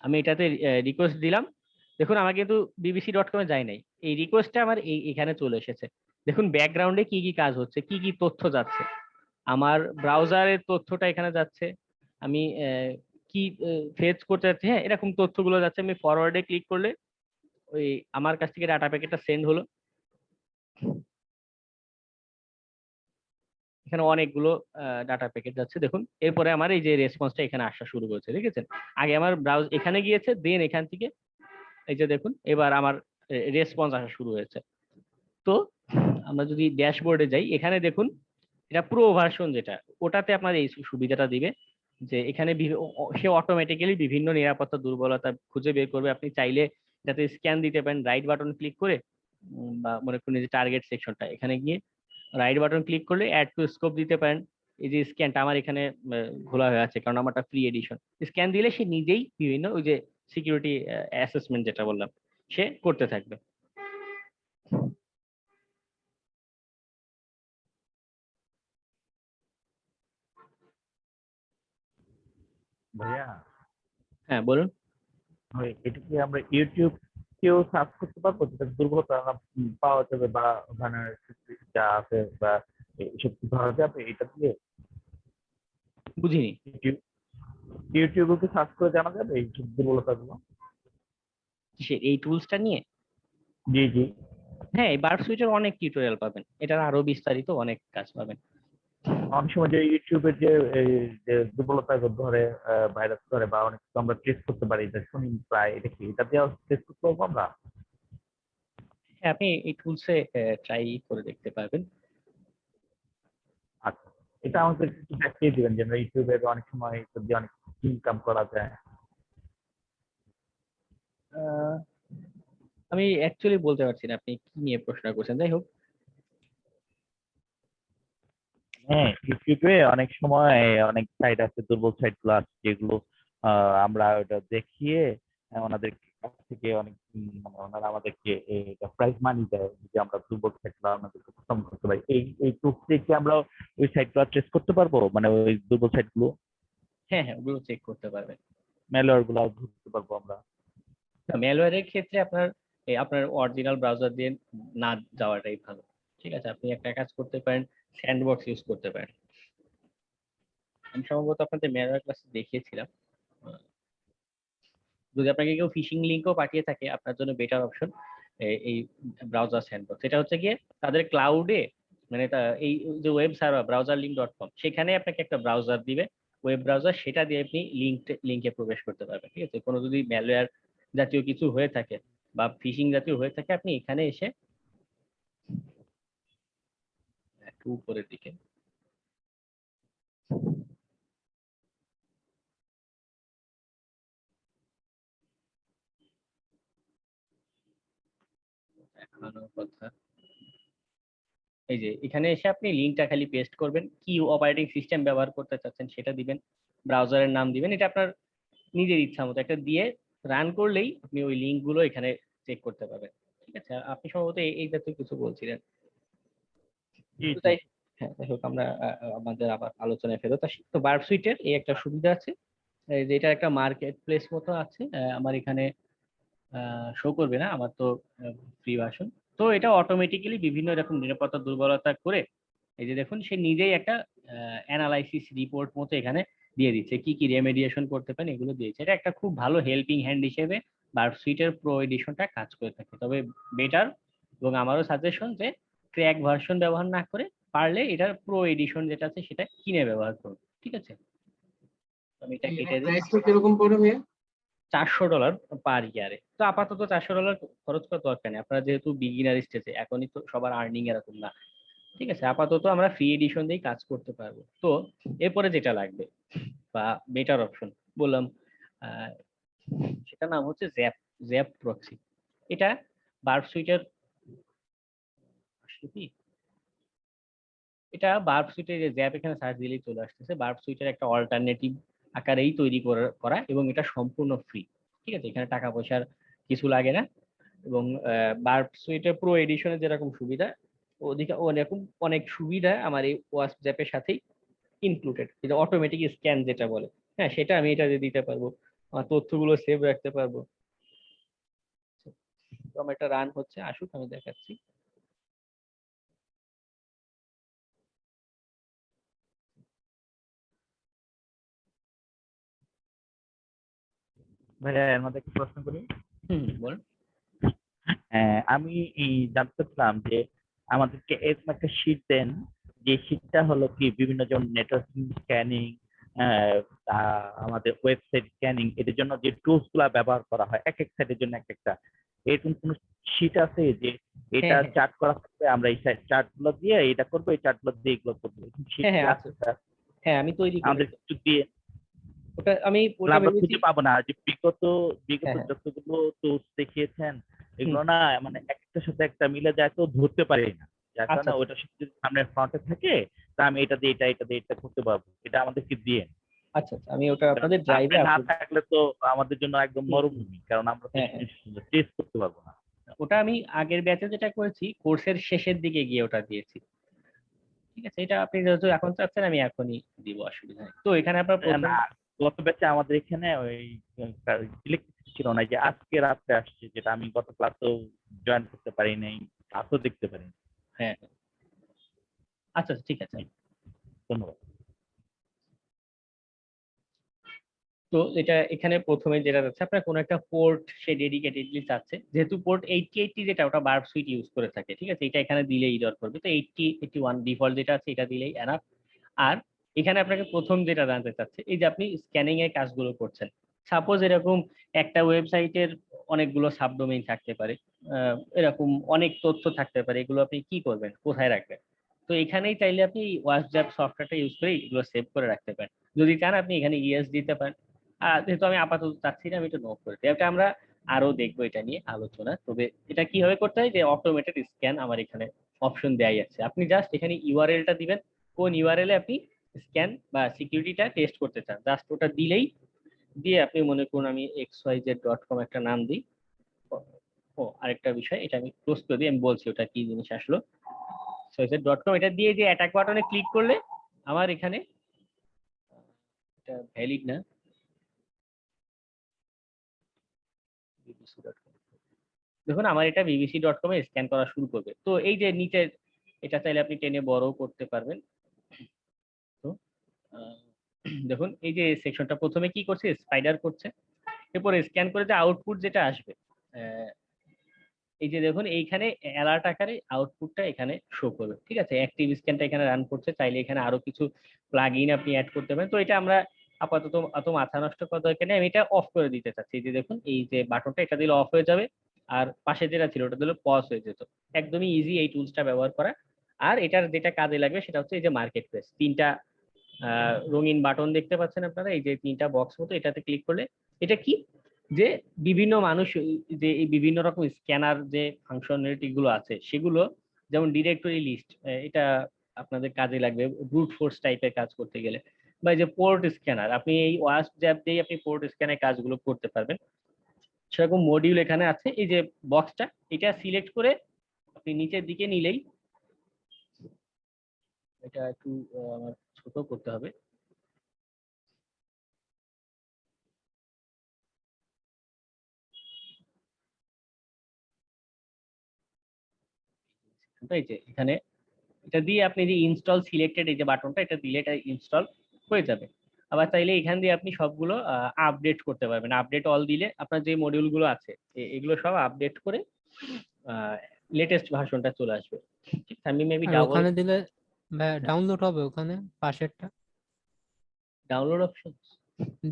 আমি এটাতে রিকোয়েস্ট দিলাম। দেখুন আমার কিন্তু bbc.com এ যায় নাই, এই রিকোয়েস্টটা আমার এখানে চলে এসেছে। দেখুন ব্যাকগ্রাউন্ডে কি কি কাজ হচ্ছে, কি কি তথ্য যাচ্ছে, আমার ব্রাউজারের তথ্যটা এখানে যাচ্ছে, আমি কি ফেচ করতে যাচ্ছে, হ্যাঁ এরকম তথ্যগুলো যাচ্ছে। আমি ফরওয়ার্ডে ক্লিক করলে ওই আমার কাছ থেকে ডাটা প্যাকেটটা সেন্ড হলো, এখানে অনেকগুলো ডাটা প্যাকেট যাচ্ছে দেখুন। এরপরে আমার এই যে রেসপন্সটা এখানে আসা শুরু করেছে, দেখেছেন? আগে আমার ব্রাউজ এখানে গিয়েছে, দেন এখান থেকে এই যে দেখুন এবার আমার রেসপন্স আসা শুরু হয়েছে। তো আমরা যদি ড্যাশবোর্ডে যাই, এখানে দেখুন এটা প্রো ভার্সন যেটা, ওটাতে আপনার এই সুবিধাটা দিবে যে এখানে সে অটোমেটিক্যালি বিভিন্ন নিরাপত্তা দুর্বলতা খুঁজে বের করবে। আপনি চাইলে যাতে স্ক্যান দিতে পারেন, রাইট বাটন ক্লিক করে বা মনে করুন যে টার্গেট সেকশনটা, এখানে গিয়ে রাইট বাটন ক্লিক করলে অ্যাড টু স্কোপ দিতে পারেন। এই যে স্ক্যানটা আমার এখানে খোলা হয়ে আছে কারণ আমারটা ফ্রি এডিশন। স্ক্যান দিলে সে নিজেই বিভিন্ন ওই যে সিকিউরিটি অ্যাসেসমেন্ট যেটা বললাম সে করতে থাকবে। ভাইয়া, হ্যাঁ বলুন। এটা কি আমরা ইউটিউব কেও সার্চ করতে পারবো যেটা দুর্বলতা পাওয়া যাবে, বা ওখানে যা আছে বা এইসব কি ধরা যাবে এটা দিয়ে? বুঝিনি। ইউটিউব ইউটিউবে কি সার্চ করে জানা যাবে এইসব দুর্বলতাগুলো? এই টুলসটা নিয়ে? জি জি। হ্যাঁ, এই বার্ড সুইটের অনেক টিউটোরিয়াল পাবেন, এটার আরো বিস্তারিত অনেক কাজ পাবেন। অনেক সময় যে ইউটিউবের যে এই যে দুর্বলতা ধরে, ভাইরাস ধরে বা অনেক কিছু আমরা টেস্ট করতে পারি, এটা শুনি প্রায়, এটা কি এটা দিয়ে টেস্ট করতে পারবো আমরা? হ্যাঁ, আপনি এই টুলসে ট্রাই করে দেখতে পারবেন। আচ্ছা, এটা আমাদের একটু দেখিয়ে দিবেন যে আমরা ইউটিউবে অনেক সময় এটা দিয়ে অনেক ইনকাম করা যায়। আহ, আমি অ্যাকচুয়ালি বলতে পারছি না আপনি কি নিয়ে প্রশ্ন করছেন, যাই হোক। হ্যাঁ, ইউটিউবে অনেক সময় অনেক সাইট আছে, দুর্বল সাইট গুলো আছে যেগুলো আমরা ওটা দেখিয়ে ওনাদের কাছ থেকে অনেক মানে ওনারা আমাদেরকে প্রাইজ মানি দেয় যদি আমরা দুর্বল সাইট গুলো আমাদেরকে খতম করতে পারি। এই টুলস দিয়ে কি আমরা ওই সাইট গুলো ট্রেস করতে পারবো, মানে ওই দুর্বল সাইট গুলো, হ্যাঁ হ্যাঁ, ওগুলো চেক করতে পারবেন। ম্যালওয়্যার গুলো ধরতে পারবো আমরা? ম্যালওয়্যারের ক্ষেত্রে আপনার অরিজিনাল ব্রাউজার দিয়ে না যাওয়াটাই ভালো। ঠিক আছে, আপনি একটা কাজ করতে পারেন, স্যান্ডবক্স ইউজ করতে পারেন। আমি সম্ভবত আপনাদের ম্যালওয়্যার ক্লাসে দেখিয়েছিলাম। যদি আপনাকে কেউ ফিশিং লিংকও পাঠিয়ে থাকে, আপনার জন্য বেটার অপশন এই ব্রাউজার স্যান্ডবক্স। এটা হচ্ছে গিয়ে তাদের ক্লাউডে, মানে এই যে ওয়েব সার্ভার browserlink.com, সেখানে আপনাকে একটা ব্রাউজার দিবে, ওয়েব ব্রাউজার, সেটা দিয়ে আপনি লিংকে প্রবেশ করতে পারবেন। ঠিক আছে, কোনো যদি ম্যালওয়্যার জাতীয় কিছু হয়ে থাকে বা ফিশিং জাতীয় হয়ে থাকে, আপনি এখানে এসে একটু উপরের দিকে দেখানোর কথা, এই যে এখানে এসে আপনি লিংকটা খালি পেস্ট করবেন, কি অপারেটিং সিস্টেম ব্যবহার করতে চাচ্ছেন সেটা দিবেন, ব্রাউজারের নাম দিবেন, এটা আপনার নিজের ইচ্ছা মতো একটা দিয়ে রান করলেই আপনি ওই লিংক গুলো এখানে চেক করতে পারবেন। ঠিক আছে, আর আপনি সম্ভবত এই জাতীয় কিছু বলছিলেন। জি তো জি। তাই, হ্যাঁ যাই হোক, আমরা আমাদের আবার আলোচনায় ফেরত আসি। তো বার্ব সুইটের এই একটা সুবিধা আছে, যে এটা একটা মার্কেট প্লেস মতো আছে। আমার এখানে শো করবে না, আমার তো ফ্রি ভার্সন। তো এটা অটোমেটিক্যালি বিভিন্ন রকম নিরাপত্তা দুর্বলতা করে, এই যে দেখুন সে নিজেই একটা অ্যানালাইসিস রিপোর্ট মতো এখানে দিয়ে দিচ্ছে, কি কি রেমেডিয়েশন করতে পারেন এগুলো দিয়েছে। এটা একটা খুব ভালো হেল্পিং হ্যান্ড হিসেবে বার্ব সুইটের প্রো এডিশনটা কাজ করে থাকে। তবে বেটার, এবং আমারও সাজেশন যে ক্র্যাক ভার্সন ব্যবহার না করে পারলে এটার প্রো এডিশন যেটা আছে সেটা কিনে ব্যবহার করুন। ঠিক আছে, আমি এটা কেটে দিই। প্রাইসটা কিরকম পড়ে ভাইয়া? $400 পার ইয়ারে। তো আপাতত $400 খরচ করার দরকার নেই, আপনারা যেহেতু বিগিনার স্টেজে, এখনই তো সবার আর্নিং এরকম না। ঠিক আছে, আপাতত আমরা ফ্রি এডিশন দিয়েই কাজ করতে পারবো। তো এরপরে যেটা লাগবে বা বেটার অপশন বললাম, আহ, সেটার নাম হচ্ছে জ্যাপ, জ্যাপ প্রক্সি। এটা বার্ব সুইটের, এটা বার্ব সুইটের যে জ্যাপ, এখানে সার্চ দিলেই চলে আসতেছে, বার্ব সুইটের একটা অল্টারনেটিভ আকারেই তৈরি করা, এবং এটা সম্পূর্ণ ফ্রি। ঠিক আছে, এখানে টাকা পয়সার কিছু লাগে না। এবং বার্ব সুইটের প্রো এডিশনের যেরকম সুবিধা, ওরকম অনেক সুবিধা আমার এই ওয়াসপ জ্যাপের সাথেই ইনক্লুডেড। যেটা অটোমেটিক স্ক্যান যেটা বলে, হ্যাঁ সেটা আমি এটা দিতে পারবো, আমার তথ্যগুলো সেভ রাখতে পারবো। তো আমার এটা রান হচ্ছে, আসুক আমি দেখাচ্ছি। ভাইয়া এর মধ্যে একটা প্রশ্ন করি। বলুন। আমি জানতে চাচ্ছিলাম যে আমাদেরকে এরকম একটা শীট দেন, যে শীটটা হলো কি বিভিন্ন যেমন নেটওয়ার্কিং স্ক্যানিং, আমাদের ওয়েবসাইট স্ক্যানিং, এদের জন্য যে টুলস গুলা ব্যবহার করা হয় এক এক সাইটের জন্য এক একটা, এরকম কোন শীট আছে যে এটা হ্যাঁ, হ্যাঁ। চার্ট করা থাকবে, আমরা এই চার্ট গুলো দিয়ে এটা করবো, এই চার্ট গুলো দিয়ে এগুলো করবো, শীট হ্যাঁ, হ্যাঁ, আছে আছে। স্যার? হ্যাঁ, আমি তৈরি করে আমাদের কিছু দিয়ে ওটা আমি তাহলে আমরা ভেবেছি। খুঁজে পাবো না, যে বিগত বিগত হ্যাঁ, হ্যাঁ। যতগুলো টুলস দেখিয়েছেন হুম, এগুলো না মানে একটার সাথে একটা মিলে যায়, তো ধরতে পারি না, যার আচ্ছা, কারণে আচ্ছা, ওইটার সাথে যদি সামনে ফ্রন্টে থাকে তা আমি এটা দিয়ে এটা দিয়ে এটা করতে পারবো, এটা আমাদেরকে দিয়ে। আচ্ছা, আচ্ছা, আমি ওটা কারণ আপনাদের সামনে ড্রাইভে না আপলোড। থাকলে তো আমাদের জন্য একদম মরুভূমি, কারণ আমরা তো হ্যাঁ, হ্যাঁ। টেস্ট করতে পারবো না। ওটা আমি আগের ব্যাচে যেটা করেছি কোর্সের শেষের দিকে গিয়ে ওটা দিয়েছি। ঠিক আছে, এটা আপনি যেহেতু এখন চাচ্ছেন আমি এখনই দিব, অসুবিধা নেই। তো এখানে আপনার প্রথম না, গত ব্যাচে আমাদের এখানে ওই ইলেকট্রিক ছিল না, যে আজকে রাত্রে আসছে, যেটা আমি গত ক্লাসেও জয়েন করতে পারি নাই, ক্লাসও দেখতে পারি। হ্যাঁ, হ্যাঁ। আচ্ছা, ঠিক আছে। ধন্যবাদ। তো এটা এখানে প্রথমে যেটা যাচ্ছে আপনার কোনো একটা পোর্ট সে ডেডিকেটেডলি চাচ্ছে, যেহেতু পোর্ট 8080 যেটা ওটা বার্ব সুইট ইউজ করে থাকে। ঠিক আছে, এটা এখানে দিলেই ইরর করবে, তো 8081 ডিফল্ট যেটা আছে এটা দিলেই এনাফ। আর এখানে আপনাকে প্রথম যেটা জানতে চাচ্ছে, এই যে আপনি স্ক্যানিং এর কাজগুলো করছেন, সাপোজ এরকম একটা ওয়েবসাইটের অনেকগুলো সাবডোমেইন থাকতে পারে, এরকম অনেক তথ্য থাকতে পারে, এগুলো আপনি কি করবেন, কোথায় রাখবেন? তো এখানেই চাইলে আপনি ওয়াটসঅ্যাপ সফটওয়্যারটা ইউজ করে এগুলো সেভ করে রাখতে পারেন। যদি চান আপনি এখানে ইএস দিতে পারেন। যেহেতু আমি আপাতত চাচ্ছি না, আমি একটু নো করে দিই। এটা আমরা আরো দেখবো, এটা নিয়ে আলোচনা। তবে এটা কিভাবে করতে হয়, যে অটোমেটেড স্ক্যান আমার এখানে অপশন দেয়াই আছে। আপনি জাস্ট এখানে ইউআরএলটা দিবেন, কোন ইউআরএল এ আপনি স্ক্যান বা সিকিউরিটিটা টেস্ট করতে চান, জাস্ট ওটা দিলেই, দিয়ে আপনি মনে করুন আমি xyz.com একটা নাম দিই। ও আরেকটা বিষয়, এটা আমি ক্লোজ করে দিই, আমি বলছি ওটা কি জিনিস আসলো। xyz.com এটা দিয়ে যে অ্যাটাক বাটনে ক্লিক করলে আমার এখানে এটা ভ্যালিড না, bbc.com, দেখুন আমার এটা bbc.com এ স্ক্যান করা শুরু করবে। তো এই যে নিচের এটা চাইলে আপনি টেনে বড়ও করতে পারবেন। তো আহ, দেখুন এই যে সেকশনটা প্রথমে কি করছে, স্পাইডার করছে, এরপরে স্ক্যান করে যে আউটপুট যেটা আসবে, আহ, এই যে দেখুন এইখানে অ্যালার্ট আকারে আউটপুটটা এখানে শো করবে। ঠিক আছে, অ্যাক্টিভ স্ক্যানটা এখানে রান করছে, চাইলে এখানে আরো কিছু প্লাগ ইন আপনি অ্যাড করতে পারেন। তো এটা আমরা আপাতত অত মাথা নষ্ট করা দরকার নেই, আমি এটা অফ করে দিতে চাচ্ছি। এই যে দেখুন এই যে বাটনটা, এটা দিলে অফ হয়ে যাবে, আর পাশে যেটা ছিল ওটা দিলে পজ হয়ে যেত। একদমই ইজি এই টুলসটা ব্যবহার করা। আর এটার যেটা কাজে লাগবে সেটা হচ্ছে এই যে মার্কেট প্লেস, তিনটা রঙিন বাটন দেখতে পাচ্ছেন আপনারা, এই যে তিনটা বক্স মতো, এটাতে ক্লিক করলে এটা কি, যে বিভিন্ন মানুষ যে এই বিভিন্ন রকম স্ক্যানার যে ফাংশনালিটি গুলো আছে সেগুলো, যেমন ডিরেক্টরি লিস্ট, এটা আপনাদের কাজে লাগবে ব্রুট ফোর্স টাইপের কাজ করতে গেলে। বা এই যে পোর্ট স্ক্যানার, আপনি এই ওয়াস্প জ্যাপ দিয়ে আপনি পোর্ট স্ক্যানের কাজগুলো করতে পারবেন। সেরকম মডিউল এখানে আছে, এই যে বক্সটা এটা সিলেক্ট করে আপনি নিচের দিকে নিলেই, এটা একটু আমার ছোট করতে হবে। এই যে এখানে এটা দিয়ে আপনি যে ইনস্টল সিলেক্টেড এই যে বাটনটা, এটা দিলে এটা ইনস্টল হয়ে যাবে। আবার চাইলে এখান দিয়ে আপনি সবগুলো আপডেট করতে পারবেন। আপডেট অল দিলে আপনার যে মডিউল গুলো আছে এগুলো সব আপডেট করে লেটেস্ট ভার্সনটা চলে আসবে। ঠিক আছে, আমি মেবি আর ডাবল ওখানে দিলে ডাউনলোড হবে ওখানে পাশেরটা? ডাউনলোড অপশন,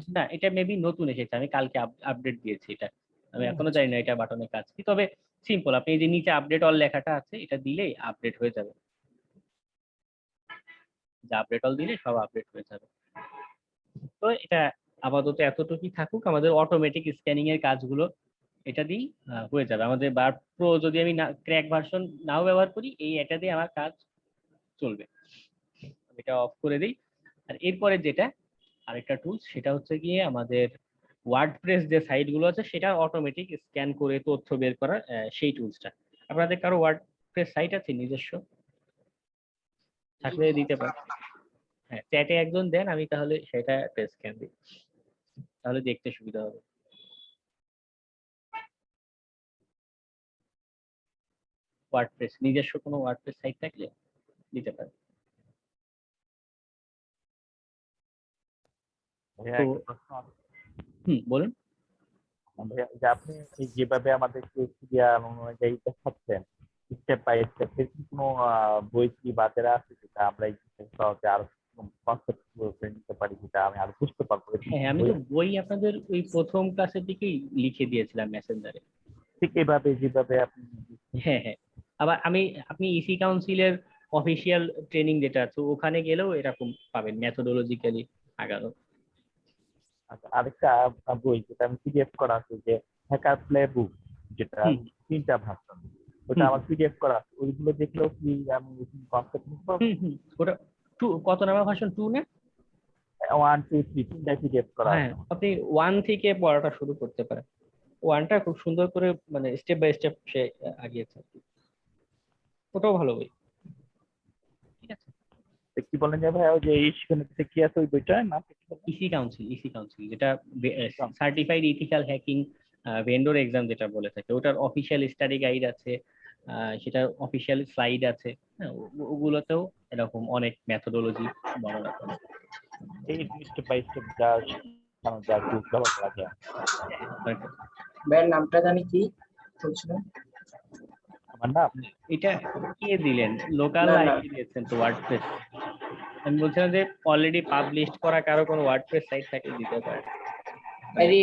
জি। না এটা মেবি নতুন এসেছে, আমি কালকে আপডেট দিয়েছি এটা, ও আমি এখনো আচ্ছা। জানি না এটা বাটনের কাজ কি। তবে সিম্পল, আপনি এই যে নিচে আপডেট অল লেখাটা আছে এটা দিলেই আপডেট হয়ে যাবে। যে আপডেট অল দিলে সব আপডেট হয়ে যাবে। তো এটা আপাতত এতটুকুই থাকুক, আমাদের অটোমেটিক স্ক্যানিং এর কাজগুলো এটা দিয়েই হয়ে যাবে আমাদের। বার প্রো যদি আমি না ক্র্যাক ভার্সন নাও ব্যবহার করি, এই এটা দিয়ে আমার কাজ চলবে। এটা অফ করে দিই। আর এরপরে যেটা আরেকটা টুলস, সেটা হচ্ছে গিয়ে আমাদের ওয়ার্ডপ্রেস যে সাইট গুলো আছে সেটা অটোমেটিক স্ক্যান করে তথ্য বের করার সেই টুলসটা। আপনাদের কারো ওয়ার্ডপ্রেস সাইট আছে নিজস্ব? থাকলে দিতে পারেন। হ্যাঁ, চ্যাটে একজন দেন, আমি তাহলে সেটা স্ক্যান দিই, তাহলে দেখতে সুবিধা হবে। ওয়ার্ডপ্রেস নিজস্ব কোনো ওয়ার্ডপ্রেস সাইট থাকলে দিতে পারেন। ভাইয়া তো একটা প্রশ্ন আছে। বলুন। যে আপনি এই যেভাবে আমাদেরকে সিরিয়াল অনুযায়ী দেখাচ্ছেন স্টেপ বাই স্টেপ, এর কি কোনো বই কি বাজারে আছে যেটা আমরা এই সহজে আরো কনসেপ্ট করে নিতে পারি, যেটা আমি আরো বুঝতে পারবো? এরকম হ্যাঁ, আমি বই তো বই আপনাদের ওই প্রথম ক্লাসের দিকেই লিখে দিয়েছিলাম মেসেঞ্জারে। ঠিক এইভাবে যেভাবে আপনি হ্যাঁ হ্যাঁ, আবার আপনি ইসি কাউন্সিলের অফিসিয়াল ট্রেনিং যেটা আছে ওখানে গেলেও এরকম পাবেন মেথোডোলজিক্যালি আগানো। আচ্ছা, আরেকটা বই যেটা আমি পিডিএফ করা আছে, যে হ্যাকার প্লে বুক, যেটা হুম। 3টা ভার্সন, ওটা আমার পিডিএফ করা আছে। ওইগুলো দেখলেও কি আমি কনসেপ্ট নিতে পারবো? ওটা কত নাম্বার ভার্সন 2 না? 1 2 3 3টা পিডিএফ করা হ্যাঁ, আছে। আপনি 1 থেকে পড়াটা শুরু করতে পারেন। 1টা খুব সুন্দর করে মানে স্টেপ বাই স্টেপ সে আগিয়েছে আর কি। ওটাও ভালো বই। ঠিক আছে, তো কি বলেন যে ভাই, ওই যে সেখানে কি আছে ওই বইটার নাম? ইসি কাউন্সিল যেটা certified ethical hacking vendor exam যেটা বলে থাকে, ওটার অফিসিয়াল স্টাডি গাইড আছে, সেটার অফিসিয়াল স্লাইড আছে। হ্যাঁ, ওগুলোতেও এরকম অনেক মেথোডোলজি বর্ণনা করে। এই স্টেপ বাই স্টেপ যা যা টুলস ব্যবহার করা যায়। ভাইয়ের নামটা জানি কি বলছিলেন? আমার নাম এটা কে দিলেন? লোকাল না, না। আইডি দিয়েছেন তো ওয়ার্ডপ্রেস। আমি বলছিলাম যে অলরেডি পাবলিশড করা কারো কোনো ওয়ার্ডপ্রেস সাইট থাকে দিতে পারে, আরে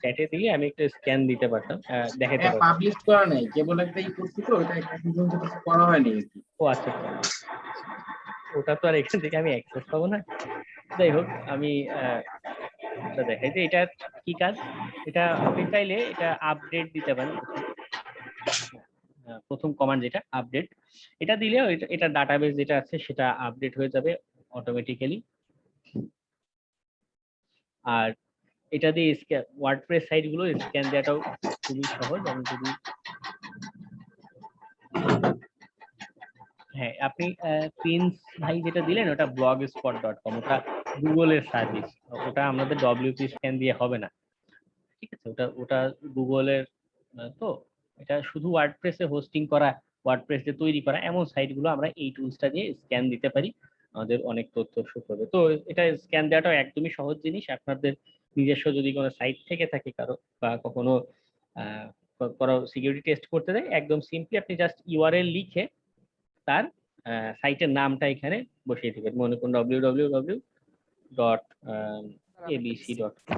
চ্যাটে দিলে আমি একটু স্ক্যান দিতে পারতাম, দেখাতে হ্যাঁ, পারতাম। পাবলিশ করা নাই, কেবল একটা ই করছি তো, ওটা এখন পর্যন্ত কিছু করা হয়নি আর কি। ও আচ্ছা, ওটা তো আর এখান থেকে আমি অ্যাক্সেস পাবো না। যাই হোক, আমি এটা দেখাই যে এটা কি কাজ। এটা আপনি চাইলে এটা আপডেট দিতে পারেন। প্রথম কমান্ড যেটা আপডেট, এটা দিলে এটা ডাটাবেস যেটা আছে সেটা আপডেট হয়ে যাবে অটোমেটিক্যালি। আর এটা দিয়ে ওয়ার্ডপ্রেস সাইট গুলো স্ক্যান দেওয়াটাও খুবই সহজ। আমি যদি হ্যাঁ, আপনি প্রিন্স ভাই যেটা দিলেন ওটা blogspot.com, ওটা গুগলের সার্ভিস, ওটা আমাদের ডব্লিউপি স্ক্যান দিয়ে হবে না। ঠিক আছে, ওটা ওটা গুগলের তো এটা শুধু ওয়ার্ডপ্রেসে হোস্টিং করা, ওয়ার্ডপ্রেসে তৈরি করা এমন সাইট গুলো আমরা এই টুলসটা দিয়ে স্ক্যান দিতে পারি, আমাদের অনেক তথ্য শো করবে। তো এটা স্ক্যান দেওয়াটাও একদমই সহজ জিনিস। আপনাদের নিজস্ব যদি কোনো সাইট থেকে থাকে কারো, বা কখনো কারো সিকিউরিটি টেস্ট করতে দেয়, একদম সিম্পলি আপনি জাস্ট ইউআরএল লিখে তার সাইটের নামটা এখানে বসিয়ে দিবেন। মনে করুন www.abc.com।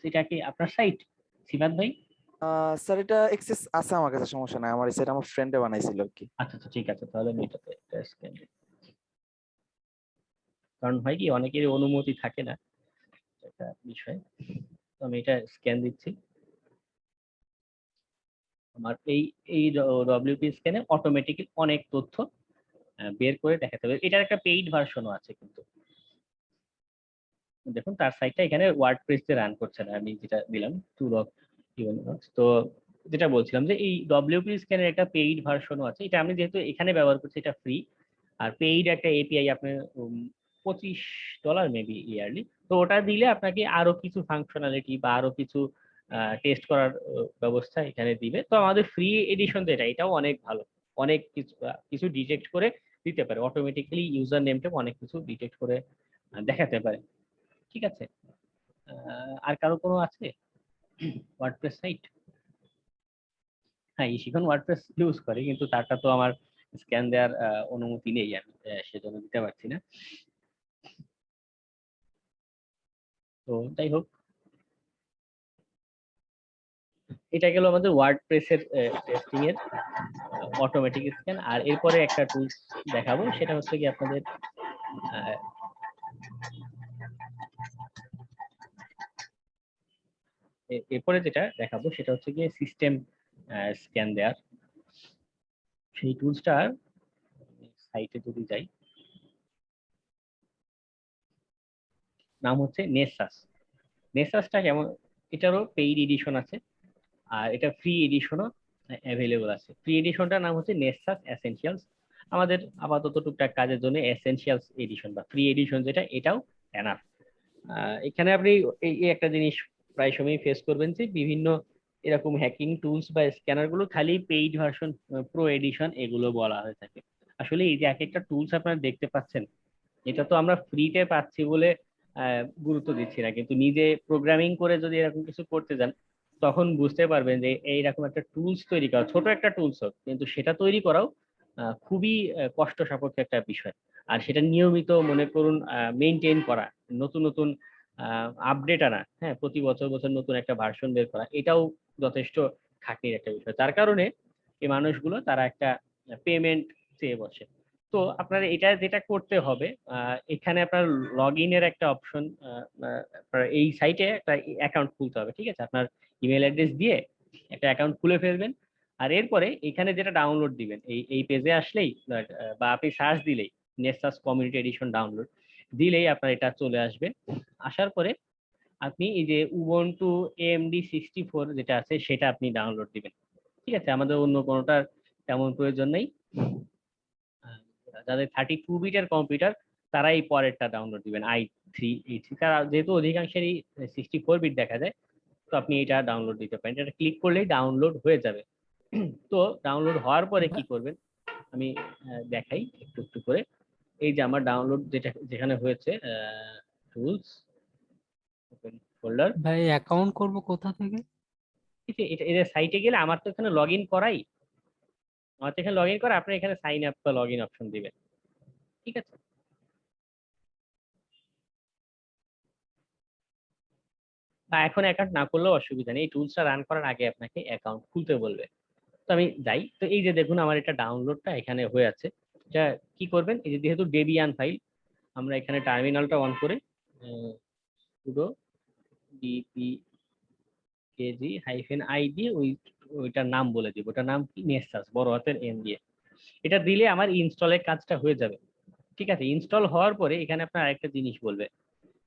এটা কি আপনার সাইট সিবাত ভাই? স্যার এটা এক্সেস আছে আমার কাছে, সমস্যা নাই, আমার এই সাইট আমার ফ্রেন্ডে বানাইছিল আর কি। আচ্ছা আচ্ছা, ঠিক আছে, তাহলে আমি এটাতে স্ক্যান দিই। কারণ হয় কি, অনেকেরই অনুমতি থাকে না, একটা বিষয়। তো আমি এটা স্ক্যান দিচ্ছি। আমার এই ডব্লিউপি স্ক্যানে অটোমেটিক্যালি অনেক তথ্য বের করে দেখাতে হবে। এটার একটা পেইড ভার্সনও আছে কিন্তু দেখুন, তার সাইটটা এখানে ওয়ার্ডপ্রেসে রান করছে না। আমি যেটা দিলাম টুল অফ ইউনিভার্স, তো যেটা বলছিলাম যে এই ডব্লিউপি স্ক্যানের একটা পেইড ভার্সনও আছে। এটা আমি যেহেতু এখানে ব্যবহার করছি এটা ফ্রি, আর পেইড একটা এপিআই আপনার $25 মেবি ইয়ারলি। তো ওটা দিলে আপনাকে আরো কিছু ফাংশনালিটি বা আরো কিছু টেস্ট করার ব্যবস্থা এখানে দিবে। তো আমাদের ফ্রি এডিশন যেটা, এটাও অনেক ভালো, অনেক কিছু ডিটেক্ট করে দিতে পারে অটোমেটিক্যালি, ইউজার নেমটা অনেক কিছু ডিটেক্ট করে দেখাতে পারে। ঠিক আছে, আর কারো কোনো আছে ওয়ার্ডপ্রেস সাইট? হ্যাঁ, ইশিখন ওয়ার্ডপ্রেস ইউজ করে, কিন্তু তারটা তো আমার স্ক্যান দেওয়ার অনুমতি নেই, আমি সেজন্য দিতে পারছি না। তো যাই হোক, এটা গেল আমাদের ওয়ার্ডপ্রেসের টেস্টিং এর অটোমেটিক স্ক্যান। আর এরপরে একটা টুলস দেখাবো, সেটা হচ্ছে কি আপনাদের এরপরে যেটা দেখাবো সেটা হচ্ছে গিয়ে সিস্টেম স্ক্যান দেওয়ার। সেই টুলসটার সাইটে যদি যাই, নাম হচ্ছে নেসাস। নেসাসটা কেমন, এটারও পেইড এডিশন আছে আর এটা ফ্রি এডিশনও অ্যাভেলেবল আছে। ফ্রি এডিশনটার নাম হচ্ছে নেসাস এসেনশিয়ালস। আমাদের আপাতত টুকটাক কাজের জন্য এসেনশিয়ালস এডিশন বা ফ্রি এডিশন যেটা, এটাও এনাফ। এখানে আপনি এই একটা জিনিস প্রায় সময় ফেস করবেন যে বিভিন্ন এরকম হ্যাকিং টুলস বা স্ক্যানার গুলো খালি পেইড ভার্সন, প্রো এডিশন এগুলো বলা হয়ে থাকে। আসলে এই যে এক একটা টুলস আপনারা দেখতে পাচ্ছেন, এটা তো আমরা ফ্রিতে পাচ্ছি বলে গুরুত্ব দিচ্ছি না, কিন্তু নিজে প্রোগ্রামিং করে যদি এরকম কিছু করতে যান তখন বুঝতে পারবেন যে এইরকম একটা টুলস তৈরি করা, ছোট একটা টুলস হোক কিন্তু সেটা তৈরি করাও খুবই কষ্ট সাপেক্ষ একটা বিষয়। আর সেটা নিয়মিত মনে করুন মেনটেন করা, নতুন নতুন আপডেট আনা, হ্যাঁ, প্রতি বছর বছর নতুন একটা ভার্সন বের করা, এটাও যথেষ্ট খাটনির একটা বিষয়। তার কারণে এই মানুষগুলো তারা একটা পেমেন্ট চেয়ে বসে। তো আপনার এটা যেটা করতে হবে, এখানে আপনার লগ ইনের একটা অপশন, এই সাইটে একটা অ্যাকাউন্ট খুলতে হবে, ঠিক আছে? আপনার ইমেল অ্যাড্রেস দিয়ে একটা অ্যাকাউন্ট খুলে ফেলবেন। আর এরপরে এখানে যেটা ডাউনলোড দিবেন, এই পেজে আসলেই বা আপনি সার্চ দিলেই নেসাস কমিউনিটি এডিশন ডাউনলোড দিলেই আপনার এটা চলে আসবে। আসার পরে আপনি এই যে উবুন্টু এএমডি 64 যেটা আছে সেটা আপনি ডাউনলোড দিবেন, ঠিক আছে? আমাদের অন্য কোনোটার তেমন প্রয়োজন নেই। যাদের 32 বিটের কম্পিউটার তারা এই পরেরটা ডাউনলোড দিবেন, i3 তারা যেহেতু অধিকাংশেরই 64 বিট দেখা যায়, তো আপনি এটা ডাউনলোড দিতে পারেন। এটা ক্লিক করলেই ডাউনলোড হয়ে যাবে। তো ডাউনলোড হওয়ার পরে কি করবেন আমি দেখাই একটু একটু করে। এই যে আমার ডাউনলোড যেটা যেখানে হয়েছে, টুলস, ওপেন ফোল্ডার, ভাই অ্যাকাউন্ট করব কোথা থেকে? এটা এর সাইটে গেলে আমার তো এখানে লগ ইন করাই, আমার তো এখানে লগ ইন করা, আপনি এখানে সাইন আপ বা লগ ইন অপশন দিবেন, ঠিক আছে? বা এখন অ্যাকাউন্ট না করলেও অসুবিধা নেই, এই টুলসটা রান করার আগে আপনাকে অ্যাকাউন্ট খুলতে বলবে। তো আমি যাই, তো এই যে দেখুন আমার এটা ডাউনলোডটা এখানে হয়ে আছে। এটা কি করবেন, এই যে যেহেতু ডেবিয়ান ফাইল, আমরা এখানে টার্মিনালটা অন করে সুডো dpkg-i দিয়ে ওইটার নাম বলে দিব, ওটার নাম কি, নেসাস, বড় হাতের এন দিয়ে। এটা দিলে আমার ইনস্টলের কাজটা হয়ে যাবে, ঠিক আছে? ইনস্টল হওয়ার পরে এখানে আপনার আরেকটা জিনিস বলবে,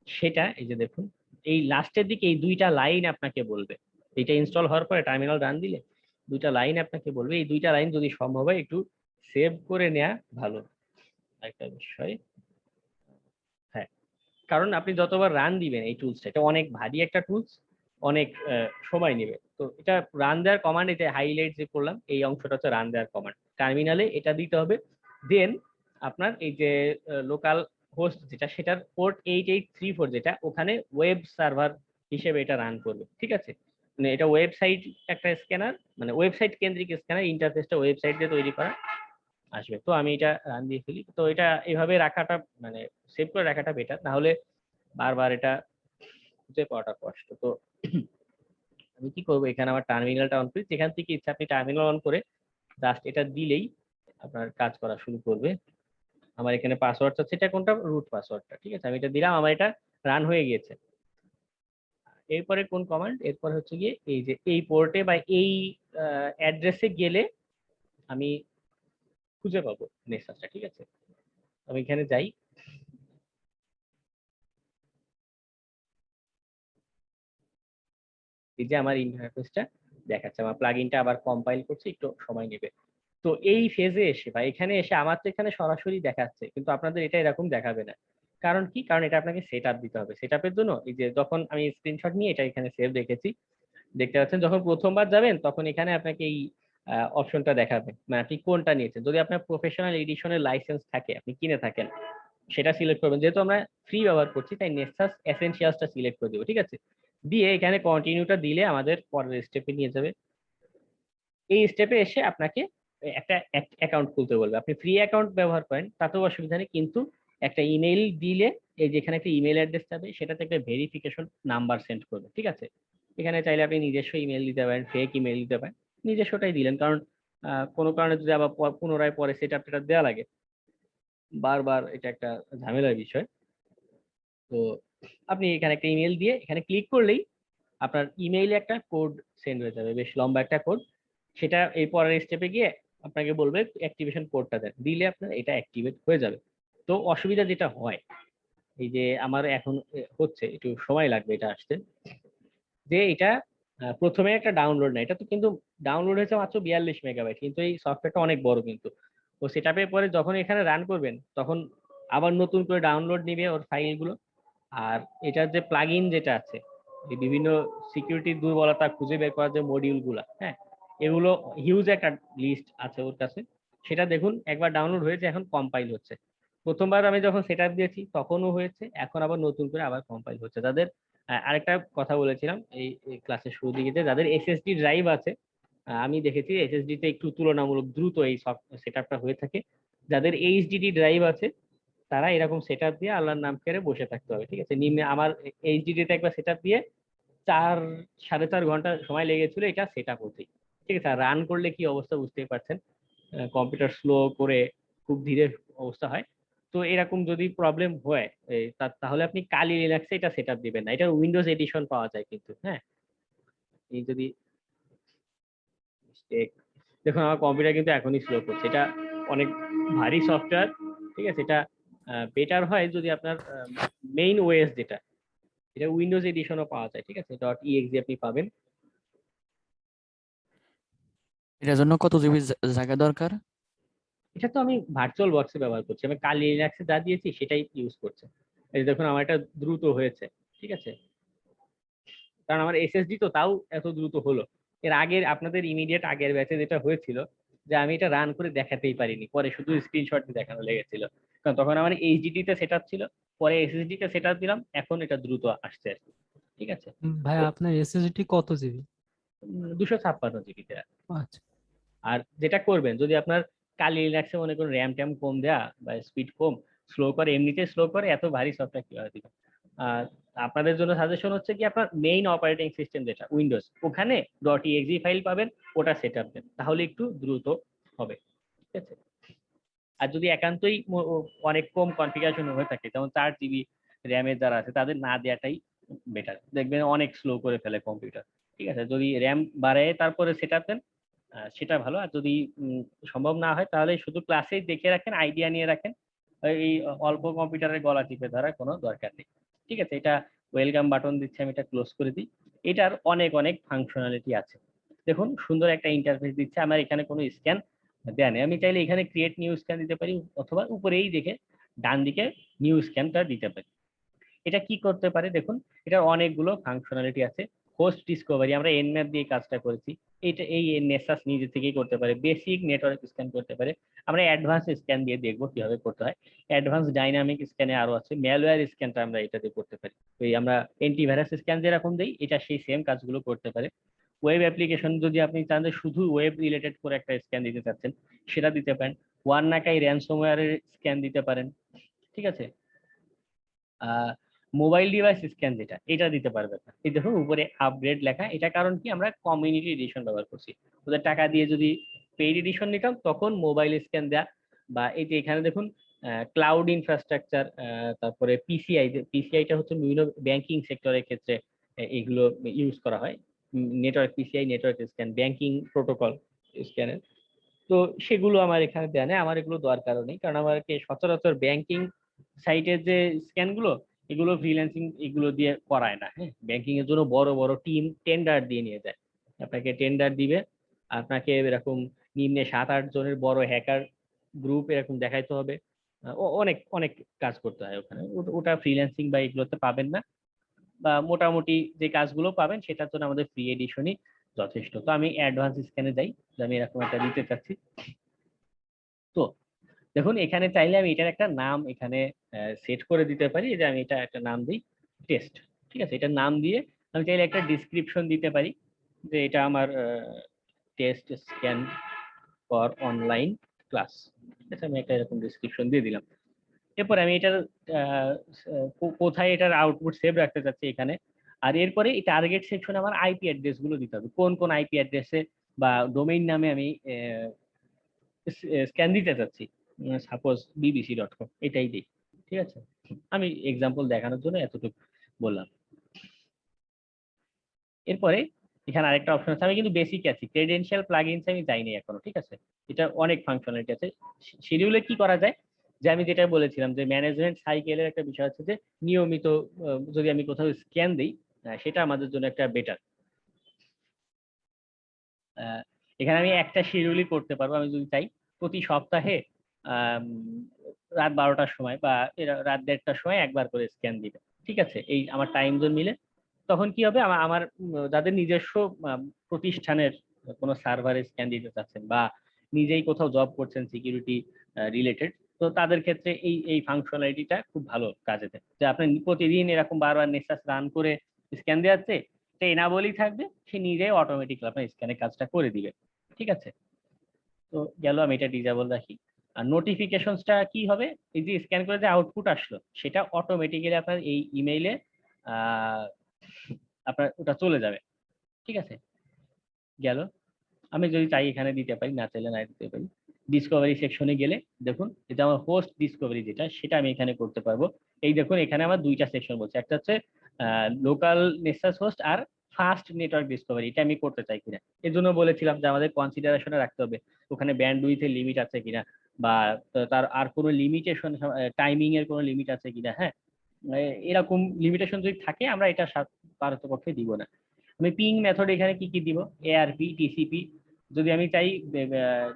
সেটা এই যে দেখুন এই লাস্টের দিকে এই দুইটা লাইন আপনাকে বলবে। এটা ইনস্টল হওয়ার পরে টার্মিনাল রান দিলে দুইটা লাইন আপনাকে বলবে, এই দুইটা লাইন যদি সম্ভব হয় একটু সেভ করে নেওয়া ভালো একটা বিষয়। হ্যাঁ, কারণ আপনি যতবার রান দিবেন এই টুলসটা, এটা অনেক ভারী একটা টুলস, অনেক সময় নেবে। তো এটা রান দেওয়ার কমান্ড, এটা হাইলাইট যে করলাম এই অংশটা হচ্ছে রান দেওয়ার কমান্ড, টার্মিনালে এটা দিতে হবে। দেন আপনার এই যে লোকাল হোস্ট যেটা, সেটার পোর্ট 8834 যেটা, ওখানে ওয়েব সার্ভার হিসেবে এটা রান করবে, ঠিক আছে? মানে এটা ওয়েবসাইট একটা স্ক্যানার, মানে ওয়েবসাইট কেন্দ্রিক স্ক্যানার, ইন্টারফেসটা ওয়েবসাইট দিয়ে তৈরি করা আসবে। তো আমি এটা রান দিয়ে ফেলি। তো এটা এভাবে রাখাটা মানে সেভ করে রাখাটা বেটার, না হলে বারবার এটা খুঁজে পাওয়াটা কষ্ট। তো আমি কি করবো, এখানে আমার টার্মিনালটা অন করি, যেখান থেকে ইচ্ছা আপনি টার্মিনাল অন করে জাস্ট এটা দিলেই আপনার কাজ করা শুরু করবে। আমার এখানে পাসওয়ার্ড আছে, এটা কোনটা, রুট পাসওয়ার্ডটা, ঠিক আছে? আমি এটা দিলাম, আমার এটা রান হয়ে গিয়েছে। এরপরে কোন কমান্ড, এরপর হচ্ছে গিয়ে এই যে এই পোর্টে বা এই অ্যাড্রেসে গেলে আমি খুঁজে পাবো নেসাসটা, ঠিক আছে? আমি এখানে যাই, এই যে আমার ইন্টারফেসটা দেখাচ্ছে, আমার প্লাগইনটা আবার কম্পাইল করছে, একটু সময় নেবে। তো এই ফেজে এসে বা এখানে এসে আমার তো এখানে সরাসরি দেখাচ্ছে, কিন্তু আপনাদের এটা এরকম দেখাবে না। কারণ কি, কারণ এটা আপনাকে সেট আপ দিতে হবে। সেট আপের জন্য এই যে যখন আমি স্ক্রিনশট নিয়ে এটা এখানে সেভ রেখেছি, দেখতে পাচ্ছেন যখন প্রথমবার যাবেন তখন এখানে আপনাকে এই অপশনটা দেখাবে, মানে আপনি কোনটা নিয়েছেন। যদি আপনার প্রফেশনাল এডিশনের লাইসেন্স থাকে, আপনি কিনে থাকেন, সেটা সিলেক্ট করবেন। যেহেতু আমরা ফ্রি ব্যবহার করছি তাই নেসাস এসেনশিয়ালসটা সিলেক্ট করে দেবো, ঠিক আছে? দিয়ে এখানে কন্টিনিউটা দিলে আমাদের পরের স্টেপে নিয়ে যাবে। এই স্টেপে এসে আপনাকে একটা অ্যাকাউন্ট খুলতে বলবে। আপনি ফ্রি অ্যাকাউন্ট ব্যবহার করেন তাতেও অসুবিধা নেই, কিন্তু একটা ইমেল দিলে এই যেখানে একটা ইমেল অ্যাড্রেস যাবে, সেটাতে একটা ভেরিফিকেশন নাম্বার সেন্ড করবে, ঠিক আছে? এখানে চাইলে আপনি নিজস্ব ইমেল দিতে পারেন, ফেক ইমেল দিতে পারেন, নিজস্বটাই দিলেন। কারণ কোনো কারণে যদি আবার পুনরায় পরে সেট আপটা দেওয়া লাগে, বারবার এটা একটা ঝামেলার বিষয়। তো আপনি এখানে একটা ইমেল দিয়ে এখানে ক্লিক করলেই আপনার ইমেইলে একটা কোড সেন্ড হয়ে যাবে, বেশ লম্বা একটা কোড। সেটা এই পরের স্টেপে গিয়ে আপনাকে বলবে অ্যাক্টিভেশন কোডটা দেন, দিলে আপনার এটা অ্যাক্টিভেট হয়ে যাবে। তো অসুবিধা যেটা হয়, এই যে আমার এখন হচ্ছে একটু সময় লাগবে এটা আসতে, যে এটা প্রথমে একটা ডাউনলোড না, এটা তো কিন্তু ডাউনলোড হয়েছে মাত্র 42 মেগাবাইট, কিন্তু এই সফটওয়্যারটা অনেক বড় কিন্তু। তো সেটআপের পরে যখন এখানে রান করবেন তখন আবার নতুন করে ডাউনলোড নিবে ওর ফাইলগুলো। আর এটার যে প্লাগইন যেটা আছে, এই বিভিন্ন সিকিউরিটি দুর্বলতা খুঁজে বের করার যে মডিউল গুলা, হ্যাঁ, এগুলো হিউজ একটা লিস্ট আছে ওর কাছে। সেটা দেখুন একবার ডাউনলোড হয়েছে, এখন কম্পাইল হচ্ছে। প্রথমবার আমি যখন সেট আপ দিয়েছি তখনও হয়েছে, এখন আবার নতুন করে আবার কম্পাইল হচ্ছে। যাদের আরেকটা কথা বলেছিলাম এই ক্লাসের শুরু দিকে, যে যাদের এসএসডি ড্রাইভ আছে, আমি দেখেছি এসএসডি তে একটু তুলনামূলক দ্রুত এই সেট আপটা হয়ে থাকে। যাদের এইচডিডি ড্রাইভ আছে তারা এরকম সেট আপ দিয়ে আল্লাহর নাম করে বসে থাকতে হবে, ঠিক আছে। নিম্নে আমার এইচডিডি তে একবার সেট আপ দিয়ে 4-4.5 ঘন্টা সময় লেগেছিল এটা সেট আপ হতেই, ঠিক আছে। আর রান করলে কি অবস্থা বুঝতেই পারছেন, কম্পিউটার স্লো করে খুব ধীরে অবস্থা হয়। তো এরকম যদি প্রবলেম হয় তাহলে আপনি কালি লিনাক্সে এটা সেট আপ দিবেন না। এটার উইন্ডোজ এডিশন পাওয়া যায় কিন্তু, হ্যাঁ। এই যদি দেখুন আমার কম্পিউটার কিন্তু এখনই স্লো করছে, এটা অনেক ভারী সফটওয়্যার, ঠিক আছে। এটা বেটার হয় যদি আপনার মেইন ওএস যেটা, এটা উইন্ডোজ এডিশনও পাওয়া যায়, ঠিক আছে। .exe আপনি পাবেন। এটার জন্য কত জিবি জায়গা দরকার? এটা তো আমি ভার্চুয়াল বক্সে ব্যবহার করছি, আমি কালি লিনাক্সে যা দিয়েছি সেটাই ইউজ করছে। এই দেখুন আমার এটা দ্রুত হয়েছে, ঠিক আছে, কারণ আমার এসএসডি তো তাও এত দ্রুত হলো। এর আগের আপনাদের ইমিডিয়েট আগের ব্যাচে যেটা হয়েছিল যে আমি এটা রান করে দেখাতেই পারিনি, পরে শুধু স্ক্রিনশট দেখানো লেগেছিল, কারণ তখন আমার এইচডিডি তে সেট আপ ছিল, পরে এসএসডি তে সেট আপ দিলাম, এখন এটা দ্রুত আসছে আর কি, ঠিক আছে। ভাই তো আপনার এসএসডি কত জিবি? 256 জিবিতে। আচ্ছা। আর যেটা করবেন যদি আপনার কালি লিনাক্সে মনে করুন র্যাম ট্যাম কম দেয়া বা স্পিড কম, স্লো করে, এমনিতে স্লো করে, এত ভারী সফটওয়্যার কিভাবে দিবেন। আর আপনাদের জন্য সাজেশন হচ্ছে কি আপনার মেইন অপারেটিং সিস্টেম যেটা উইন্ডোজ, ওখানে .exe ফাইল পাবেন, ওটা সেট আপ দেন, তাহলে একটু দ্রুত হবে, ঠিক আছে। আর যদি একান্তই অনেক কম কনফিগারেশন হয়ে থাকে, যেমন 4 GB র্যামের যারা আছে তাদের না দেওয়াটাই বেটার, দেখবেন অনেক স্লো করে ফেলে কম্পিউটার, ঠিক আছে। যদি র্যাম বাড়ায় তারপরে সেট আপ দেন সেটা ভালো। আর যদি সম্ভব না হয় তাহলে শুধু ক্লাসেই দেখে রাখেন, আইডিয়া নিয়ে রাখেন, এই অল্প কম্পিউটারের গলা টিপে ধরার কোনো দরকার নেই, ঠিক আছে। এটা ওয়েলকাম বাটন দিচ্ছে, আমি এটা ক্লোজ করে দিই। এটার অনেক অনেক ফাংশনালিটি আছে, দেখুন সুন্দর একটা ইন্টারফেস দিচ্ছে। আমার এখানে কোনো স্ক্যান দেয়া নেই, আমি চাইলে এখানে ক্রিয়েট নিউ স্ক্যান দিতে পারি, অথবা উপরেই দেখে ডান দিকে নিউ স্ক্যানটা দিতে পারি। এটা কি করতে পারে দেখুন, এটার অনেকগুলো ফাংশনালিটি আছে। হোস্ট ডিসকভারি, আমরা এনম্যাপ দিয়ে কাজটা করেছি, এই নেসাস নিজে থেকেই করতে পারে। বেসিক নেটওয়ার্ক স্ক্যান করতে পারে, আমরা অ্যাডভান্স স্ক্যান দিয়ে দেখবো কিভাবে করতে হয়। অ্যাডভান্স ডাইনামিক স্ক্যানে আরো আছে, ম্যালওয়্যার স্ক্যানটা আমরা এটাতে করতে পারি। ওই আমরা অ্যান্টিভাইরাস স্ক্যান যেরকম দেই, এটা সেই সেম কাজগুলো করতে পারে। ওয়েব অ্যাপ্লিকেশন যদি আপনি চান যে শুধু ওয়েব রিলেটেড করে একটা স্ক্যান দিতে চাচ্ছেন, সেটা দিতে পারেন। ওয়াননাকাই র্যানসমওয়্যারের স্ক্যান দিতে পারেন, ঠিক আছে। মোবাইল ডিভাইস স্ক্যান যেটা, এটা দিতে পারবে না। এই দেখুন উপরে আপগ্রেড লেখা, এটা কারণ কি আমরা কমিউনিটি এডিশন ব্যবহার করছি। ওদের টাকা দিয়ে যদি পেইড এডিশন নিতাম তখন মোবাইল স্ক্যান দেয়া, বা এই যে এখানে দেখুন ক্লাউড ইনফ্রাস্ট্রাকচার, তারপরে পিসিআই, পিসিআইটা হচ্ছে বিভিন্ন ব্যাংকিং সেক্টরের ক্ষেত্রে এগুলো ইউজ করা হয়। Network PCI, network scan, banking protocol স্ক্যানের, তো সেগুলো আমার এখানে দেয়া নেই, আমার এগুলো দরকারও নেই, কারণ আমাকে সচরাচর ব্যাংকিং সাইটের যে স্ক্যান গুলো, এগুলো ফ্রিল্যান্সিং এগুলো দিয়ে করায় না। হ্যাঁ, ব্যাংকিং এর জন্য বড় বড় টিম টেন্ডার দিয়ে নিয়ে যায়, আপনাকে টেন্ডার দিবে, আপনাকে এরকম নিম্নে 7-8 জনের বড় হ্যাকার গ্রুপ এরকম দেখাইতে হবে, অনেক অনেক কাজ করতে হয় ওখানে। ওটা ফ্রিল্যান্সিং বা এগুলোতে পাবেন না, বা মোটামুটি যে কাজগুলো পাবেন সেটার জন্য আমাদের ফ্রি এডিশনই যথেষ্ট। তো আমি অ্যাডভান্স স্ক্যানে যাই, যে আমি এরকম একটা দিতে চাচ্ছি। তো দেখুন এখানে চাইলে আমি এটার একটা নাম এখানে সেট করে দিতে পারি, যে আমি এটা একটা নাম দিই টেস্ট, ঠিক আছে। এটার নাম দিয়ে আমি চাইলে একটা ডিসক্রিপশন দিতে পারি, যে এটা আমার test scan for online class, ঠিক আছে। আমি একটা এরকম ডিসক্রিপশন দিয়ে দিলাম। এরপর আমি এটার কোথায় এটার আউটপুট সেভ রাখতে চাচ্ছি এখানে। আর এরপরে এই টার্গেট সেকশনে আমার আইপি অ্যাড্রেস গুলো দিতে হবে, কোন কোন আইপি অ্যাড্রেসে বা ডোমেইন নামে আমি স্ক্যান দিতে চাচ্ছি। সাপোজ bbc.com, এটাই দিই, ঠিক আছে। আমি এক্সাম্পল দেখানোর জন্য এতটুকু বললাম। এরপরে এখানে আরেকটা অপশন আছে, আমি কিন্তু বেসিক আছি, ক্রেডেনশিয়াল প্লাগইনস আমি যাইনি এখনো, ঠিক আছে। এটা অনেক ফাংশনালিটি আছে। শিডিউলে কি করা যায়, যে আমি যেটা বলেছিলাম যে ম্যানেজমেন্ট সাইকেলের একটা বিষয় আছে, যে নিয়মিত যদি আমি কোথাও স্ক্যান দিই, সেটা আমাদের জন্য একটা বেটার। এখানে আমি একটা শিডিউলই করতে পারবো, আমি যদি চাই প্রতি সপ্তাহে রাত 12টার সময় বা রাত 1:30টার সময় একবার করে স্ক্যান দিবে, ঠিক আছে। এই আমার টাইম জোন মিলে তখন কি হবে, আমার যাদের নিজস্ব প্রতিষ্ঠানের কোনো সার্ভারে স্ক্যান দিতে চাচ্ছেন, বা নিজেই কোথাও জব করছেন সিকিউরিটি রিলেটেড, তো তাদের ক্ষেত্রে এই এই ফাংশনালিটিটা খুব ভালো কাজে দেয়। যে আপনি প্রতিদিন এরকম বারবার নেসাস রান করে স্ক্যান দেওয়াচ্ছে, তো এনাবলই থাকবে, সে নিজেই অটোমেটিক্যালি আপনার স্ক্যানের কাজটা করে দিবে। ঠিক আছে, তো গেল, আমি এটা ডিজেবল রাখি। আর নোটিফিকেশনসটা কি হবে, এই যে স্ক্যান করে যে আউটপুট আসলো সেটা অটোমেটিক্যালি আপনার এই ইমেইলে আপনার ওটা চলে যাবে। ঠিক আছে, গেল। আমি যদি চাই এখানে দিতে পারি, না চাইলে না দিতে পারি। ডিসকভারি সেকশনে গেলে দেখুন, এটা আমার হোস্ট ডিসকভারি যেটা, সেটা আমি এখানে করতে পারবো। এই দেখুন এখানে আমার দুইটা সেকশন বলছে, একটা হচ্ছে লোকাল নেসাস হোস্ট আর ফাস্ট নেটওয়ার্ক ডিসকভারি, এটা আমি করতে চাই কিনা। এর জন্য বলেছিলাম যে আমাদের কনসিডারেশনে রাখতে হবে ওখানে ব্যান্ডউইথের লিমিট আছে কিনা, বা তার আর কোনো লিমিটেশন, টাইমিং এর কোনো লিমিট আছে কিনা। হ্যাঁ, এরকম লিমিটেশন যদি থাকে আমরা এটা পারতপক্ষে দিব না। আমি পিং মেথড এখানে কি কি দিব, এআরপি, টিসিপি। যদি আমি চাই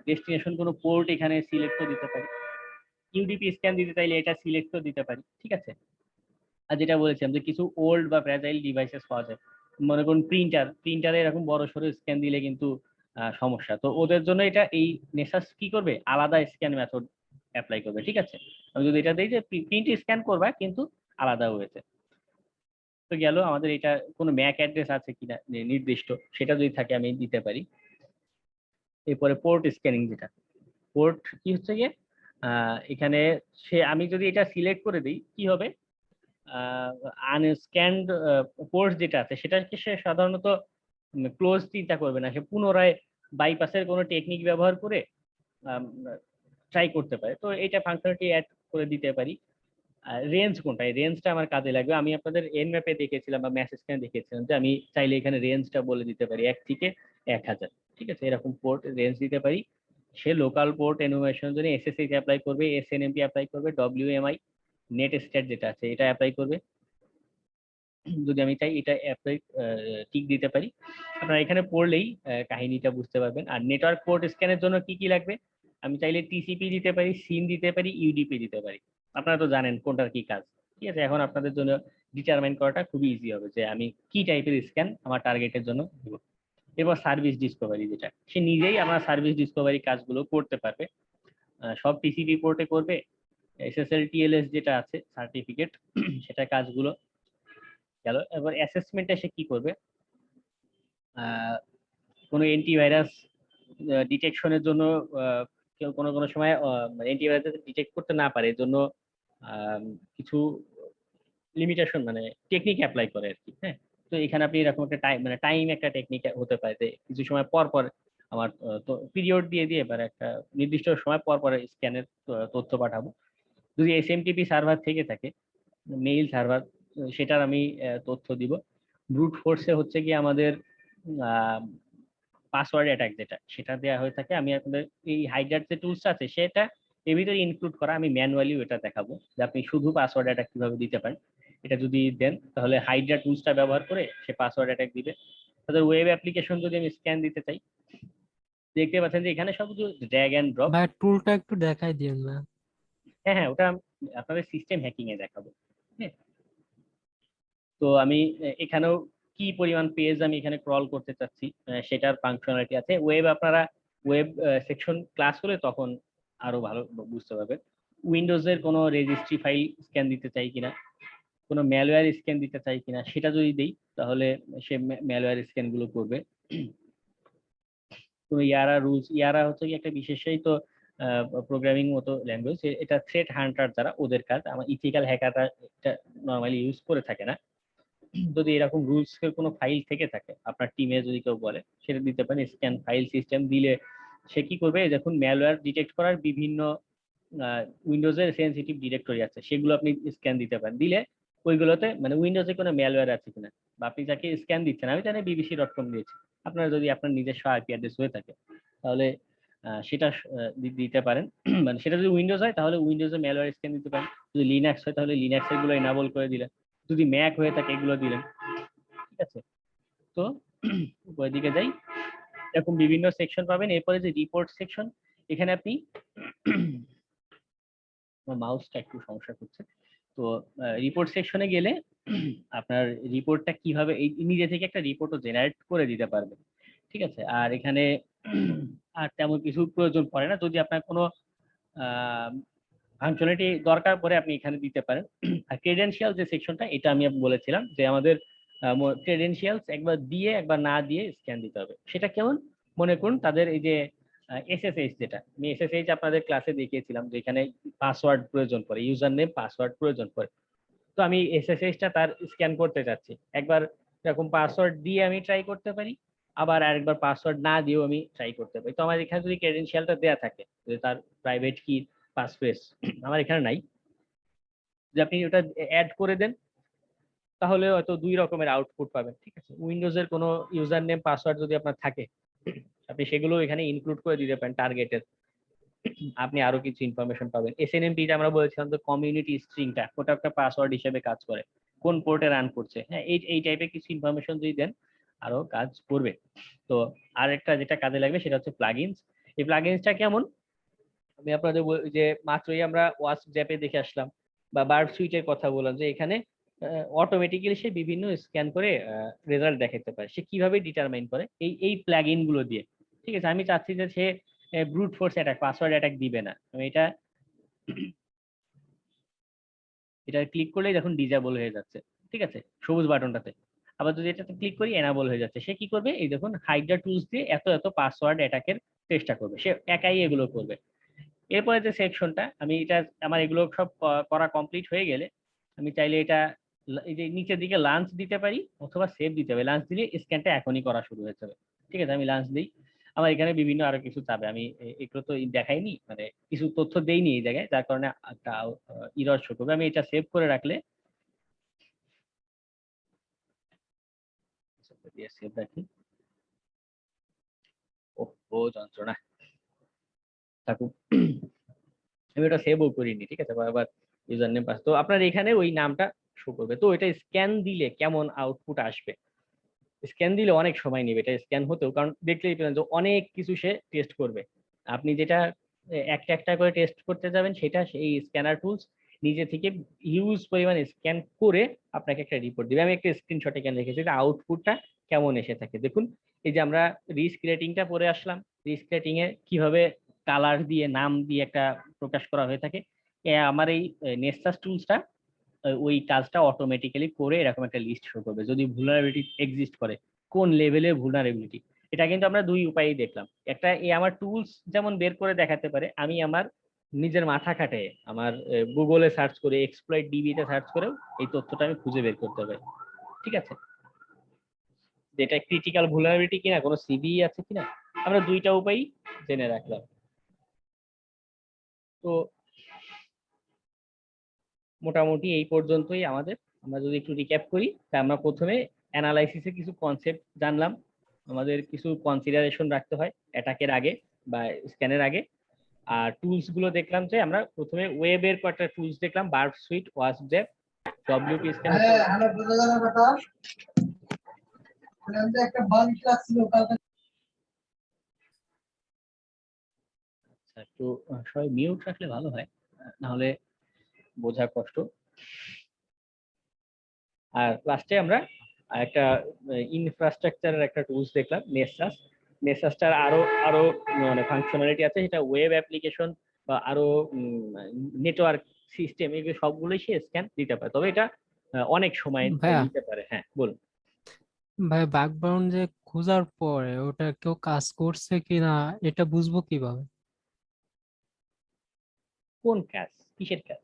ডেস্টিনেশন কোনো পোর্ট এখানে সিলেক্টও দিতে পারি, ইউডিপি স্ক্যান দিতে চাইলে এটা সিলেক্টও দিতে পারি। ঠিক আছে, আর যেটা বলেছিলাম যে কিছু ওল্ড বা ফ্র্যাজাইল ডিভাইসেস পাওয়া যায়, মনে করুন প্রিন্টারে এরকম বড় সড়ো স্ক্যান দিলে কিন্তু সমস্যা, তো ওদের জন্য এটা এই নেসাস কি করবে, আলাদা স্ক্যান মেথড অ্যাপ্লাই করবে। ঠিক আছে, আমি যদি এটা দিই যে প্রিন্ট স্ক্যান করবা কিন্তু আলাদা হয়েছে, তো গেল। আমাদের এটা কোনো ম্যাক অ্যাড্রেস আছে কিনা নির্দিষ্ট, সেটা যদি থাকে আমি দিতে পারি। এরপরে পোর্ট স্ক্যানিং, যেটা পোর্ট কি হচ্ছে গিয়ে এখানে আমি যদি এটা সিলেক্ট করে দিই কি হবে, আনস্ক্যান্ড পোর্ট যেটা আছে সেটাকে সে সাধারণত ক্লোজ চিন্তা করবে না, সে পুনরায় বাইপাসের কোনো টেকনিক ব্যবহার করে ট্রাই করতে পারে। তো এটা ফাংশনালিটি অ্যাড করে দিতে পারি। রেঞ্জ কোনটা, এই রেঞ্জটা আমার কাজে লাগবে। আমি আপনাদের এন ম্যাপে দেখেছিলাম বা মেসেজ স্ক্যানে দেখেছিলাম যে আমি চাইলে এখানে রেঞ্জটা বলে দিতে পারি 1 থেকে 1000। ঠিক আছে, এরকম পোর্ট রেঞ্জ দিতে পারি। সে লোকাল পোর্ট এনুমেশন জন্য এসএসএইচ অ্যাপ্লাই করবে, এসএনএমপি অ্যাপ্লাই করবে, ডব্লিউএমআই নেট স্ট্যাট যেটা আছে এটা অ্যাপ্লাই করবে। যদি আমি চাই এটা অ্যাপ্লাই টিক দিতে পারি। আপনারা এখানে পড়লেই কাহিনীটা বুঝতে পারবেন। আর নেটওয়ার্ক পোর্ট স্ক্যানের জন্য কি কি লাগবে, আমি চাইলে টিসিপি দিতে পারি, সিন দিতে পারি, ইউডিপি দিতে পারি। আপনারা তো জানেন কোনটার কি কাজ। ঠিক আছে, এখন আপনাদের জন্য ডিটারমাইন করাটা খুবই ইজি হবে যে আমি কি টাইপের স্ক্যান আমার টার্গেটের জন্য দেব। এরপর সার্ভিস ডিসকভারি, যেটা সে নিজেই আমার সার্ভিস ডিসকভারি কাজগুলো করতে পারবে, সব টিসিপি পোর্টে করবে। এসএসএল টিএলএস যেটা আছে সার্টিফিকেট, সেটা কাজগুলো গেল। এবার অ্যাসেসমেন্টে সে কি করবে, কোনো অ্যান্টিভাইরাস ডিটেকশনের জন্য কেউ কোনো কোনো সময় অ্যান্টিভাইরাস ডিটেক্ট করতে না পারে, এর জন্য কিছু লিমিটেশন মানে টেকনিক অ্যাপ্লাই করে আর কি। হ্যাঁ, তো এখানে আপনি এরকম একটা টাইম একটা টেকনিক হতে পারে যে কিছু সময় পর পর আমার পিরিয়ড দিয়ে দিয়ে এবার একটা নির্দিষ্ট সময় পর পর স্ক্যানের তথ্য পাঠাবো। যদি এসএমটিপি সার্ভার থেকে থাকে, মেইল সার্ভার, সেটার আমি তথ্য দিব। ব্রুট ফোর্সে হচ্ছে কি আমাদের পাসওয়ার্ড অ্যাটাক যেটা, সেটা দেওয়া হয়ে থাকে। আমি আপনাদের এই হাইডার যে টুলসটা আছে সেটা এর ভিতরে ইনক্লুড করা, আমি ম্যানুয়ালিও এটা দেখাবো যে আপনি শুধু পাসওয়ার্ড অ্যাটাক কিভাবে দিতে পারেন। এটা যদি দেন তাহলে হাইডার টুলসটা ব্যবহার করে সে পাসওয়ার্ড অ্যাটাক দিবে। তাদের ওয়েব অ্যাপ্লিকেশন যদি আমি স্ক্যান দিতে চাই, দেখতে পাচ্ছেন যে এখানে সব কিছু ড্র্যাগ এন্ড ড্রপ। ভাই টুলটা একটু দেখাই দিন না। হ্যাঁ হ্যাঁ, ওটা আপনাদের সিস্টেম হ্যাকিং এ দেখাবো। হ্যাঁ, তো আমি এখানেও কি পরিমাণ পেজ আমি এখানে ক্রল করতে চাচ্ছি সেটার ফাংশনালিটি আছে। ওয়েব, আপনারা ওয়েব সেকশন ক্লাস হলে তখন আরো ভালো বুঝতে পারবেন। উইন্ডোজের কোনো রেজিস্ট্রি ফাইল স্ক্যান দিতে চাই কিনা, কোনো ম্যালওয়্যার স্ক্যান দিতে চাই কিনা, সেটা যদি দেই তাহলে সে ম্যালওয়্যার স্ক্যান গুলো করবে। কোনো ইয়ারা রুলস, ইয়ারা হচ্ছে কি একটা বিশেষায়িত প্রোগ্রামিং মতো ল্যাঙ্গুয়েজ, এটা থ্রেট হান্টার যারা ওদের কাজ, আমার ইথিক্যাল হ্যাকাররা এটা নর্মালি ইউজ করে থাকে না। যদি এরকম রুলস এর কোনো ফাইল থেকে থাকে আপনার টিমে যদি কেউ বলে, সেটা দিতে পারেন। স্ক্যান ফাইল সিস্টেম দিলে সে কি করবে, যখন ম্যালওয়্যার ডিটেক্ট করার বিভিন্ন উইন্ডোজের সেনসিটিভ ডিরেক্টরি আছে সেগুলো আপনি স্ক্যান দিতে পারেন। দিলে ওইগুলোতে মানে উইন্ডোজে কোনো ম্যালওয়্যার আছে কিনা, বা আপনি যাকে স্ক্যান দিচ্ছেন, আমি জানি bbc.com দিয়েছি, আপনার যদি আপনার নিজস্ব আইপি অ্যাড্রেস হয়ে থাকে তাহলে সেটা দিতে পারেন। মানে সেটা যদি উইন্ডোজ হয় তাহলে উইন্ডোজে ম্যালওয়্যার স্ক্যান দিতে পারেন, যদি লিনাক্স হয় তাহলে লিনাক্স এগুলো এনাবল করে দিলেন, যদি ম্যাক হয়ে থাকে এগুলো দিলেন। ঠিক আছে, তো উপরের দিকে যাই, এরকম বিভিন্ন সেকশন পাবেন। এরপরে যে রিপোর্ট সেকশন, এখানে আপনি মাউসটা একটু সমস্যা করছে, তো রিপোর্ট সেকশনে গেলে আপনার রিপোর্টটা কিভাবে এই নিজে থেকে একটা রিপোর্টও জেনারেট করে দিতে পারবেন। ঠিক আছে, আর এখানে আর তেমন কিছু প্রয়োজন পড়ে না। যদি আপনার কোনো ফাংশনালিটি দরকার পড়ে আপনি এখানে দিতে পারেন। আর ক্রেডেনশিয়াল যে সেকশনটা, এটা আমি বলেছিলাম যে আমাদের ক্রেডেনশিয়ালস একবার দিয়ে একবার না দিয়ে স্ক্যান দিতে হবে। সেটা কেমন? মনে করুন তাদের এই যে এসএসএইচ, যেটা আমি এসএসএইচ আপনাদের ক্লাসে দেখিয়েছিলাম, যেখানে পাসওয়ার্ড প্রয়োজন পড়ে, ইউজার নেম পাসওয়ার্ড প্রয়োজন পড়ে। তো আমি এসএসএইচটা তার স্ক্যান করতে চাচ্ছি, একবার এরকম পাসওয়ার্ড দিয়ে আমি ট্রাই করতে পারি, আবার আরেকবার পাসওয়ার্ড না দিয়েও আমি ট্রাই করতে পারি। তো আমার এখানে যদি ক্রেডেনশিয়ালটা দেয়া থাকে, যে তার প্রাইভেট কি পাসফ্রেজ আমার এখানে নাই, যে আপনি ওটা অ্যাড করে দেন, তাহলে হয়তো 2 রকমের আউটপুট পাবেন। ঠিক আছে, উইন্ডোজের কোনো ইউজার নেম পাসওয়ার্ড যদি আপনার থাকে, আপনি সেগুলো এখানে ইনক্লুড করে দিতে পারেন টার্গেটের, আপনি আরো কিছু ইনফরমেশন পাবেন। এসএনএমপি আমরা বলেছিলাম যে কমিউনিটি স্ট্রিংটা, ওটা একটা পাসওয়ার্ড হিসেবে কাজ করে, কোন পোর্টে রান করছে, হ্যাঁ, এই টাইপের কিছু ইনফরমেশন যদি দেন আরো কাজ করবে। তো আরেকটা যেটা কাজে লাগবে সেটা হচ্ছে প্লাগইনস। এই প্লাগইনসটা কেমন, আমি আপনাদের যে মাত্রই আমরা ওয়াসপ জ্যাপে দেখে আসলাম, বা বার্ব সুইটের কথা বললাম, যে এখানে অটোমেটিক্যালি সে বিভিন্ন স্ক্যান করে রেজাল্ট দেখাতে পারে। সে কিভাবে ডিটারমাইন করে? এই প্লাগইন গুলো দিয়ে। ঠিক আছে, আমি চাচ্ছি যে সে brute force attack, password attack দিবে না। আমি এটা ক্লিক করলেই দেখুন ডিজেবল হয়ে যাচ্ছে, ঠিক আছে, সবুজ বাটনটাতে। আবার যদি এটাতে ক্লিক করি এনাবল হয়ে যাচ্ছে। সে কি করবে? এই দেখুন হাইড্রা টুলস দিয়ে এত পাসওয়ার্ড অ্যাটাকের চেষ্টা করবে, সে একাই এগুলো করবে। এরপরে যে সেকশনটা, আমি এটা আমার এগুলো সব করা কমপ্লিট হয়ে গেলে আমি চাইলে এটা এই যে নিচের দিকে লাঞ্চ দিতে পারি অথবা সেভ দিতে হবে। লাঞ্চ দিলে স্ক্যানটা এখনই করা শুরু হয়ে যাবে। ঠিক আছে, আমি লাঞ্চ দিই। আমার এখানে বিভিন্ন আরো কিছু চাবে, আমি এগুলো তো দেখাইনি, মানে কিছু তথ্য দেইনি এই জায়গায়, যার কারণে একটা ইরর শো করবে। আমি এটা সেভ করে রাখলে সেভ রাখি। ও যন্ত্রণা থাকুক, আমি ওটা সেভও করিনি। ঠিক আছে, আবার ইউজার নেম পাস, তো আপনার এখানে ওই নামটা শো করবে। তো এটা স্ক্যান দিলে কেমন আউটপুট আসবে? স্ক্যান দিলে অনেক সময় নেবে এটা স্ক্যান হতেও, কারণ দেখলেই পেলেন যে অনেক কিছু সে টেস্ট করবে। আপনি যেটা একটা একটা করে টেস্ট করতে যাবেন, সেটা এই স্ক্যানার টুলস নিজে থেকে হিউজ পরিমাণে স্ক্যান করে আপনাকে একটা রিপোর্ট দিবে। আমি একটা স্ক্রিনশট এখানে রেখেছি, এটা আউটপুটটা কেমন এসে থাকে দেখুন। এই যে আমরা রিস্ক রেটিংটা পড়ে আসলাম, রিস্ক রেটিং এ কিভাবে কালার দিয়ে নাম দিয়ে একটা প্রকাশ করা হয়ে থাকে। আমার এই নেক্সাস টুলসটা ওই কাজটা অটোমেটিক্যালি করে এরকম একটা লিস্ট শো করবে, যদি ভুলনারেবিলিটি এক্সিস্ট করে, কোন লেভেলের ভুলনারেবিলিটি। এটা কিন্তু আমরা 2 উপায়েই দেখলাম। একটা, আমার টুলস যেমন বের করে দেখাতে পারে, আমি আমার নিজের মাথা খাটে আমার গুগলে সার্চ করে, এক্সপ্লয়েট ডিবি তে সার্চ করেও এই তথ্যটা আমি খুঁজে বের করতে পারি। ঠিক আছে, যেটা ক্রিটিক্যাল ভুলনারেবিলিটি কিনা, কোনো সিভি আছে কিনা, আমরা 2টা উপায়ই জেনে রাখলাম। তো মোটামুটি এই পর্যন্তই আমাদের। আমরা যদি একটু রিক্যাপ করি, তা আমরা প্রথমে অ্যানালাইসিসে কিছু কনসেপ্ট জানলাম, আমাদের কিছু কনসিডারেশন রাখতে হয় অ্যাটাকের আগে বা স্ক্যানের আগে। আর টুলস গুলো দেখলাম যে আমরা প্রথমে ওয়েবের কয়েকটা টুলস দেখলাম, বার্ব সুইট, ওয়াসপ জ্যাপ, ডব্লিউপি স্ক্যানার। একটু সবাই মিউট রাখলে ভালো হয়, নাহলে বোঝা কষ্ট। আর লাস্টে আমরা একটা ইনফ্রাস্ট্রাকচারের একটা টুলস দেখলাম, নেসাসটার আরো মানে ফাংশনালিটি আছে, সেটা ওয়েব অ্যাপ্লিকেশন বা আরো নেটওয়ার্ক সিস্টেম, এগুলো সবগুলোই সে স্ক্যান দিতে পারে, তবে এটা অনেক সময় ভাইয়া নিতে পারে। হ্যাঁ বলুন। ভাই, ব্যাকগ্রাউন্ড যে খোঁজার পরে ওটা কেউ কাজ করছে কিনা এটা বুঝবো কিভাবে? কোন কাজ? কিসের কাজ?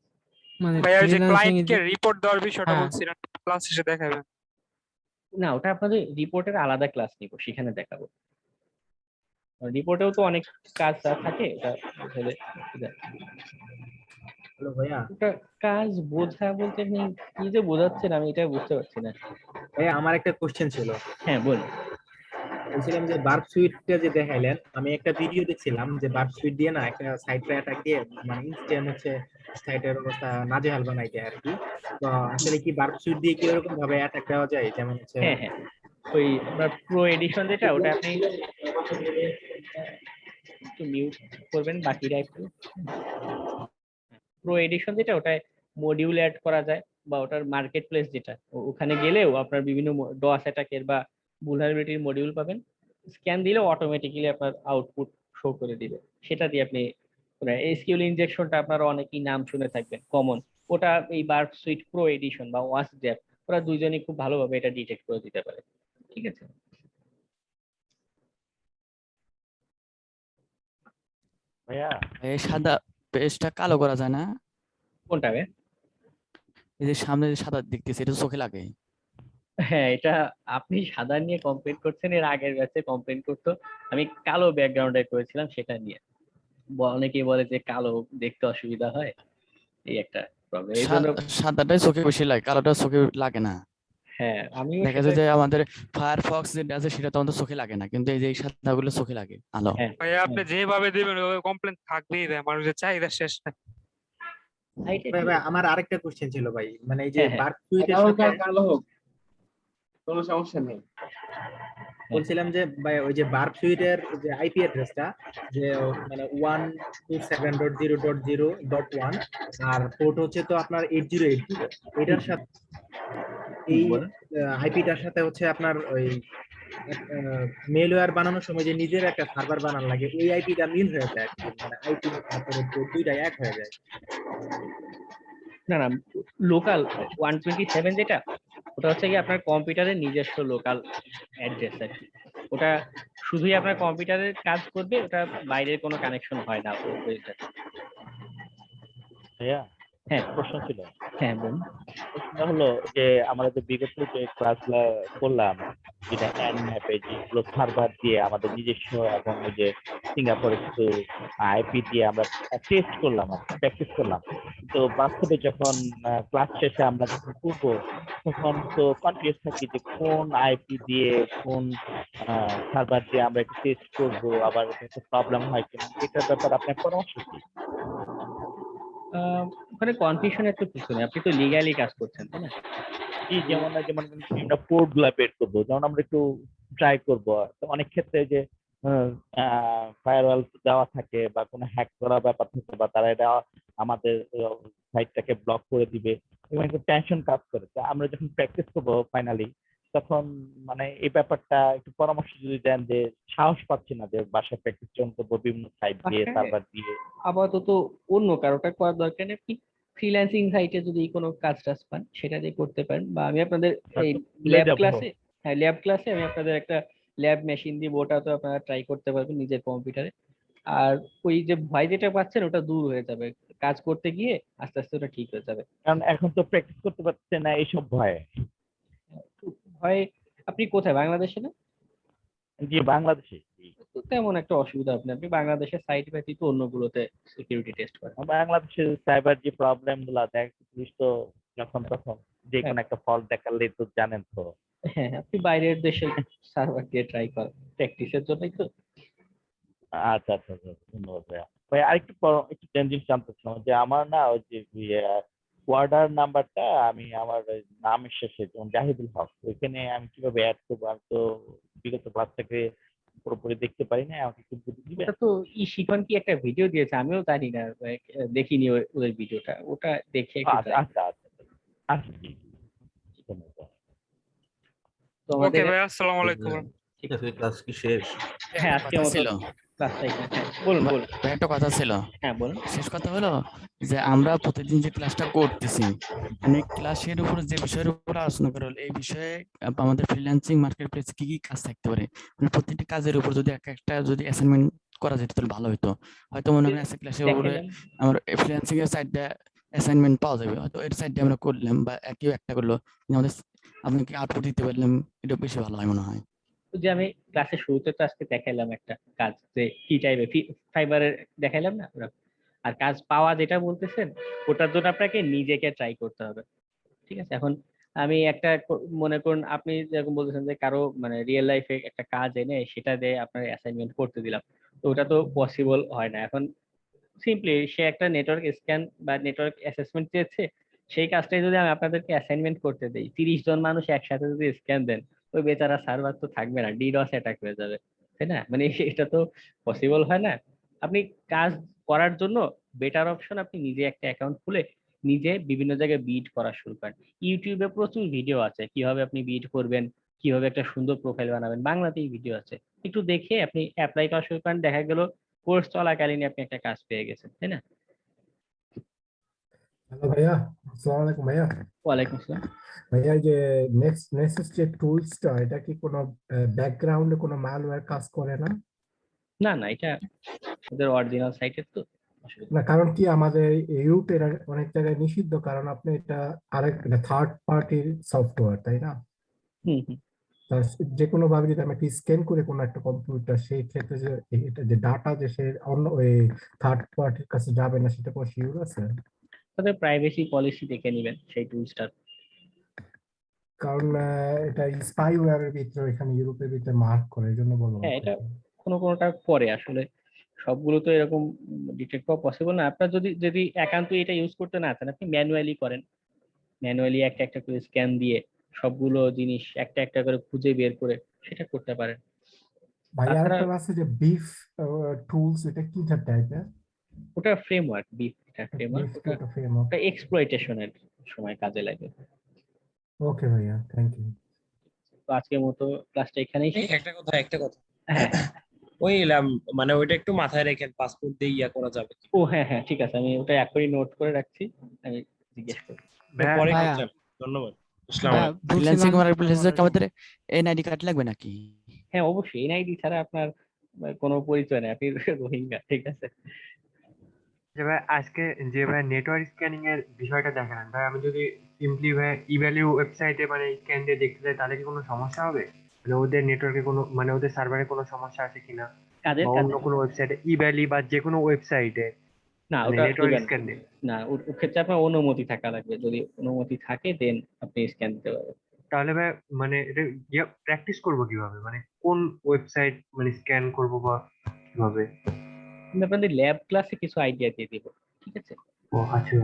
মানে ভাইয়া ওই যে ফ্রিল্যান্সিং ক্লায়েন্টকে রিপোর্ট দেওয়ার বিষয়টা হ্যাঁ বলছিলেন, ক্লাস শেষে দেখাবেন। না, ওটা আপনাদের রিপোর্টের আলাদা ক্লাস নিব, সেখানে দেখাবো। রিপোর্টেও তো অনেক কাজ থাকে, এটা আসলে হ্যালো ভাইয়া। ওটা কাজ বোঝা বলতে আপনি কি যে বোঝাচ্ছেন আমি এটা বুঝতে পারছি না। ভাইয়া আমার একটা কোশ্চেন ছিল। হ্যাঁ বলুন। বলছিলাম যে বার্ব সুইটটা যে দেখাইলেন, আমি একটা ভিডিও দেখছিলাম যে বার্ব সুইট দিয়ে না একটা সাইটে অ্যাটাক দিয়ে মানে ইনস্ট্যান্ট হচ্ছে সাইটের অবস্থা নাজেহাল বানাইতে আর কি। তো আসলে কি বার্ব সুইট দিয়ে কি এরকম ভাবে অ্যাটাক দেওয়া যায়? যেমন হচ্ছে হ্যাঁ হ্যাঁ, ওই আপনার প্রো এডিশন যেটা, ওটা আপনি একটু মিউট করবেন, বাকিরা একটু। প্রো এডিশন যেটা, ওটায় মডিউল অ্যাড করা যায়, বা ওটার মার্কেট প্লেস যেটা, ওখানে গেলেও আপনার বিভিন্ন ডস অ্যাটাকের বা ভুলনারেবিলিটির মডিউল পাবেন। স্ক্যান দিলে অটোমেটিক্যালি আপনার আউটপুট শো করে দিবে। সেটা দিয়ে আপনি এসকিউএল ইনজেকশনটা আপনারা অনেকেই নাম শুনে থাকবেন, কমন। ওটা এই বার্ব সুইট প্রো এডিশন বা ওয়াসজ্যাপ, ওরা দুইজনই খুব ভালোভাবে এটা ডিটেক্ট করে দিতে পারে। ঠিক আছে। ভাইয়া এই সাদা পেজটা কালো করা যায় না? কোনটা বে? এই যে সামনে যে সাদা দেখতেছি এটা চোখে লাগে। হ্যাঁ, এটা আপনি সাদা নিয়ে কমপ্লেন করছেন, এর আগের ব্যাচে কমপ্লেন করতো, আমি কালো ব্যাকগ্রাউন্ডে করেছিলাম সেটা নিয়ে। অনেকেই বলে যে কালো দেখতে অসুবিধা হয়, এই একটা প্রবলেম, এই জন্য। সাদাটাই চোখে বেশি লাগে, কালোটা চোখে লাগে না। হ্যাঁ, আমিও দেখা যায় যে আমাদের ফায়ারফক্স যেটা আছে সেটা তো আমাদের চোখে লাগে না, কিন্তু এই যে এই সাদাগুলো চোখে লাগে আলো। হ্যাঁ ভাই আপনি যেভাবে দিবেন ওইভাবে কমপ্লেন থাকবেই রে, মানুষের চাহিদা শেষ নাই। ভাই ভাই, আমার আরেকটা কোশ্চেন ছিল ভাই, মানে এই যে হ্যাঁ, হ্যাঁ। বার্ক সুইটের কালো সাথে কালো হোক, কোনো সমস্যা নেই। বলছিলাম যে ভাই ওই যে বার্ক সুইটের যে আইপি অ্যাড্রেসটা, যে মানে 127.0.0.1 আর পোর্ট হচ্ছে তো আপনার 8080, এটার সাথে এই আইপিটার সাথে হচ্ছে আপনার ওই মেলওয়্যার বানানোর সময় যে নিজের একটা সার্ভার বানানো লাগে, ওই আইপিটা মিল হয়ে যায় আর কি, মানে আইপি তারপরে পোর্ট দুইটা এক হয়ে যায়। না না, লোকাল 127 যেটা, ওটা হচ্ছে কি আপনার কম্পিউটারের নিজস্ব লোকাল অ্যাড্রেস আর কি। ওটা শুধুই আপনার কম্পিউটারের কাজ করবে, ওটা বাইরের কোনো কানেকশন হয় না ওইটা। ভাইয়া হ্যাঁ, প্রশ্ন ছিল। হ্যাঁ বলুন। প্রশ্নটা হলো যে আমরা যে বিগত যে ক্লাসগুলো করলাম, যেটা এন ম্যাপে যেগুলো সার্ভার দিয়ে আমাদের নিজস্ব এবং ওই যে সিঙ্গাপুরে কিছু আইপি দিয়ে আমরা টেস্ট করলাম, প্র্যাকটিস করলাম, তো বাস্তবে যখন ক্লাস শেষে আমরা যখন করবো তখন তো কনফিউজ থাকি যে কোন আইপি দিয়ে কোন সার্ভার দিয়ে আমরা একটু টেস্ট করবো, আবার একটা প্রবলেম হয় কিনা, এটার ব্যাপারে আপনার পরামর্শ কি? ওখানে কনফিউশনের তো কিছু নেই, আপনি তো লিগ্যালি কাজ করছেন, তাই না? যেমন আমরা পোর্ট গুলা বের করবো, যেমন আমরা একটু ট্রাই করবো। তো অনেক ক্ষেত্রে যে ফায়ারওয়াল দেওয়া থাকে বা কোনো হ্যাক করা ব্যাপার থাকে, বা তারা এটা আমাদের সাইটটাকে ব্লক করে দিবে, এবং একটু টেনশন কাজ করে। তো আমরা যখন প্র্যাকটিস করবো ফাইনালি, তখন মানে এই ব্যাপারটা একটু পরামর্শ যদি দেন, যে সাহস পাচ্ছি না যে বাসায় প্র্যাকটিস করবো বিভিন্ন সাইট দিয়ে সার্ভার দিয়ে। আপাতত অন্য কারোটা করার দরকার নেই, আপনি ফ্রিল্যান্সিং সাইটে যদি কোনো কাজ টাজ পান সেটা দিয়ে করতে পারেন, বা আমি আপনাদের এই ল্যাব ক্লাসে, হ্যাঁ ল্যাব ক্লাসে আমি আপনাদের একটা ল্যাব মেশিন দিব, ওটা তো আপনারা ট্রাই করতে পারবেন নিজের কম্পিউটারে। আর ওই যে ভয় যেটা পাচ্ছেন ওটা দূর হয়ে যাবে, কাজ করতে গিয়ে আস্তে আস্তে ওটা ঠিক হয়ে যাবে। কারণ এখন তো প্র্যাকটিস করতে পারছে না এইসব ভয়ে। ভয়, আপনি কোথায়, বাংলাদেশে না? জি বাংলাদেশে। তো তেমন একটা অসুবিধা হবে না, আপনি বাংলাদেশের সাইট ব্যতীত অন্যগুলোতে সিকিউরিটি টেস্ট করেন। বাংলাদেশের সাইবার যে প্রবলেম গুলা দেখ, পুলিশ তো যখন তখন যে কোনো একটা ফল্ট দেখালে তো জানেন তো। হ্যাঁ, আপনি বাইরের দেশের সার্ভার দিয়ে ট্রাই করেন, প্র্যাকটিসের জন্যই তো। আচ্ছা আচ্ছা আচ্ছা, ধন্যবাদ ভাইয়া। ভাই আরেকটু একটু জিনিস জানতে চাচ্ছিলাম, যে আমার না ওই যে ওয়ার্ডার নাম্বারটা আমি আমার নামের শেষে, যেমন জাহিদুল হক, ওইখানে আমি কিভাবে অ্যাড করবো? আমি তো বিগত ক্লাস থেকে পুরোপুরি দেখতে পারি না, আমাকে একটু বুঝিয়ে দিবেন? ওটা তো শিখন কি একটা ভিডিও দিয়েছে, আমিও জানি না, দেখিনি ওই ভিডিওটা, ওটা দেখে একটু আচ্ছা try আচ্ছা আচ্ছা আচ্ছা, জি, ধন্যবাদ। তো ওকে আমাদের ভাই, আসসালামু আলাইকুম। ঠিক আছে, ক্লাস কি শেষ? হ্যাঁ, আজকে কথা মতো ছিল ক্লাসটা এখানে। হ্যাঁ বলুন বলুন। ভাই, একটা কথা ছিল। হ্যাঁ বলুন। শেষ কথা হলো যে আমরা প্রতিদিন যে ক্লাসটা করতেছি, মানে ক্লাসের উপরে যে বিষয়ের উপর আলোচনা করা হলো, এই বিষয়ে আমাদের ফ্রিল্যান্সিং মার্কেট প্লেসে কি কি কাজ থাকতে পারে, মানে প্রত্যেকটি কাজের উপর যদি একটা যদি অ্যাসাইনমেন্ট করা যেত তাহলে ভালো হতো। হয়তো মনে করেন আজকে ক্লাসের উপরে আমার ফ্রিল্যান্সিং এর সাইডটা অ্যাসাইনমেন্ট পাওয়া যাবে, হয়তো এর সাইডে আমরা করলাম বা কেউ একটা করলো, আমাদের আপনাকে আউটপুট দিতে পারলাম, এটা বেশি ভালো হয় মনে হয়। যে আমি ক্লাসের শুরুতে তো আজকে দেখাইলাম একটা কাজ, যে কি টাইপের ফাইবারের দেখাইলাম না ওরকম। আর কাজ পাওয়া যেটা বলতেছেন, ওটার জন্য আপনাকে নিজেকে ট্রাই করতে হবে। ঠিক আছে, এখন আমি একটা মনে করুন আপনি যেরকম বলতেছেন যে কারো মানে রিয়েল লাইফে একটা কাজ এনে সেটা দিয়ে আপনার অ্যাসাইনমেন্ট করতে দিলাম, তো ওটা তো পসিবল হয় না। এখন সিম্পলি সে একটা নেটওয়ার্ক স্ক্যান বা নেটওয়ার্ক অ্যাসেসমেন্ট চেয়েছে, সেই কাজটাই যদি আমি আপনাদেরকে অ্যাসাইনমেন্ট করতে দেই, 30 জন মানুষ একসাথে যদি স্ক্যান দেন, ওই বেচারা সার্ভার তো থাকবে না, ডিডস অ্যাটাক হয়ে যাবে, তাই না? মানে এটা তো পসিবল হয় না। আপনি কাজ করার জন্য বেটার অপশন, আপনি নিজে একটা অ্যাকাউন্ট খুলে নিজে বিভিন্ন জায়গায় বিড করা শুরু করেন। ইউটিউবে প্রচুর ভিডিও আছে কিভাবে আপনি বিড করবেন, কিভাবে একটা সুন্দর প্রোফাইল বানাবেন, বাংলাতেই ভিডিও আছে, একটু দেখে আপনি অ্যাপ্লাই করা শুরু করেন, দেখা গেল কোর্স চলাকালীন আপনি একটা কাজ পেয়ে গেছেন, তাই না? হ্যালো ভাইয়া, আসসালামু আলাইকুম ভাইয়া। ওয়ালাইকুম আসসালাম। ভাইয়া এই যে নেক্সাস যে টুলসটা, এটা কি কোনো ব্যাকগ্রাউন্ডে কোনো ম্যালওয়্যার কাজ করে না? না না, এটা ওদের অরিজিনাল সাইটের তো অসুবিধা না, কারণ কি আমাদের ইউরোপে এটা অনেক জায়গায় নিষিদ্ধ, কারণ আপনি এটা আরেক থার্ড পার্টির সফটওয়্যার, তাই না? হুম হুম। তা যে কোনো ভাবে যদি আমি স্ক্যান করে কোনো একটা কম্পিউটার, সেই ক্ষেত্রে যে এটা যে ডাটা যে সে অন্য ওই থার্ড পার্টির কাছে যাবে না, সেটা কোনো শিওর আছে? তাদের প্রাইভেসি পলিসি দেখে নেবেন সেই টুলসটার। কারণ এটা স্পাইওয়্যারের ভিতরে এখানে ইউরোপের ভিতরে মার্ক করে, এই জন্য বললাম হ্যাঁ, এটা আপনাকে। কোনোটা পরে আসলে সবগুলো তো এরকম ডিটেক্ট করা পসিবল না। আপনার যদি যদি একান্ত এটা ইউজ করতে না চান, আপনি ম্যানুয়ালি করেন, ম্যানুয়ালি একটা একটা করে স্ক্যান দিয়ে সবগুলো জিনিস একটা একটা করে খুঁজে বের করে সেটা করতে পারেন। ভাই তাছাড়া আরেকটা আছে যে বিফ টুলস, এটা কি টাইপের? ওটা ফ্রেমওয়ার্ক, বিফ এটা ফ্রেমওয়ার্ক, বিফ ওটা একটা ফ্রেমওয়ার্ক। ওটা এক্সপ্লয়টেশনের সময় কাজে লাগে। ওকে ভাইয়া, থ্যাংক ইউ। তো আজকের মতো ক্লাসটা এখানেই শেষ। একটা কথা হ্যাঁ ওই মানে ওইটা একটু মাথায় রেখেন, পাসপোর্ট দিয়ে ইয়া করা যাবে কি? ও হ্যাঁ হ্যাঁ, ঠিক আছে, আমি ওটা এখনই নোট করে রাখছি, আমি জিজ্ঞেস করি। পরে ভাইয়া কথা হবে। ধন্যবাদ, আসসালামু ভাইয়া আলাইকুম। ফ্রিল্যান্সিং বলছিলাম মার্কেটপ্লেসে কি আমাদের এনআইডি কার্ড লাগবে নাকি? হ্যাঁ অবশ্যই, এনআইডি ছাড়া আপনার কোনো পরিচয় নেই, আপনি রোহিঙ্গা, ঠিক আছে? যে ভাই আজকে যে ভাই নেটওয়ার্ক স্ক্যানিং এর বিষয়টা দেখালেন ভাই, আমি যদি সিম্পলি ভাই ইভ্যালিউ ওয়েবসাইটে মানে স্ক্যান দিয়ে দেখতে চাই, তাহলে কি কোনো সমস্যা হবে? মানে ওদের নেটওয়ার্কে কোনো মানে ওদের সার্ভারে কোনো সমস্যা আছে কিনা, কাদের বা অন্য কাদের কোনো ওয়েবসাইটে ইভ্যালি বা যে কোনো ওয়েবসাইটে না, মানে ওটা নেটওয়ার্ক দিবেন স্ক্যান দিয়ে? না, ওর ক্ষেত্রে আপনার অনুমতি থাকা লাগবে, যদি অনুমতি থাকে দেন আপনি স্ক্যান দিতে পারবেন। তাহলে ভাই মানে এটা প্র্যাকটিস করবো কিভাবে, মানে কোন ওয়েবসাইট মানে স্ক্যান করবো বা কিভাবে? আমি আপনাদের ল্যাব ক্লাসে কিছু আইডিয়া দিয়ে দিব, ঠিক আছে? ও আচ্ছা।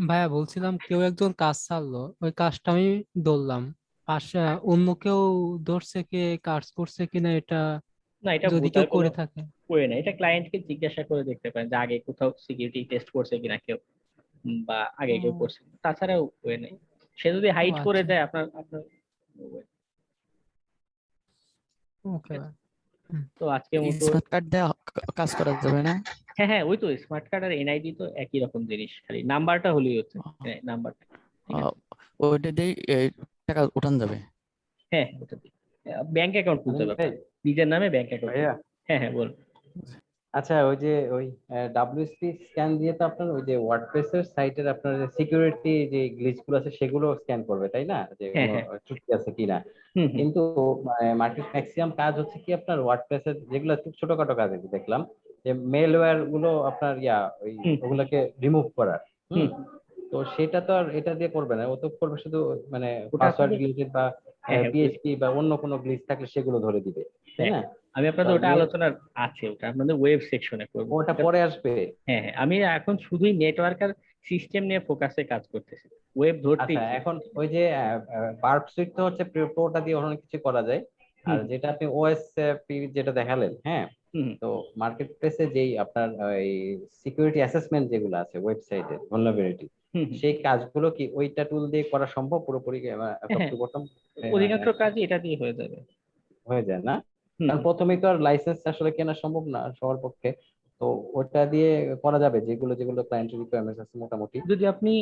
ভাইয়া বলছিলাম কেউ একজন কাজ ছাড়লো, ওই কাজটা আমি ধরলাম, পাশে অন্য কেউ ধরছে, কে কাজ করছে কিনা এটা না, এটা যদি বোঝার কেউ কোনো করে থাকে। করে না, এটা ক্লায়েন্টকে জিজ্ঞাসা করে দেখতে পারেন যে আগে কোথাও সিকিউরিটি টেস্ট করছে কিনা কেউ, বা আগে কেউ ও করছে, তাছাড়াও ওয়ে নেই। সে যদি ও হাইড করে আচ্ছা, দেয় আপনার আপনার way, ওকে ঠিক আছে? ভাই। হুম। তো আজকের মতো স্মার্ট কার্ড দিয়ে কাজ করা যাবে না? হ্যাঁ হ্যাঁ, ওই তো স্মার্ট কার্ড আর এনআইডি তো একই রকম জিনিস, খালি নাম্বারটা হলেই হচ্ছে, নাম্বারটা, ঠিক আছে? ওইটা দিয়ে টাকা উঠান যাবে? হ্যাঁ ওটা ব্যাংক অ্যাকাউন্ট খুলতে হবে আপনার, নিজের নামে ব্যাংক অ্যাকাউন্ট। ভাইয়া, হ্যাঁ হ্যাঁ বল। আচ্ছা ওই যে ওই ডাব্লিউএসপি স্ক্যান দিয়ে তো আপনার ওই যে ওয়ার্ডপ্রেসের সাইটের আপনার যে সিকিউরিটি যে গ্লিচ গুলো আছে সেগুলো স্ক্যান করবে, তাই না? যে হ্যাঁ কোনো হ্যাঁ ত্রুটি আছে কিনা। হুম হুম কিন্তু মার্কেট ম্যাক্সিমাম কাজ হচ্ছে কি আপনার ওয়ার্ডপ্রেসের যেগুলো একটু ছোটখাটো কাজ আছে, দেখলাম যে মেলওয়্যার গুলো আপনার ওই হুম ওগুলোকে রিমুভ করার। হুম। তো সেটা তো আর এটা দিয়ে করবে না, ও তো করবে শুধু মানে ওটা পাসওয়ার্ড আপনাদের রিলেটেড বা হ্যাঁ হ্যাঁ পিএইচপি বা অন্য কোনো গ্লিচ থাকলে সেগুলো ধরে দিবে, তাই হ্যাঁ, না? আমি আপনাদের ওটা আলোচনা আছে, ওটা আপনাদের ওয়েব সেকশনে করবো। ওটা পরে আসবে। হ্যাঁ হ্যাঁ, আমি এখন শুধুই নেটওয়ার্ক আর সিস্টেম নিয়ে ফোকাসে কাজ করতেছি, ওয়েব ধরতেই। আচ্ছা এখন ওই যে বার্ব সুইট তো হচ্ছে প্রোটা দিয়ে অনেক কিছু করা যায়, আর যেটা আপনি ওএস যেটা দেখালেন, হ্যাঁ, তো মার্কেট প্লেসে যেই আপনার ওই সিকিউরিটি অ্যাসেসমেন্ট যেগুলো আছে ওয়েবসাইটে ভালনারেবিলিটি, সেই কাজগুলো কি ওইটা টুল দিয়ে করা সম্ভব পুরোপুরি টপ টু বটম? অধিকাংশ কাজই এটা দিয়ে হয়ে যাবে। হয়ে যায় না? কারণ প্রথমেই তো আর লাইসেন্স আসলে কেনা সম্ভব না সবার পক্ষে, তো ওটা দিয়ে করা যাবে যেগুলো যেগুলো ক্লায়েন্টের রিকোয়ারমেন্টস আছে মোটামুটি। যদি আপনি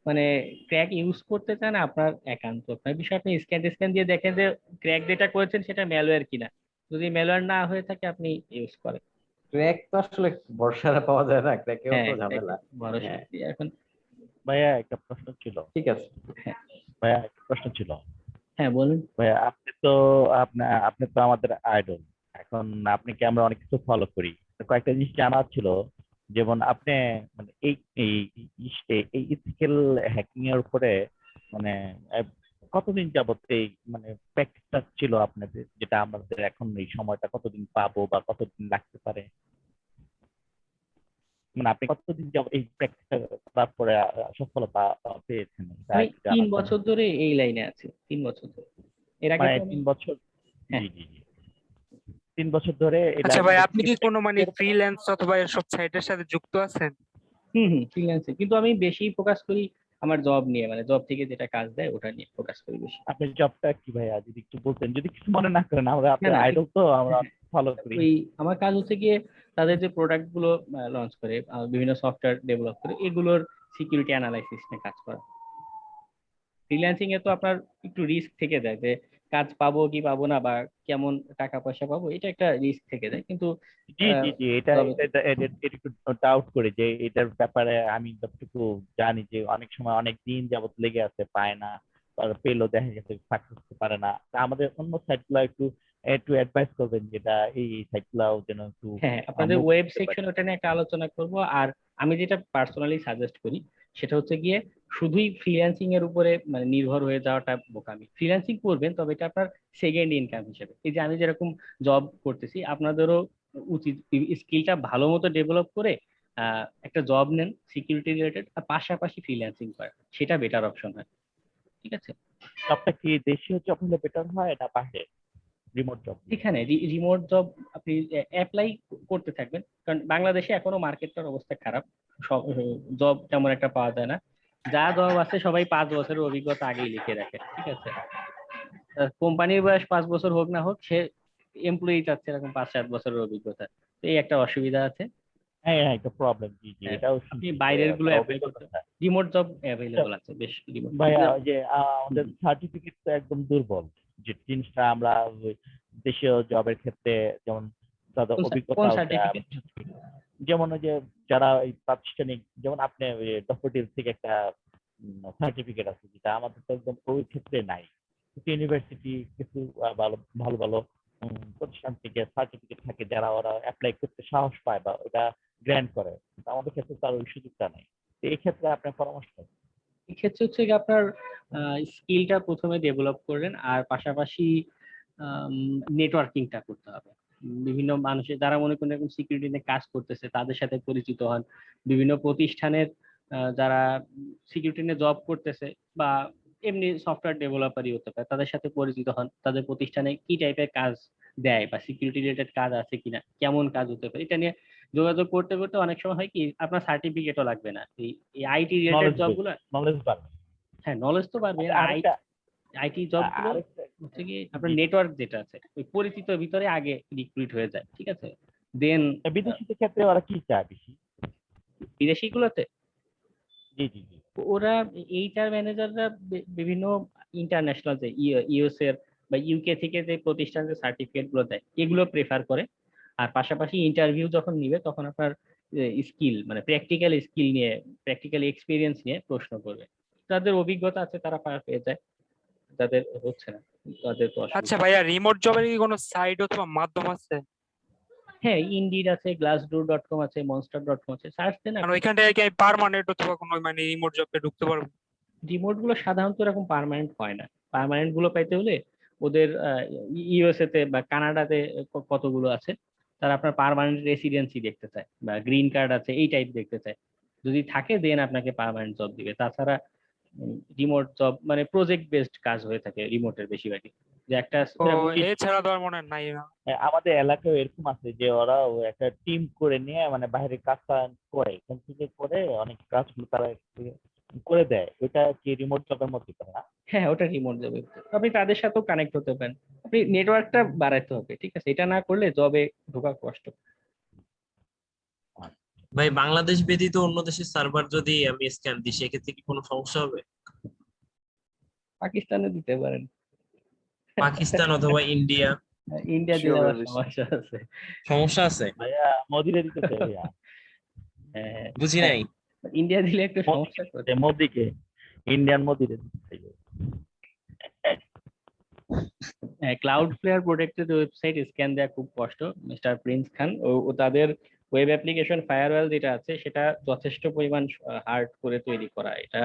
মানে ক্র্যাক ইউজ করতে চান আপনার একান্ত আপনার বিষয়, আপনি স্ক্যান দিয়ে দেখেন যে ক্র্যাক যেটা করেছেন সেটা ম্যালওয়্যার কিনা, যদি ম্যালওয়্যার না হয়ে থাকে আপনি ইউজ করেন। ক্র্যাক তো আসলে ভরসা পাওয়া যায় না, ক্র্যাকেও হ্যাঁ তো ঝামেলা। ভরসা এখন। ভাইয়া একটা প্রশ্ন ছিল। ঠিক আছে হ্যাঁ ভাইয়া একটা প্রশ্ন ছিল। হ্যাঁ বলুন। ভাইয়া আপনি তো আমাদের আইডল, এখন আপনাকে আমরা অনেক কিছু ফলো করি, কয়েকটা জিনিস জানার ছিল। যেমন আপনি মানে এই ইথিক্যাল হ্যাকিং এর উপরে মানে কতদিন যাবত এই মানে প্র্যাকটিসটা ছিল আপনাদের, যেটা আমাদের এখন এই সময়টা কতদিন পাবো বা কতদিন লাগতে পারে, মানে আপনি কতদিন যাবত এই প্র্যাকটিসটা করার পরে সফলতা পেয়েছেন? আমি 3 বছর ধরে এই লাইনে আছি, 3 বছর ধরে। এর আগে মানে 3 বছর? জি জি জি, 3 বছর ধরে। আচ্ছা ভাই, আপনি কি কোনো মানে ফ্রিল্যান্স অথবা এসব সাইটের সাথে যুক্ত আছেন? ফ্রিল্যান্সে, কিন্তু আমি বেশি ফোকাস করি আমার জব নিয়ে, মানে জব থেকে যেটা কাজ দেয় ওটা নিয়ে ফোকাস করি বেশি। আপনার জবটা কি ভাইয়া, যদি একটু বলতেন, যদি কিছু মনে না করেন, আমরা না আপনার না আইডল তো আমরা ফলো করি। ওই আমার কাজ হচ্ছে গিয়ে তাদের যে প্রোডাক্ট গুলো লঞ্চ করে, বিভিন্ন সফটওয়্যার ডেভেলপ করে, এগুলোর সিকিউরিটি অ্যানালাইসিস নিয়ে কাজ করা। ফ্রিল্যান্সিং এ তো আপনার একটু রিস্ক থেকে যায় যে কাজ পাবো কি পাবো না, বা কেমন টাকা পয়সা পাবো, এটা একটা রিস্ক থেকে যায়। কিন্তু জি জি জি, এটা তবে এটা এটা এটা একটু ডাউট করে যে এটার ব্যাপারে আমি যতটুকু জানি যে অনেক সময় অনেক দিন যাবত লেগে আছে, পায় না, আর পেলেও দেখা গেছে সাকসেস করতে পারে না। তা আমাদের অন্য সাইটগুলো একটু একটু অ্যাডভাইস করবেন, যেটা এই সাইটগুলো যেন একটু হ্যাঁ, আপনাদের মুভ ওয়েব করতে পারে। সেকশন ওটা নিয়ে একটা আলোচনা করব। আর আমি যেটা পার্সোনালি সাজেস্ট করি সেটা হচ্ছে গিয়ে শুধুই ফ্রিল্যান্সিং এর উপরে মানে নির্ভর হয়ে যাওয়াটা বোকামি। ফ্রিল্যান্সিং করবেন তবে এটা আপনার সেকেন্ড ইনকাম হিসেবে। এই যে আমি যেরকম জব করতেছি, আপনাদেরও উচিত স্কিলটা ভালো মতো ডেভেলপ করে একটা জব নেন সিকিউরিটি রিলেটেড, আর পাশাপাশি ফ্রিল্যান্সিং করেন, সেটা বেটার অপশন হয়। ঠিক আছে? জবটা কি দেশীয় জব হলে বেটার হয় না বাইরে রিমোট জব? এখানে রিমোট জব আপনি অ্যাপ্লাই করতে থাকবেন, কারণ বাংলাদেশে এখনো মার্কেটটার অবস্থা খারাপ, সব জব তেমন একটা পাওয়া যায় না। যা জব আছে সবাই 5 বছরের অভিজ্ঞতা আগেই লিখে রাখে। ঠিক আছে? কোম্পানির বয়স 5 বছর হোক না হোক, সে এমপ্লয়ি চাচ্ছে এরকম 5-7 বছরের অভিজ্ঞতা। তো এই একটা অসুবিধা আছে। হ্যাঁ হ্যাঁ, একটা প্রবলেম। জি জি, হ্যাঁ, এটাও আপনি শুনছি যে বাইরের গুলো একটা অ্যাপ্লাই করতে, অভিজ্ঞতা। রিমোট জব অ্যাভেলেবল আছে বেশ রিমোট। ভাইয়া ওই যে আমাদের সার্টিফিকেট তো একদম দুর্বল, যে জিনিসটা আমরা ওই দেশীয় জবের ক্ষেত্রে যেমন তাদের কোন অভিজ্ঞতা সার্টিফিকেট? যেমন ওই যে যারা এই প্রাতিষ্ঠানিক, যেমন আপনি ওই ডক্টর থেকে একটা সার্টিফিকেট আছে, যেটা আমাদের তো একদম ওই ক্ষেত্রে নাই। কিছু ইউনিভার্সিটি, কিছু ভালো ভালো ভালো প্রতিষ্ঠান থেকে সার্টিফিকেট থাকে, যারা ওরা অ্যাপ্লাই করতে সাহস পায় বা ওটা গ্র্যান্ট করে। কিন্তু আমাদের ক্ষেত্রে তার ওই সুযোগটা নেই। তো এই ক্ষেত্রে আপনার পরামর্শ কি? এক্ষেত্রে হচ্ছে কি আপনার স্কিলটা প্রথমে ডেভেলপ করলেন, আর পাশাপাশি নেটওয়ার্কিংটা করতে হবে। বিভিন্ন মানুষের যারা মনে করেন এরকম সিকিউরিটি নিয়ে কাজ করতেছে তাদের সাথে পরিচিত হন। বিভিন্ন প্রতিষ্ঠানের যারা সিকিউরিটি নিয়ে জব করতেছে বা এমনি সফটওয়্যার ডেভেলপারই হতে পারে, তাদের সাথে পরিচিত হন। তাদের প্রতিষ্ঠানে কি টাইপের কাজ দেয় বা সিকিউরিটি রিলেটেড কাজ আছে কিনা, কেমন কাজ হতে পারে, এটা নিয়ে যোগাযোগ করতে করতে অনেক সময় হয় কি আপনার সার্টিফিকেটও লাগবে না। এই আইটি রিলেটেড নলেজ জবগুলো, নলেজ বাড়বে। হ্যাঁ নলেজ তো পারবে। আচ্ছা, আরেকটা আইটি জব গুলো আরেকটা হচ্ছে কি আপনার নেটওয়ার্ক যেটা আছে ওই পরিচিত ভিতরে আগে রিক্রুট হয়ে যায়। ঠিক আছে? দেন বিদেশিদের ক্ষেত্রে ওরা কি চায় বেশি? বিদেশি গুলোতে জি জি জি। ওরা এইচআর ম্যানেজাররা বিভিন্ন ইন্টারন্যাশনাল যে ইউএস এর বা ইউকে থেকে যে প্রতিষ্ঠান যে সার্টিফিকেট গুলো দেয় এগুলো প্রেফার করে। আর পাশাপাশি ইন্টারভিউ যখন নিবে তখন আপনার স্কিল মানে প্র্যাকটিক্যাল স্কিল নিয়ে, প্র্যাকটিক্যাল এক্সপিরিয়েন্স নিয়ে প্রশ্ন করবে। যাদের অভিজ্ঞতা আছে তারা পার পেয়ে যায়, যাদের হচ্ছে না তাদের তো আচ্ছা অসুবিধা। ভাইয়া, রিমোট জবের কি কোনো সাইট অথবা মাধ্যম আছে? হ্যাঁ, ইনডিড আছে, glassdoor.com আছে, monster.com আছে, সার্চ দেন মানে আপনি। ওইখান থেকে কি আমি পার্মানেন্ট অথবা কোনো মানে রিমোট জবে ঢুকতে পারবো? রিমোট গুলো সাধারণত এরকম পার্মানেন্ট হয় না। পার্মানেন্ট গুলো পাইতে হলে ওদের ইউএসএ তে বা কানাডাতে কতগুলো আছে, তারা আপনার পার্মানেন্ট রেসিডেন্সি দেখতে চায় বা গ্রিন কার্ড আছে এই টাইপ দেখতে চায়। যদি থাকে দেন আপনাকে পার্মানেন্ট জব দিবে। তাছাড়া রিমোট জব মানে প্রজেক্ট বেসড কাজ হয়ে থাকে রিমোটের বেশিরভাগই, যে একটা ও এছাড়া তো আর মনে হয় নাই না। আমাদের এলাকায় এরকম আছে যে ওরা একটা টিম করে নিয়ে মানে বাইরে কাজটা করে, এখান থেকে করে অনেক কাজগুলো তারা করে দেয়। ওটা কি রিমোট জবের মধ্যে পড়ে না? হ্যাঁ ওটা রিমোট জবে। আপনি তাদের সাথেও কানেক্ট হতে পারেন, আপনি নেটওয়ার্কটা বাড়াইতে হবে। ঠিক আছে? এটা না করলে জবে ঢোকা কষ্ট। ভাই বাংলাদেশ ব্যতীত অন্য দেশের সার্ভার যদি আমি স্ক্যান দিই সেক্ষেত্রে কি কোনো সমস্যা হবে? পাকিস্তানে দিতে পারেন। পাকিস্তান অথবা ইন্ডিয়া? ইন্ডিয়া দিলে আবার সমস্যা আছে। সমস্যা আছে? ভাইয়া মোদিরে দিতে চাই ভাইয়া। হ্যাঁ, বুঝি নাই। ইন্ডিয়া দিলে একটু সমস্যা করে। মোদিকে, ইন্ডিয়ান মোদিরে দিতে চাই। Cloudflare protected website scan দেওয়া খুব কষ্ট। মিস্টার প্রিন্স খান ও তাদের ওয়েব অ্যাপ্লিকেশন ফায়ারওয়াল যেটা আছে সেটা যথেষ্ট পরিমাণ হার্ড করে তৈরি করা। এটা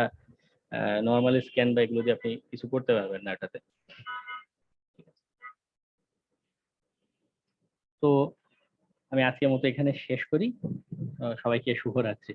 নর্মাল স্ক্যান বা এগুলো দিয়ে আপনি কিছু করতে পারবেন না এটাতে। তো আমি আজকের মতো এখানে শেষ করি। সবাইকে শুভরাত্রি।